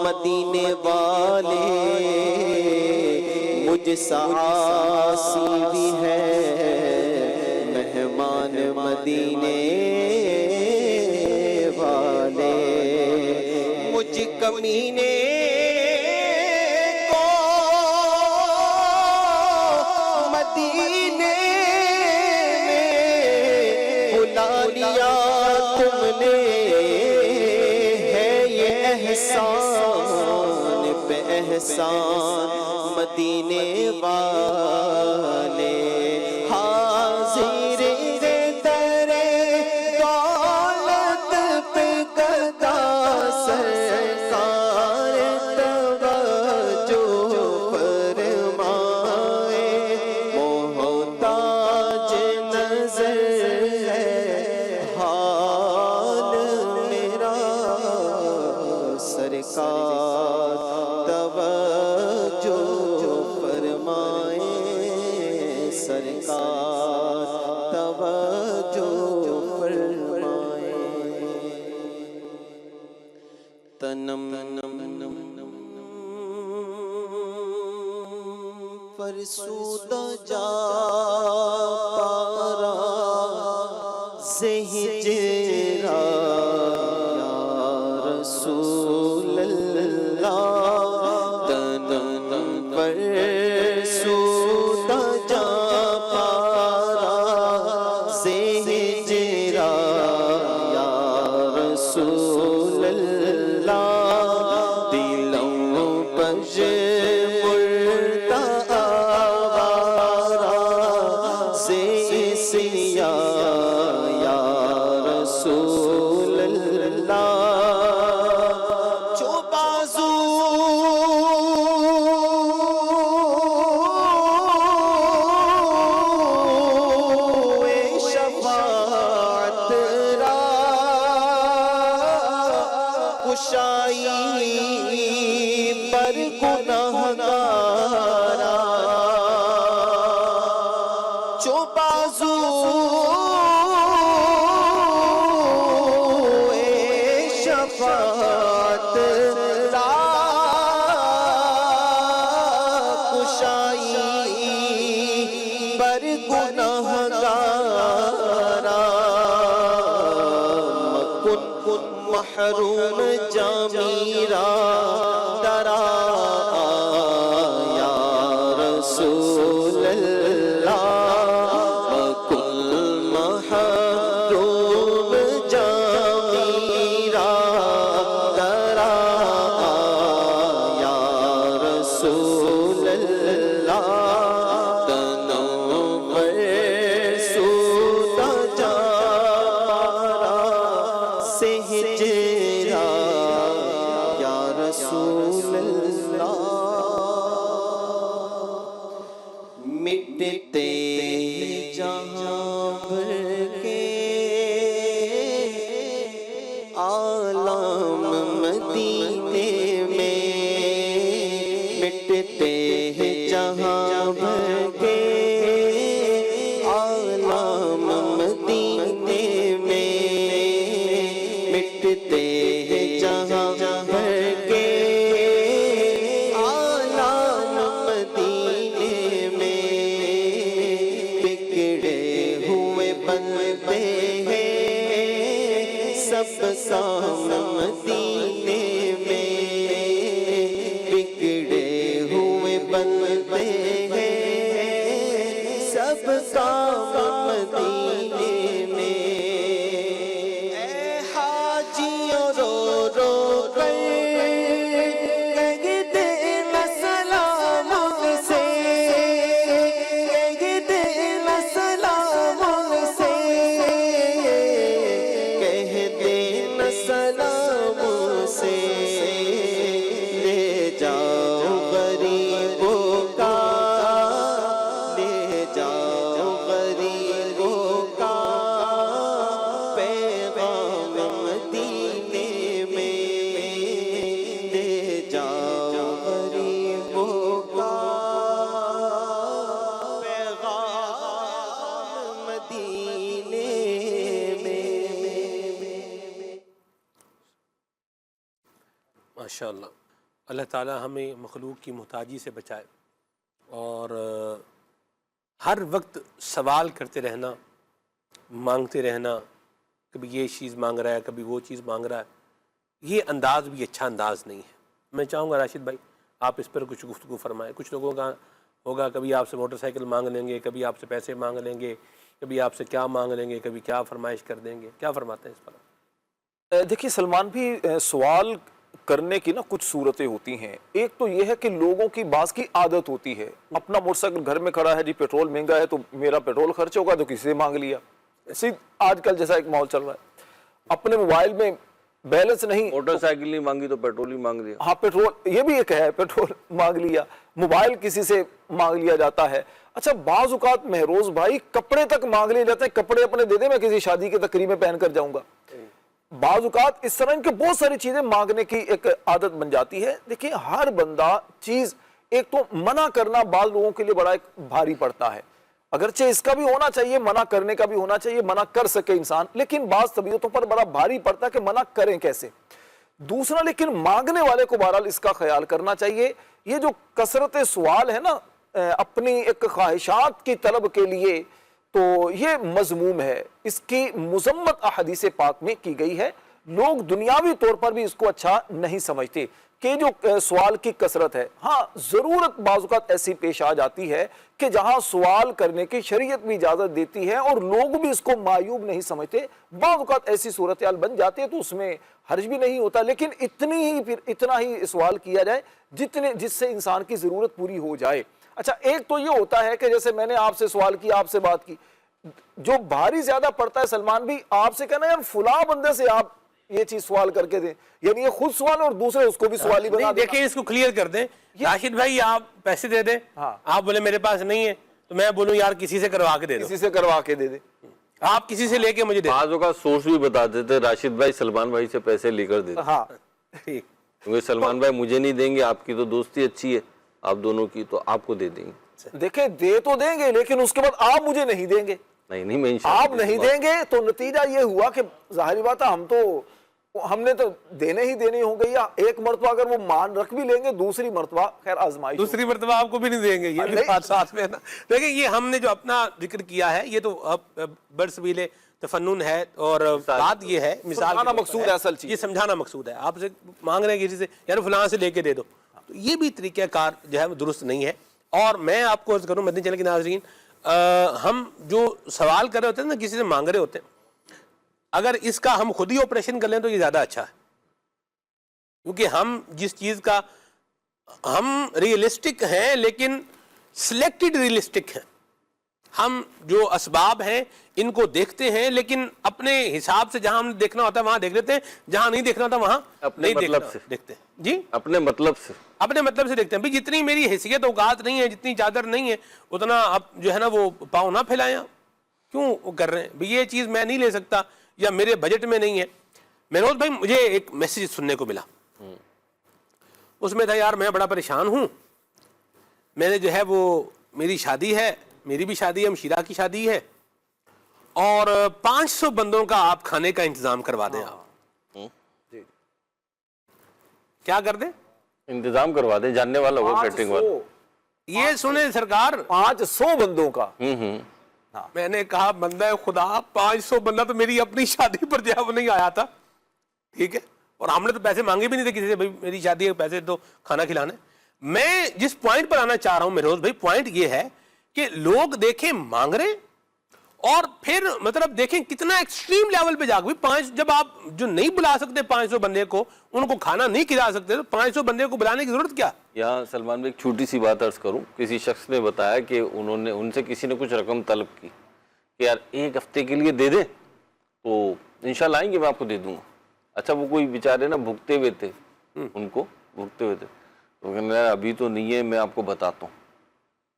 مدینے والے, مجھ سا عاصی بھی ہے مہمان مدینے والے, مجھ کمینے کو مدینے میں بلا لیا تم نے, ہے یہ احسان پہ احسان مدینے والے. حاضر در دولت پہ گدا, سرکار توجہ فرمائیں, محتاج نظر ہے حال میرا, سرکار توجہ فرمائیں, سرکار توجہ فرمائیں. تنم فرسودہ جا پارا زہجرا, یا رسول اللہ, تنم فرسودہ جا پارا زہجرا, یا رسول اللہ, دلوں پر مردہ آوارا سیا, یا رسول اللہ, جو بازو کشائی پر گنہگارا جو بازو شفاعت را کشائی پر گنہگارا مکن محروم جمیرا درا یا رسول اللہ مکن محروم جمیرا درا یا رسول اللہ تنور سوتا جارا سے ہجرا یا رسول اللہ مٹتے جہاں بھر کے عالم مدینے میں مٹتے ہیں جہاں بھر کے عالم مدینے میں مٹتے ہیں جہاں بھر کے عالم مدینے میں بگڑے ہوئے بندے ہیں سب کام مدینے میں بگڑے ہوئے بندے ہیں سب کام مدینے میں اے حاجیوں رو رو کر کہتے نا سلام سے کہتے نا سلام سے کہتے نا سلام سے لے جاؤ غریبوں کا لے جاؤ غریبوں کا پیغام مدینے میں لے جاؤ غریبوں کا پیغام مدینے میں ماشاءاللہ اللہ تعالیٰ ہمیں مخلوق کی محتاجی سے بچائے اور ہر وقت سوال کرتے رہنا مانگتے رہنا کبھی یہ چیز مانگ رہا ہے کبھی وہ چیز مانگ رہا ہے یہ انداز بھی اچھا انداز نہیں ہے میں چاہوں گا راشد بھائی آپ اس پر کچھ گفتگو فرمائیں کچھ لوگوں کا ہوگا کبھی آپ سے موٹر سائیکل مانگ لیں گے کبھی آپ سے پیسے مانگ لیں گے کبھی آپ سے کیا مانگ لیں گے کبھی کیا فرمائش کر دیں گے کیا فرماتے ہیں اس پر دیکھیے سلمان بھی سوال کرنے کی نا کچھ صورتیں ہوتی ہیں ایک تو یہ ہے کہ لوگوں کی بعض کی عادت ہوتی ہے اپنا موٹر سائیکل گھر میں کھڑا ہے جی پیٹرول مہنگا ہے تو میرا پیٹرول خرچ ہوگا تو کسی سے مانگ لیا آج کل جیسا ایک ماحول چل رہا ہے اپنے موبائل میں بیلنس نہیں موٹر سائیکل نہیں مانگی تو پیٹرول ہی مانگ لیا ہاں پیٹرول یہ بھی ایک ہے پیٹرول مانگ لیا موبائل کسی سے مانگ لیا جاتا ہے اچھا بعض اوقات مہروز بھائی کپڑے تک مانگ لیے جاتے ہیں کپڑے اپنے دے دیں میں کسی شادی کے تقریب میں پہن کر جاؤں گا بعض اوقات اس طرح ان کے بہت ساری چیزیں مانگنے کی ایک عادت بن جاتی ہے دیکھیں ہر بندہ چیز ایک تو منع کرنا بعض لوگوں کے لیے بڑا ایک بھاری پڑتا ہے اگرچہ اس کا بھی ہونا چاہیے منع کرنے کا بھی ہونا چاہیے منع کر سکے انسان لیکن بعض طبیعتوں پر بڑا بھاری پڑتا ہے کہ منع کریں کیسے دوسرا لیکن مانگنے والے کو بہرحال اس کا خیال کرنا چاہیے یہ جو کثرت سوال ہے نا اپنی ایک خواہشات کی طلب کے لیے تو یہ مذموم ہے اس کی مذمت احادیث پاک میں کی گئی ہے لوگ دنیاوی طور پر بھی اس کو اچھا نہیں سمجھتے کہ جو سوال کی کثرت ہے ہاں ضرورت بعض اوقات ایسی پیش آ جاتی ہے کہ جہاں سوال کرنے کی شریعت بھی اجازت دیتی ہے اور لوگ بھی اس کو معیوب نہیں سمجھتے بعض اوقات ایسی صورتحال بن جاتی ہے تو اس میں حرج بھی نہیں ہوتا لیکن اتنا ہی سوال کیا جائے جس سے انسان کی ضرورت پوری ہو جائے اچھا ایک تو یہ ہوتا ہے کہ جیسے میں نے آپ سے سوال کیا آپ سے بات کی جو بھاری زیادہ پڑتا ہے سلمان بھی آپ سے کہنا یار فلاں بندے سے آپ یہ چیز سوال کر کے دیں یعنی یہ خود سوال اور دوسرے اس کو بھی سوالی بنا دیں دیکھیں اس کو کلیئر کر دیں راشد بھائی آپ پیسے دے دیں آپ بولے میرے پاس نہیں ہے تو میں بولوں یار کسی سے کروا کے دے دو کسی سے کروا کے دے دیں آپ کسی سے لے کے مجھے دے بعضوں کا سورس بھی بتا دیتے راشد بھائی سلمان بھائی سے پیسے لے کر دیتے ہاں کیونکہ سلمان بھائی مجھے نہیں دیں گے, آپ کی تو دوستی اچھی ہے آپ دونوں کی, تو آپ کو دے دیں گے. دیکھیں دے تو دیں گے لیکن اس کے بعد آپ مجھے نہیں دیں گے. نہیں میں انشاءاللہ آپ نہیں دیں گے تو نتیجہ یہ ہوا کہ ظاہری بات ہے ہم نے تو دینے ہی دینے ہوں گے, یا ایک مرتبہ اگر وہ مان رکھ بھی لیں گے دوسری مرتبہ خیر آزمائش, دوسری مرتبہ آپ کو بھی نہیں دیں گے, یہ بھی بات ساتھ میں ہے نا. دیکھیں یہ ہم نے جو اپنا ذکر کیا ہے یہ تو برسبیل تفنن ہے, اور بات یہ ہے مثال سمجھانا مقصود ہے, اصل چیز یہ سمجھانا مقصود ہے. آپ سے مانگ رہے ہیں کسی سے یار فلاں سے لے کے دے دو, تو یہ بھی طریقہ کار جو ہے وہ درست نہیں ہے. اور میں آپ کو عرض کروں مدنی چینل کے ناظرین, ہم جو سوال کر رہے ہوتے ہیں نا کسی سے مانگ رہے ہوتے ہیں, اگر اس کا ہم خود ہی آپریشن کر لیں تو یہ زیادہ اچھا ہے, کیونکہ ہم جس چیز کا ہم ریئلسٹک ہیں لیکن سلیکٹڈ ریئلسٹک ہیں. ہم جو اسباب ہیں ان کو دیکھتے ہیں لیکن اپنے حساب سے جہاں ہم دیکھنا ہوتا ہے وہاں دیکھ لیتے ہیں, جہاں نہیں دیکھنا ہوتا وہاں اپنے مطلب سے دیکھتے ہیں. جی اپنے مطلب سے دیکھتے ہیں. بھئی جتنی میری حیثیت اوقات نہیں ہے, جتنی چادر نہیں ہے, اتنا آپ جو ہے نا وہ پاؤں نہ پھیلائیں. کیوں کر رہے ہیں بھئی یہ چیز میں نہیں لے سکتا یا میرے بجٹ میں نہیں ہے. مہروز بھائی مجھے ایک میسیج سننے کو ملا, اس میں تھا یار میں بڑا پریشان ہوں, میں نے جو ہے وہ میری شادی ہے, میری بھی شادی ہے, مشیرہ کی شادی ہے, اور 500 بندوں کا آپ کھانے کا انتظام کروا دیں. آپ کیا کر دیں؟ انتظام کروا دیں, جاننے والا ہوگا کیٹرنگ والا. یہ سنیں سرکار 500 بندوں کا. میں نے کہا بندہ خدا 500 بندہ تو میری اپنی شادی پر جو ہے وہ نہیں آیا تھا, ٹھیک ہے, اور ہم نے تو پیسے مانگے بھی نہیں تھے کسی سے, بھائی میری شادی ہے پیسے تو کھانا کھلانے. میں جس پوائنٹ پر آنا چاہ رہا ہوں مہروز بھائی, پوائنٹ یہ ہے کہ لوگ دیکھیں مانگ رہے اور پھر مطلب دیکھیں کتنا ایکسٹریم لیول پہ جا کے, جب آپ جو نہیں بلا سکتے 500 بندے کو, ان کو کھانا نہیں کھلا سکتے, تو 500 بندے کو بلانے کی ضرورت کیا؟ یہاں سلمان بھائی ایک چھوٹی سی بات عرض کروں. کسی شخص نے بتایا کہ ان سے کسی نے کچھ رقم طلب کی کہ یار ایک ہفتے کے لیے دے دیں تو انشاءاللہ آئیں گے, میں آپ کو دے دوں گا. اچھا وہ کوئی بیچارے نا بھگتے ہوئے تھے, تو کہنے یار ابھی تو نہیں ہے, میں آپ کو بتاتا ہوں.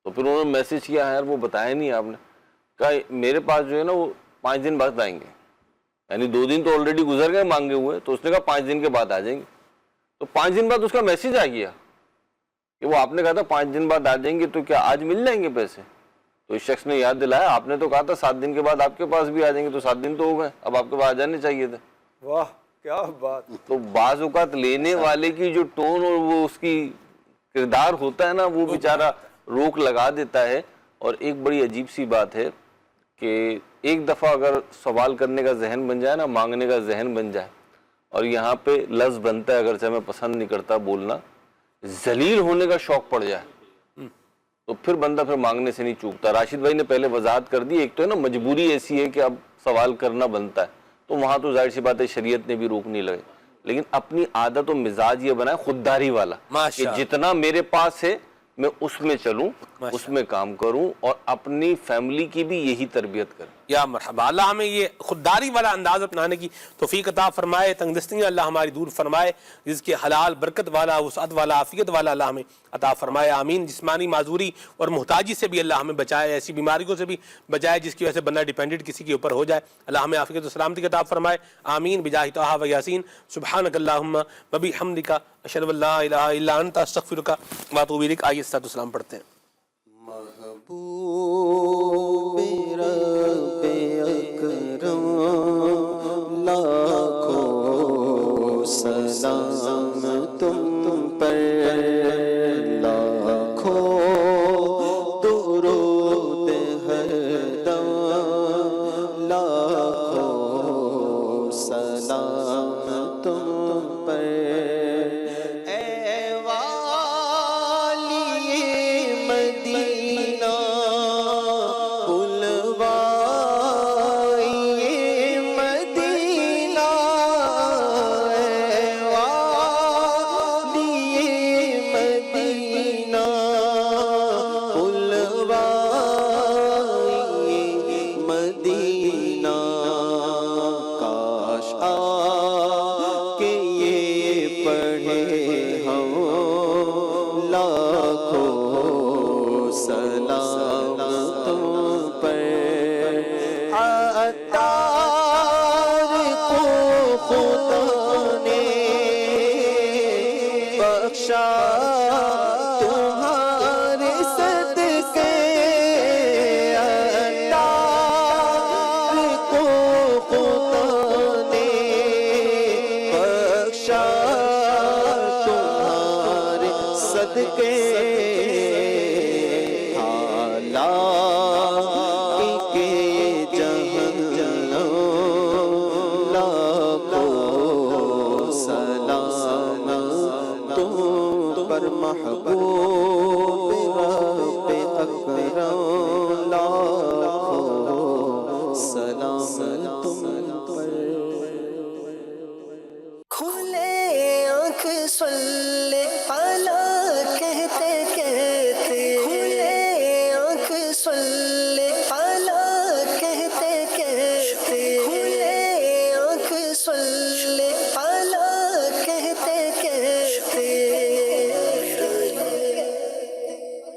تو پھر انہوں نے میسج کیا یار وہ بتایا نہیں آپ نے. کہا میرے پاس جو ہے نا وہ 5 دن بعد آئیں گے, یعنی 2 دن تو آلریڈی گزر گئے مانگے ہوئے, تو اس نے کہا 5 دن کے بعد آ جائیں گے. تو 5 دن بعد اس کا میسج آ گیا کہ وہ آپ نے کہا تھا 5 دن بعد آ جائیں گے, تو کیا آج مل جائیں گے پیسے؟ تو اس شخص نے یاد دلایا آپ نے تو کہا تھا 7 دن کے بعد آپ کے پاس بھی آ جائیں گے, تو 7 دن تو ہو گئے, اب آپ کے پاس آ جانے چاہیے تھے. واہ کیا بات. تو بعض اوقات لینے والے کی جو ٹون اور وہ اس کی کردار ہوتا ہے نا, وہ بیچارہ روک لگا دیتا ہے. اور ایک بڑی عجیب سی بات ہے کہ ایک دفعہ اگر سوال کرنے کا ذہن بن جائے نا, مانگنے کا ذہن بن جائے, اور یہاں پہ لفظ بنتا ہے اگرچہ میں پسند نہیں کرتا بولنا, ذلیل ہونے کا شوق پڑ جائے, تو پھر بندہ پھر مانگنے سے نہیں چوکتا. راشد بھائی نے پہلے وضاحت کر دی, ایک تو ہے نا مجبوری ایسی ہے کہ اب سوال کرنا بنتا ہے, تو وہاں تو ظاہر سی بات ہے شریعت نے بھی روک نہیں لگے, لیکن اپنی عادت و مزاج یہ بنائے خودداری والا کہ جتنا میرے پاس ہے میں اس میں چلوں, اس میں کام کروں, اور اپنی فیملی کی بھی یہی تربیت کریں. یا مرحبا, اللہ ہمیں یہ خودداری والا انداز اپنانے کی توفیق عطا فرمائے, تنگدستیاں اللہ ہماری دور فرمائے, جس کے حلال برکت والا وسعت والا عافیت والا اللہ ہمیں عطا فرمائے, آمین. جسمانی معذوری اور محتاجی سے بھی اللہ ہمیں بچائے, ایسی بیماریوں سے بھی بچائے جس کی وجہ سے بندہ ڈیپینڈنٹ کسی کے اوپر ہو جائے, اللہ ہمیں عافیت و سلامتی عطا فرمائے, آمین. بجاہ طہ و یاسین, سبحانک اللہم و بحمدک, اشہد ان لا الہ الا انت, استغفرک و اتوب الیک. آئیے الصلاۃ والسلام پڑھتے ہیں. محبوب رب اکرم لاکھوں سلام تم پر, لاکھوں درود ہر دم, لاکھوں سلام تم پر. مدینہ کاش بخشا تمہارے صدقے اتار کو خدا نے بخشا تمہارے صدقے محبوب رب اکرم لاکھوں سلام تم پر. کھلے آنکھ